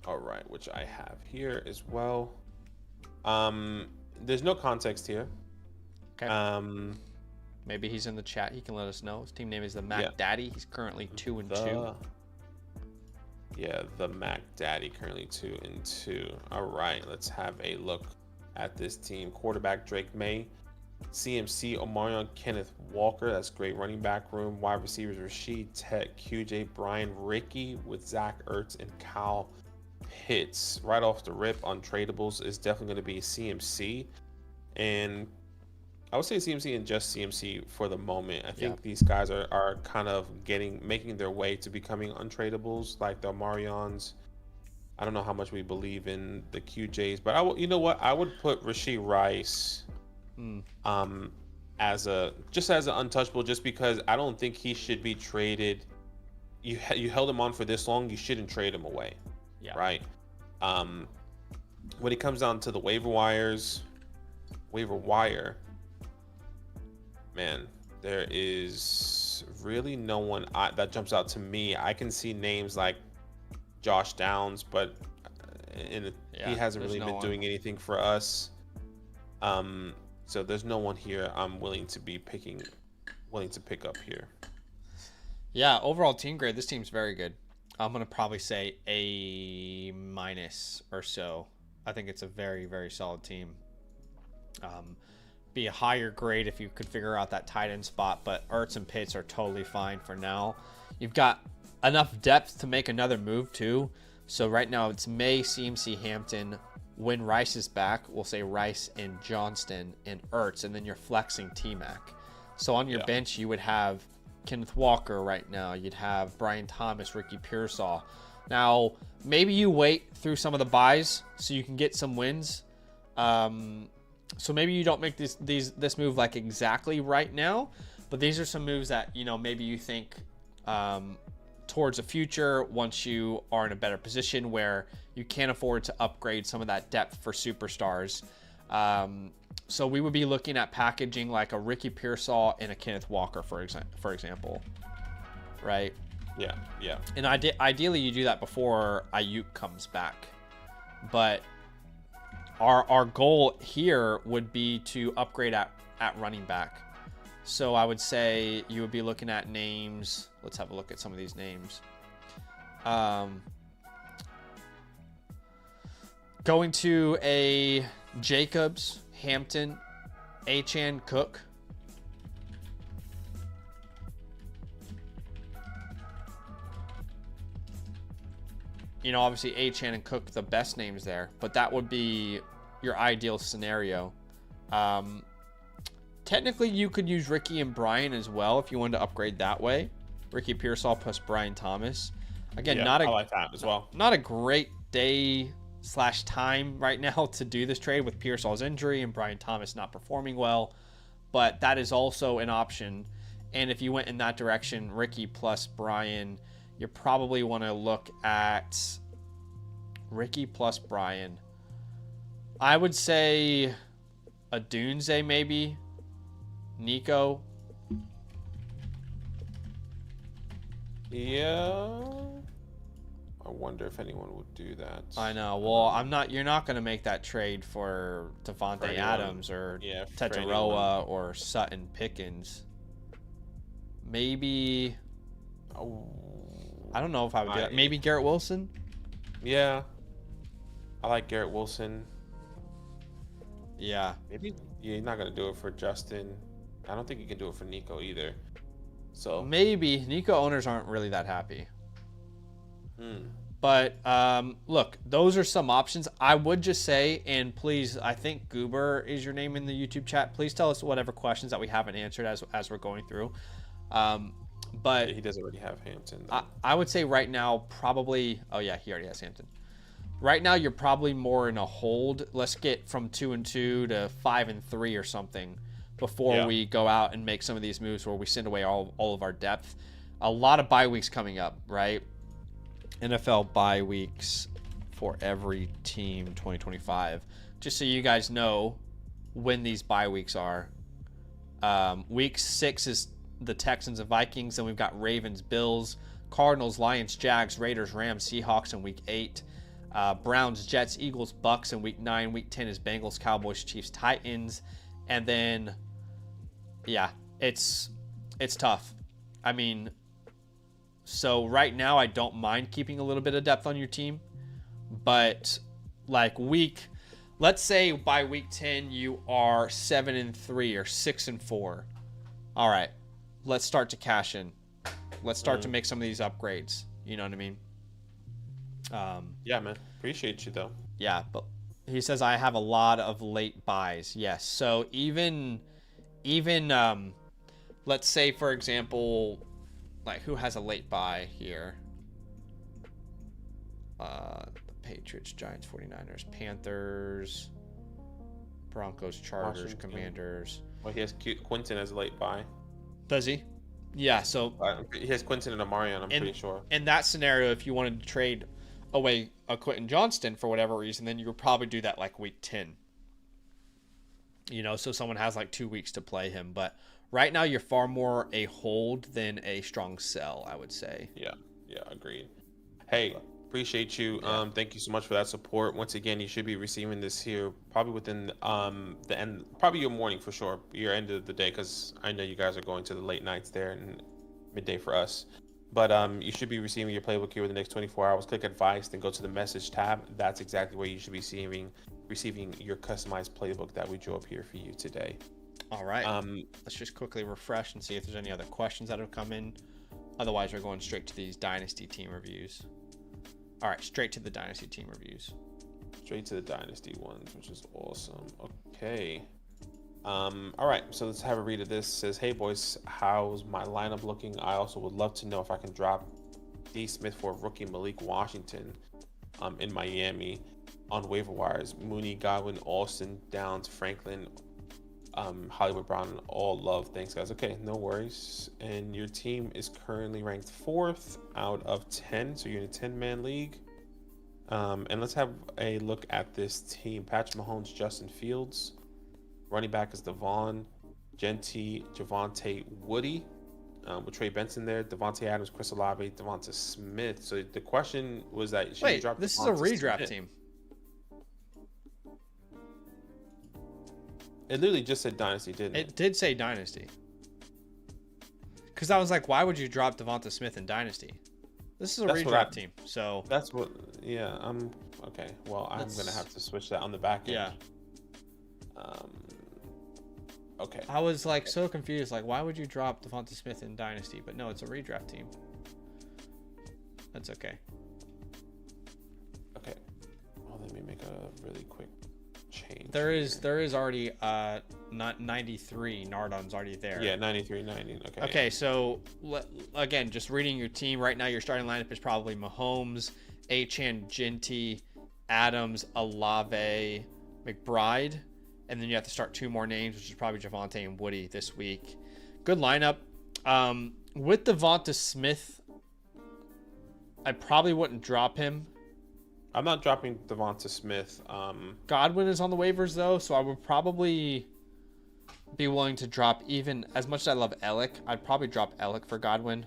right, which I have here as well. There's no context here. Okay. Maybe he's in the chat. He can let us know. His team name is the Mac Daddy. He's currently 2-2. Yeah, the Mac Daddy currently 2-2. All right, let's have a look at this team. Quarterback Drake May, CMC Omarion Kenneth Walker. That's great running back room. Wide receivers Rashid Tech, QJ Brian Ricky with Zach Ertz and Kyle Pitts. Right off the rip, untradables is definitely going to be CMC, and I would say CMC and just CMC for the moment. I think these guys are kind of making their way to becoming untradables, like the Omarions. I don't know how much we believe in the QJs, but you know what? I would put Rashid Rice as an untouchable, just because I don't think he should be traded. You held him on for this long, you shouldn't trade him away. Yeah. Right. When it comes down to the waiver wire, man, there is really no one that jumps out to me. I can see names like Josh Downs, but he hasn't really been doing anything for us. So there's no one here I'm willing to pick up here. Yeah, overall team grade, this team's very good. I'm going to probably say A- or so. I think it's a very, very solid team. Be a higher grade if you could figure out that tight end spot, but Ertz and Pitts are totally fine for now. You've got enough depth to make another move too. So right now it's May, CMC, Hampton. When Rice is back, we'll say Rice and Johnston and Ertz, and then you're flexing T-Mac. So on your bench, you would have Kenneth Walker right now. You'd have Brian Thomas, Ricky Pearsall. Now, maybe you wait through some of the buys so you can get some wins. So maybe you don't make this move like exactly right now, but these are some moves that, maybe you think towards the future once you are in a better position where you can't afford to upgrade some of that depth for superstars. So we would be looking at packaging like a Ricky Pearsall and a Kenneth Walker, for example, right? Yeah. And ideally you do that before Ayuk comes back, but our goal here would be to upgrade at running back. So I would say you would be looking at names. Let's have a look at some of these names. Going to a Jacobs, Hampton, Achane, Cook. Obviously Achane and Cook, the best names there, but that would be your ideal scenario. Technically, you could use Ricky and Brian as well if you wanted to upgrade that way. Ricky Pearsall plus Brian Thomas. Again, I like that as well. Not a great day/time right now to do this trade with Pearsall's injury and Brian Thomas not performing well, but that is also an option. And if you went in that direction, Ricky plus Brian, you probably want to look at Ricky plus Brian. I would say a Dunze maybe. Nico. Yeah. I wonder if anyone would do that. I know. Well, you're not going to make that trade for Devontae Adams or Tetaroa or Sutton Pickens. Maybe. Oh. I don't know if I would do that. Maybe Garrett Wilson? Yeah. I like Garrett Wilson. Yeah. Maybe you're not going to do it for Justin. I don't think you can do it for Nico either. So maybe. Nico owners aren't really that happy. But look, those are some options. I would just say, and please, I think Goober is your name in the YouTube chat. Please tell us whatever questions that we haven't answered as we're going through. But he does already have Hampton. I would say right now probably. Oh yeah, he already has Hampton. Right now you're probably more in a hold. Let's get from 2-2 to 5-3 or something before we go out and make some of these moves where we send away all of our depth. A lot of bye weeks coming up, right? NFL bye weeks for every team 2025. Just so you guys know when these bye weeks are. Week 6 is the Texans and Vikings. Then we've got Ravens, Bills, Cardinals, Lions, Jags, Raiders, Rams, Seahawks in week 8. Browns, Jets, Eagles, Bucks in week 9. Week 10 is Bengals, Cowboys, Chiefs, Titans. And then, yeah, it's tough. I mean, so right now I don't mind keeping a little bit of depth on your team. But like let's say by week 10 you are 7-3 or 6-4. All right, let's start to cash in. Let's start to make some of these upgrades. You know what I mean? Yeah, man. Appreciate you though. Yeah, but he says I have a lot of late buys. Yes. So even let's say for example, like who has a late buy here? The Patriots, Giants, 49ers, Panthers, Broncos, Chargers, Washington. Commanders. Well, he has Quentin as a late buy. Does he? Yeah, so he has Quentin and Amarian, I'm pretty sure. In that scenario, if you wanted to trade away a Quentin Johnston for whatever reason, then you would probably do that like week 10. So someone has like 2 weeks to play him. But right now, you're far more a hold than a strong sell, I would say. Yeah, agreed. Hey, Appreciate you. Yeah. Thank you so much for that support. Once again, you should be receiving this here probably within the end, probably your morning for sure, your end of the day, because I know you guys are going to the late nights there and midday for us. But you should be receiving your playbook here within the next 24 hours. Click advice, then go to the message tab. That's exactly where you should be receiving your customized playbook that we drew up here for you today. All right. Let's just quickly refresh and see if there's any other questions that have come in. Otherwise, we're going straight to these dynasty team reviews. All right, straight to the dynasty team reviews. Straight to the dynasty ones, which is awesome. Okay. All right, so let's have a read of this. It says, hey boys, how's my lineup looking? I also would love to know if I can drop D Smith for rookie Malik Washington in Miami on waiver wires. Mooney, Godwin, Austin, Downs, Franklin, Hollywood Brown, all love. Thanks guys. Okay, no worries. And your team is currently ranked 4th out of 10, so you're in a 10-man league. And let's have a look at this team. Patrick Mahomes, Justin Fields. Running back is Devon, Genty, Javonte, Woody, with Trey Benson there, Devontae Adams, Chris Olave, Devonta Smith. So the question was that should you drop this Devonta is a redraft Smith? team. It literally just said dynasty, didn't it? It did say dynasty. Because I was like, why would you drop Devonta Smith in dynasty? This is a redraft team, so that's what. Yeah, I'm okay. Well, I'm gonna have to switch that on the back end. Yeah. Okay. I was like so confused. Like, why would you drop Devonta Smith in dynasty? But no, it's a redraft team. That's okay. Okay. Well, let me make a really quick change. There is already not 93. Nardon's already there. Yeah, 93-90. Okay. Okay, so again, just reading your team right now, your starting lineup is probably Mahomes, Achane, Genty, Adams, Olave, McBride, and then you have to start 2 more names, which is probably Javonte and Woody this week. Good lineup. With Devonta Smith, I probably wouldn't drop him. I'm not dropping Devonta Smith. Godwin is on the waivers though, so I would probably be willing to drop, even as much as I love Ellick, I'd probably drop Ellick for Godwin.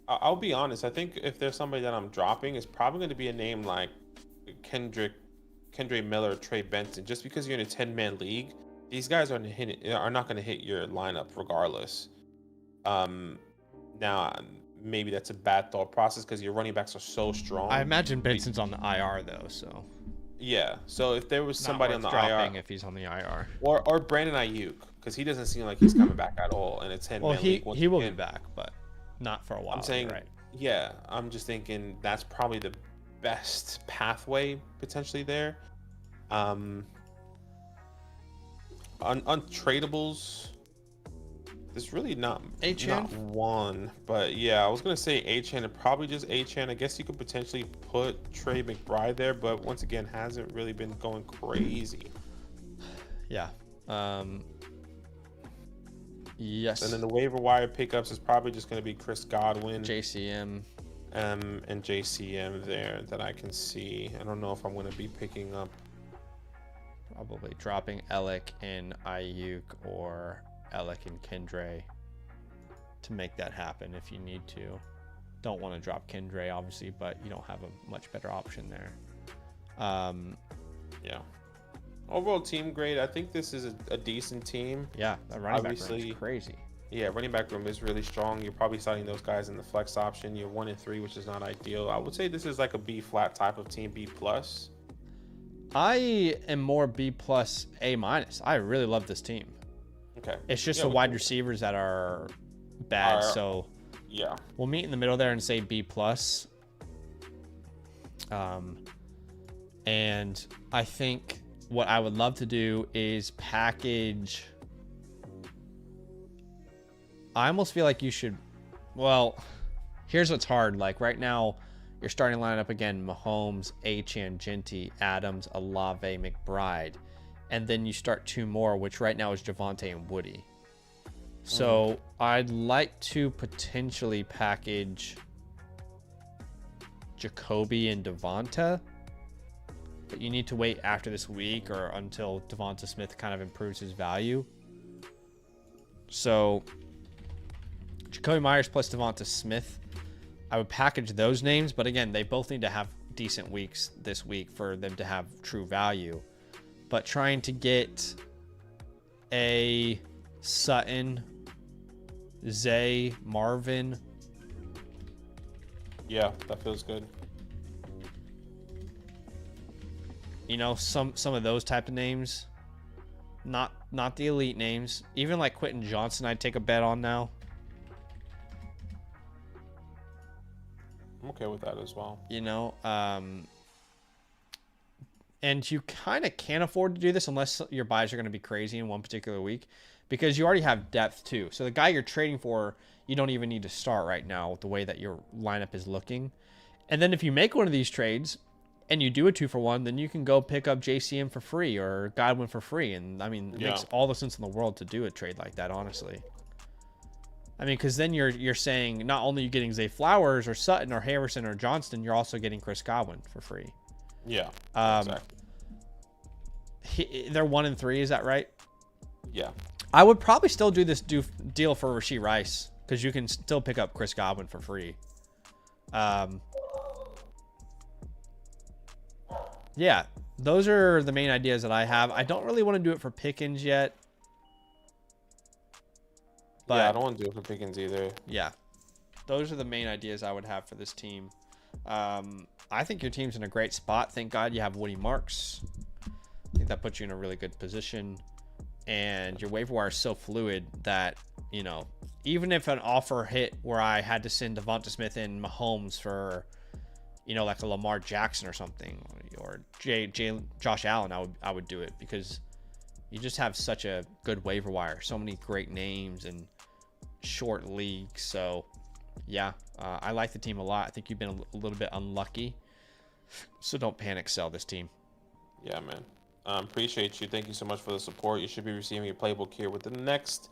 I'll be honest. I think if there's somebody that I'm dropping, it's probably going to be a name like Kendre Miller, Trey Benson. Just because you're in a 10-man league, these guys are not going to hit your lineup regardless. Now, maybe that's a bad thought process because your running backs are so strong. I imagine Benson's on the IR though, so yeah. So if there was somebody on the IR, if he's on the IR, or Brandon Ayuk, because he doesn't seem like he's coming back at all in a 10-man league. He will be back, but not for a while. I'm saying, right? Yeah. I'm just thinking that's probably the best pathway potentially there. Untradables. There's really not one, but yeah, I was gonna say Achane and probably just Achane. I guess you could potentially put Trey McBride there, but once again, hasn't really been going crazy. Yeah. Yes. And then the waiver wire pickups is probably just gonna be Chris Godwin, JCM, and JCM there that I can see. I don't know if I'm gonna be picking up. Probably dropping Ellick and Ayuk or Ellick and Kendre to make that happen if you need to. Don't want to drop Kendre obviously, but you don't have a much better option there. Yeah. Overall team grade, I think this is a decent team. Yeah, that running back room is crazy. Yeah, running back room is really strong. You're probably starting those guys in the flex option. You're 1-3, which is not ideal. I would say this is like a B flat type of team, B plus. I am more B plus A minus. I really love this team. Okay. It's just the wide receivers that are bad. So yeah, we'll meet in the middle there and say B plus. And I think what I would love to do is package. I almost feel like you should. Well, here's what's hard. Like right now, your starting lineup again: Mahomes, Achane, Genty, Adams, Olave, McBride. And then you start 2 more, which right now is Javonte and Woody. So I'd like to potentially package Jacoby and Devonta, but you need to wait after this week or until Devonta Smith kind of improves his value. So Jacoby Myers plus Devonta Smith, I would package those names, but again, they both need to have decent weeks this week for them to have true value. But trying to get a Sutton, Zay, Marvin. Yeah, that feels good. You know, some of those type of names. Not the elite names. Even like Quentin Johnson, I'd take a bet on now. I'm okay with that as well. You know, and you kind of can't afford to do this unless your buys are going to be crazy in one particular week, because you already have depth too. So the guy you're trading for, you don't even need to start right now with the way that your lineup is looking. And then if you make one of these trades and you do a 2-for-1, then you can go pick up JCM for free or Godwin for free. And I mean, it makes all the sense in the world to do a trade like that, honestly. I mean, because then you're saying not only are you getting Zay Flowers or Sutton or Harrison or Johnston, you're also getting Chris Godwin for free. Yeah, exactly. They're 1-3, is that right? Yeah. I would probably still do this deal for Rashee Rice, because you can still pick up Chris Godwin for free. Yeah, those are the main ideas that I have. I don't really want to do it for Pickens yet. But yeah, I don't want to do it for Pickens either. Yeah, those are the main ideas I would have for this team. I think your team's in a great spot. Thank God you have Woody Marks. I think that puts you in a really good position. And your waiver wire is so fluid that, you know, even if an offer hit where I had to send Devonta Smith and Mahomes for, you know, like a Lamar Jackson or something, or Josh Allen, I would do it, because you just have such a good waiver wire. So many great names and short leagues. So, yeah, I like the team a lot. I think you've been a little bit unlucky. So don't panic sell this team. Yeah, man. Appreciate you. Thank you so much for the support. You should be receiving your playbook here within the next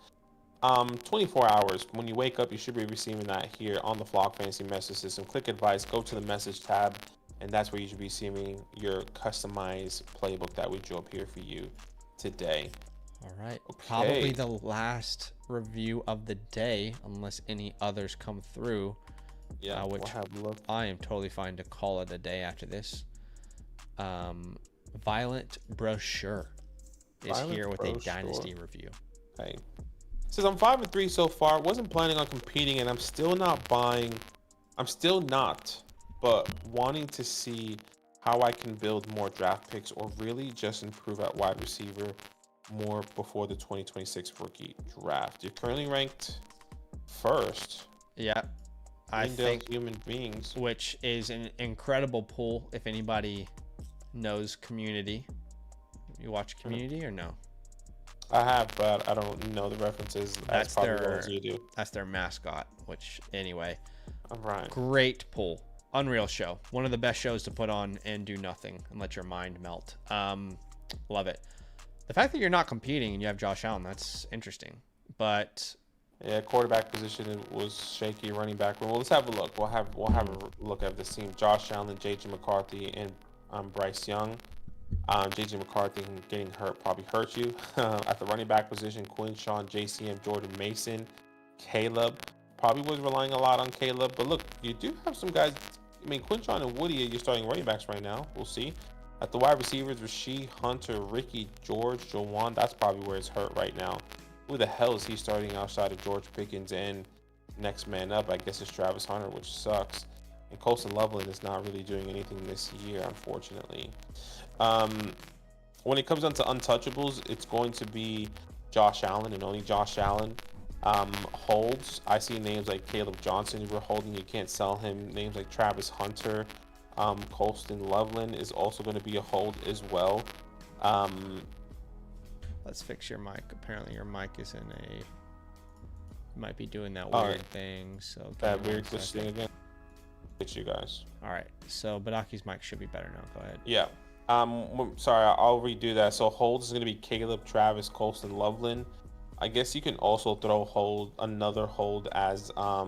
24 hours. When you wake up, you should be receiving that here on the Flock Fantasy message system. Click advice, go to the message tab, and that's where you should be receiving your customized playbook that we drew up here for you today. All right. Okay. Probably the last review of the day, unless any others come through. Yeah, which we'll have a look. I am totally fine to call it a day after this. Violent Brochure is here with a dynasty review. Okay. Says I'm 5-3 so far. Wasn't planning on competing, and I'm still not buying. I'm still not, but wanting to see how I can build more draft picks, or really just improve at wide receiver more before the 2026 rookie draft. You're currently ranked first. Yeah, I think human beings, which is an incredible pool. If anybody knows Community, you watch Community or no? I have, but I don't know the references as probably well as you do. That's their mascot. Which anyway, all right. Great pool, unreal show. One of the best shows to put on and do nothing and let your mind melt. Love it. The fact that you're not competing and you have Josh Allen, that's interesting. But yeah, quarterback position was shaky. Running back. Well, let's have a look. We'll have a look at this team. Josh Allen, J.J. McCarthy, and Bryce Young. J.J. McCarthy getting hurt probably hurt you. At the running back position, Quinshawn, JCM, Jordan Mason, Caleb. Probably was relying a lot on Caleb. But look, you do have some guys. I mean, Quinshawn and Woody are your starting running backs right now. We'll see. At the wide receivers, Rasheed, Hunter, Ricky, George, Jawan. That's probably where it's hurt right now. Who the hell is he starting outside of George Pickens? And next man up, I guess, is Travis Hunter, which sucks. And Colson Loveland is not really doing anything this year, unfortunately. When it comes down to untouchables, it's going to be Josh Allen and only Josh Allen. Holds, I see names like Caleb Johnson we're holding. You can't sell him. Names like Travis Hunter. Colston Loveland is also going to be a hold as well. Let's fix your mic. Apparently your mic is in a... might be doing that weird thing. So that weird glitch thing again. It's you guys. All right. So Badaki's mic should be better now. Go ahead. Yeah. Sorry, I'll redo that. So holds is going to be Caleb, Travis, Colston, Loveland. I guess you can also throw another hold as I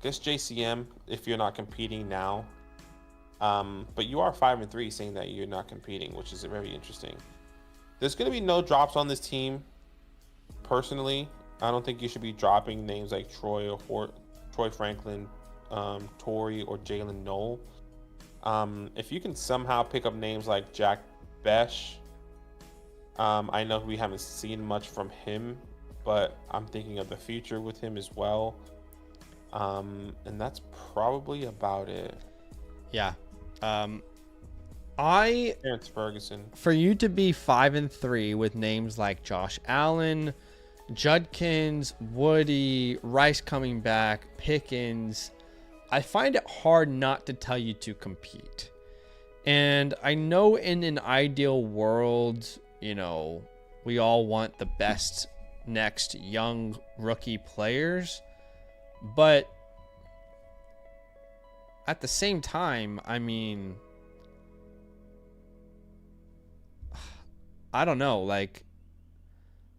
guess JCM if you're not competing now. But you are 5-3, saying that you're not competing, which is very interesting. There's going to be no drops on this team. Personally, I don't think you should be dropping names like Troy Franklin, Torrey, or Jalen Knoll. If you can somehow pick up names like Jack Besh, I know we haven't seen much from him, but I'm thinking of the future with him as well. And that's probably about it. Yeah. Terrence Ferguson. For you to be 5-3 with names like Josh Allen, Judkins, Woody, Rice coming back, Pickens, I find it hard not to tell you to compete. And I know in an ideal world, you know, we all want the best next young rookie players, but at the same time, I mean, I don't know, like,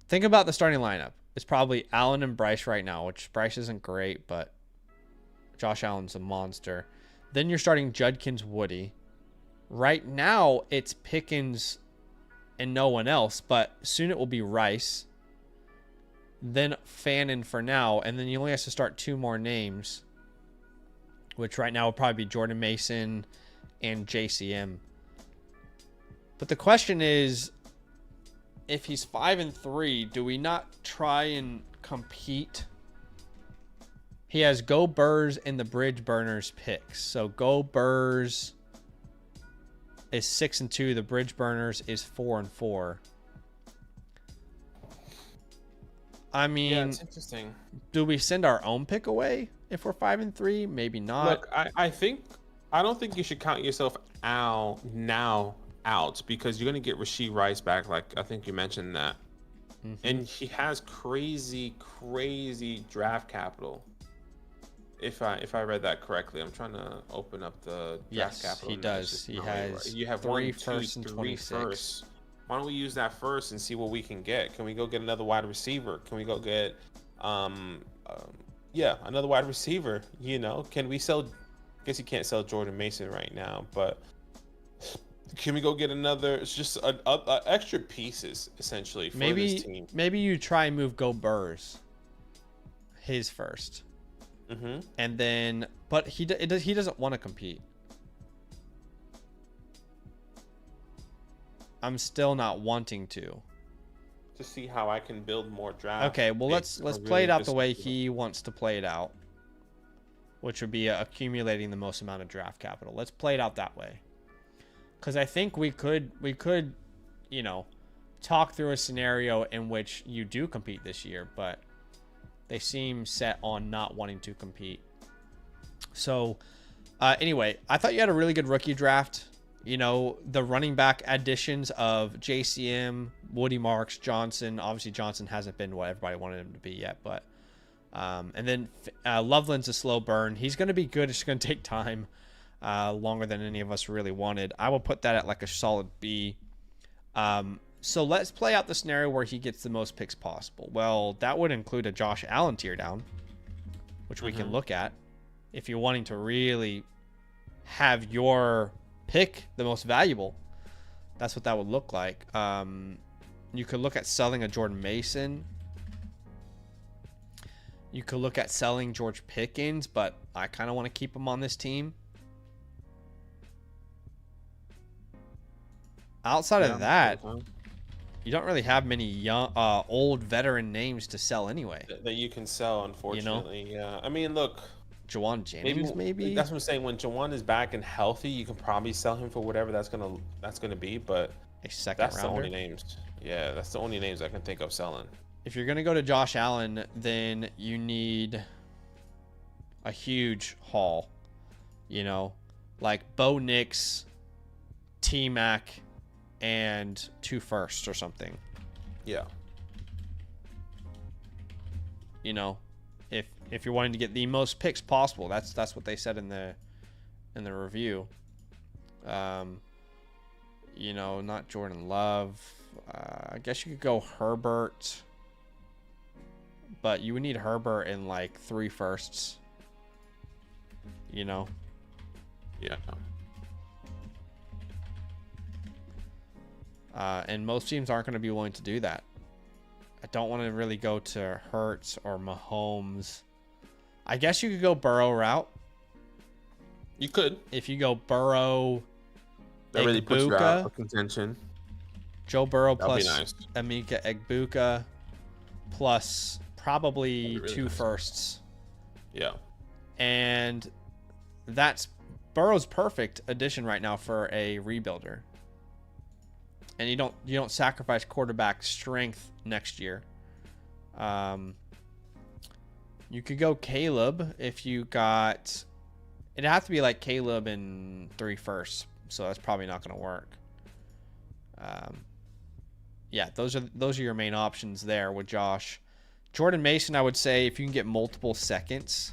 think about the starting lineup. It's probably Allen and Bryce right now, which Bryce isn't great, but Josh Allen's a monster. Then you're starting Judkins, Woody. Right now, it's Pickens and no one else, but soon it will be Rice. Then Fannin for now, and then you only have to start 2 more names, which right now will probably be Jordan Mason and JCM. But the question is, if he's 5-3, do we not try and compete? He has Go Burrs and the Bridge Burners picks. So Go Burrs is 6-2. The Bridge Burners is 4-4. I mean, Yeah, it's interesting. Do we send our own pick away if we're 5-3? Maybe not. Look, I don't think you should count yourself out because you're gonna get Rashee Rice back, like I think you mentioned that. Mm-hmm. And he has crazy draft capital. If I read that correctly, I'm trying to open up the draft capital. Yes, he does. He has you have 3 1, 2, firsts and 3 26. firsts. Why don't we use that first and see what we can get? Can we go get another wide receiver? Can we go get another wide receiver? You know, can we sell? I guess you can't sell Jordan Mason right now, but can we go get another? It's just extra pieces essentially for this team. Maybe you try and move Go Burrs, his first, and then, but he doesn't want to compete. I'm still not wanting to see how I can build more draft. Okay, well let's play it out the way he wants to play it out, which would be accumulating the most amount of draft capital. Let's play it out that way, because I think we could, you know, talk through a scenario in which you do compete this year, but they seem set on not wanting to compete. So anyway, I thought you had a really good rookie draft. You know, the running back additions of JCM, Woody Marks, Johnson. Obviously, Johnson hasn't been what everybody wanted him to be yet, but and then Loveland's a slow burn. He's going to be good. It's going to take time, longer than any of us really wanted. I will put that at like a solid B. So let's play out the scenario where he gets the most picks possible. Well, that would include a Josh Allen tear down, which we can look at if you're wanting to really have your pick the most valuable. That's what that would look like. You could look at selling a Jordan Mason. You could look at selling George Pickens, but I kind of want to keep him on this team. Outside of that, you don't really have many young, old veteran names to sell anyway. That you can sell, unfortunately. You know? Yeah. I mean, look. Jawan Jennings, maybe. That's what I'm saying. When Jawan is back and healthy, you can probably sell him for whatever that's gonna be. But a second that's rounder. The only names. Yeah, that's the only names I can think of selling. If you're gonna go to Josh Allen, then you need a huge haul. You know, like Bo Nix, T Mac, and 2 firsts or something. Yeah. You know, if you're wanting to get the most picks possible, that's what they said in the review. You know, not Jordan Love. I guess you could go Herbert, but you would need Herbert in like 3 firsts. You know. Yeah. And most teams aren't going to be willing to do that. I don't want to really go to Hurts or Mahomes. I guess you could go Burrow route. You could. If you go Burrow, That really puts you out Egbuka, of contention. Joe Burrow That'd be plus nice. Emeka Egbuka plus probably That'd be really two nice. firsts. Yeah. And that's Burrow's perfect addition right now for a rebuilder. And you don't sacrifice quarterback strength next year. You could go Caleb if you got. It'd have to be like Caleb and 3 firsts, so that's probably not going to work. Yeah, those are your main options there with Josh. Jordan Mason, I would say if you can get multiple seconds.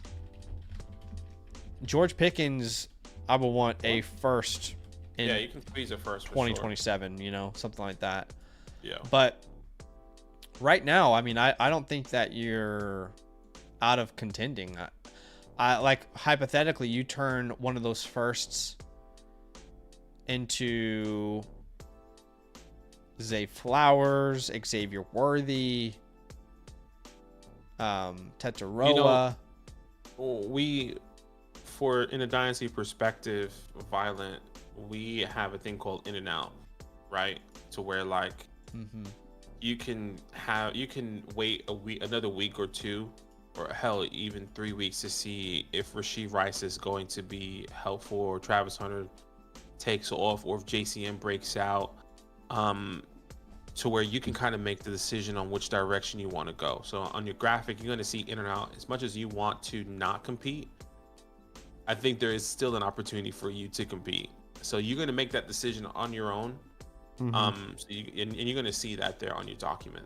George Pickens, I would want a first in Yeah, you can squeeze a first. 2027, something like that. Yeah. But right now, I mean, I don't think that you're out of contending. I like hypothetically, you turn one of those firsts into Zay Flowers, Xavier Worthy, Tetaroa. In a dynasty perspective, Violent, we have a thing called in and out, right? To where like you can wait another week or two, or hell, even 3 weeks to see if Rashee Rice is going to be helpful, or Travis Hunter takes off, or if JCM breaks out, to where you can kind of make the decision on which direction you want to go. So on your graphic, you're going to see in and out. As much as you want to not compete, I think there is still an opportunity for you to compete. So you're going to make that decision on your own. And you're going to see that there on your document.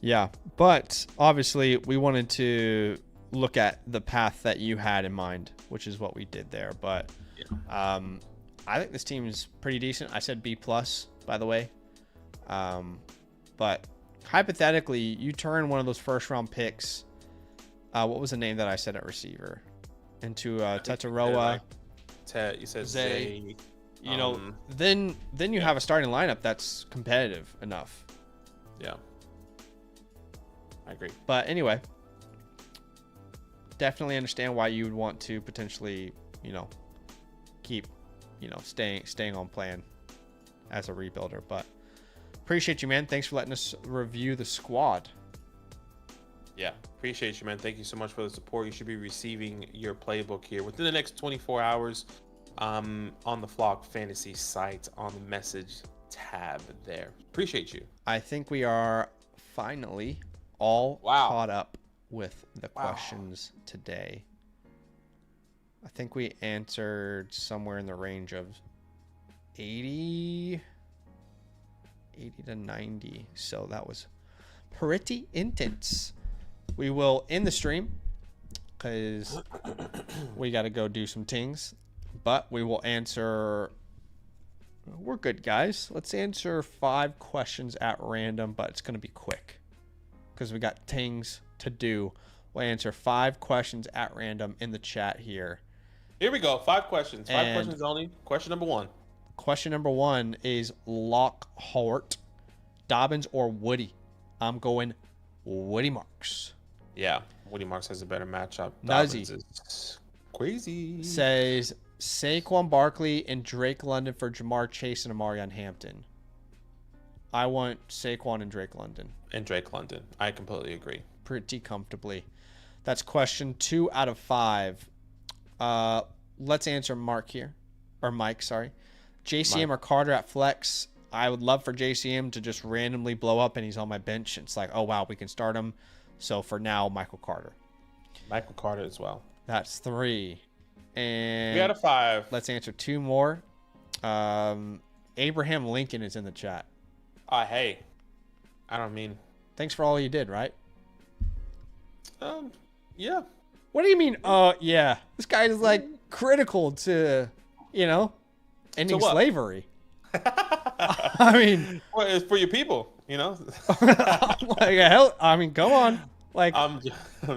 Yeah, but obviously we wanted to look at the path that you had in mind, which is what we did there. But I think this team is pretty decent. I said B+, by the way. But hypothetically, you turn one of those first round picks. What was the name that I said at receiver? Into Tetaroa. You said Zay. Then you have a starting lineup that's competitive enough. Yeah. I agree. But anyway, definitely understand why you would want to potentially, keep, staying on plan as a rebuilder. But appreciate you, man. Thanks for letting us review the squad. Yeah, appreciate you, man. Thank you so much for the support. You should be receiving your playbook here within the next 24 hours on the Flock Fantasy site on the message tab there. Appreciate you. I think we are finally all caught up with the questions today. I think we answered somewhere in the range of 80 to 90. So that was pretty intense. We will end the stream because we got to go do some things. But we will answer. We're good, guys. Let's answer 5 questions at random, but it's going to be quick because we got things to do. We'll answer 5 questions at random in the chat here. Here we go. 5 questions. 5 questions only. Question number 1. Question number 1 is Lockhart, Dobbins, or Woody? I'm going Woody Marks. Yeah, Woody Marks has a better matchup. Nuzzy is crazy. Says Saquon Barkley and Drake London for Jamar Chase and Amarion Hampton. I want Saquon and Drake London. I completely agree. Pretty comfortably. That's question 2 out of 5. Let's answer Mike, sorry. JCM or Carter at flex. I would love for JCM to just randomly blow up and he's on my bench. It's like, oh, wow, we can start him. So for now, Michael Carter. Michael Carter as well. That's 3. And we got a 5. Let's answer 2 more. Abraham Lincoln is in the chat. Hey. I don't mean. Thanks for all you did, right? Yeah. What do you mean? Yeah. This guy is like critical to, ending slavery. I mean, well, it's for your people, like hell. I mean, come on. Like, I'm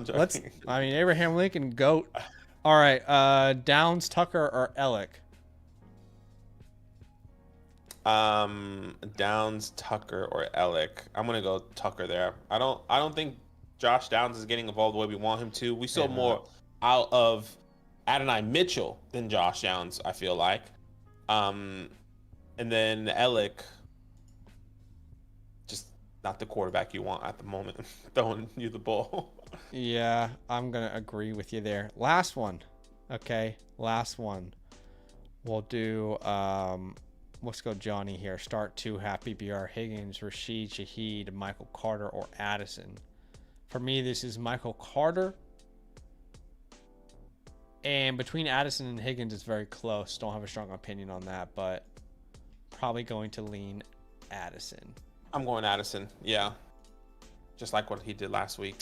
joking. Abraham Lincoln, GOAT. All right. Downs, Tucker, or Ellick? Downs, Tucker, or Ellick. I'm gonna go Tucker there. I don't think Josh Downs is getting involved the way we want him to. We saw more out of Adonai Mitchell than Josh Downs, I feel like. And then Alec, just not the quarterback you want at the moment, throwing you the ball. Yeah, I'm going to agree with you there. Last one. Okay, last one. We'll do, let's go Johnny here. Start 2, Happy BR, Higgins, Rashid, Shaheed, Michael Carter, or Addison. For me, this is Michael Carter. And between Addison and Higgins, it's very close. Don't have a strong opinion on that, but probably going to lean Addison. I'm going Addison, yeah. Just like what he did last week.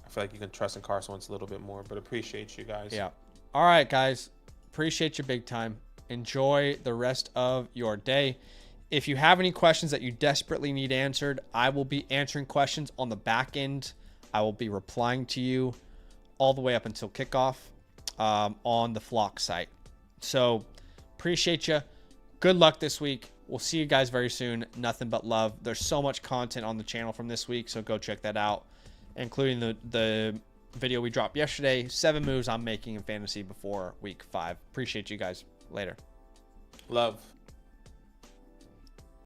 I feel like you can trust in Carson Wentz a little bit more, but appreciate you guys. Yeah. All right, guys. Appreciate you big time. Enjoy the rest of your day. If you have any questions that you desperately need answered, I will be answering questions on the back end. I will be replying to you all the way up until kickoff on the Flock site. So appreciate you. Good luck this week. We'll see you guys very soon. Nothing but love. There's so much content on the channel from this week, so go check that out, including the video we dropped yesterday, 7 moves I'm making in fantasy before week 5. Appreciate you guys. Later. Love.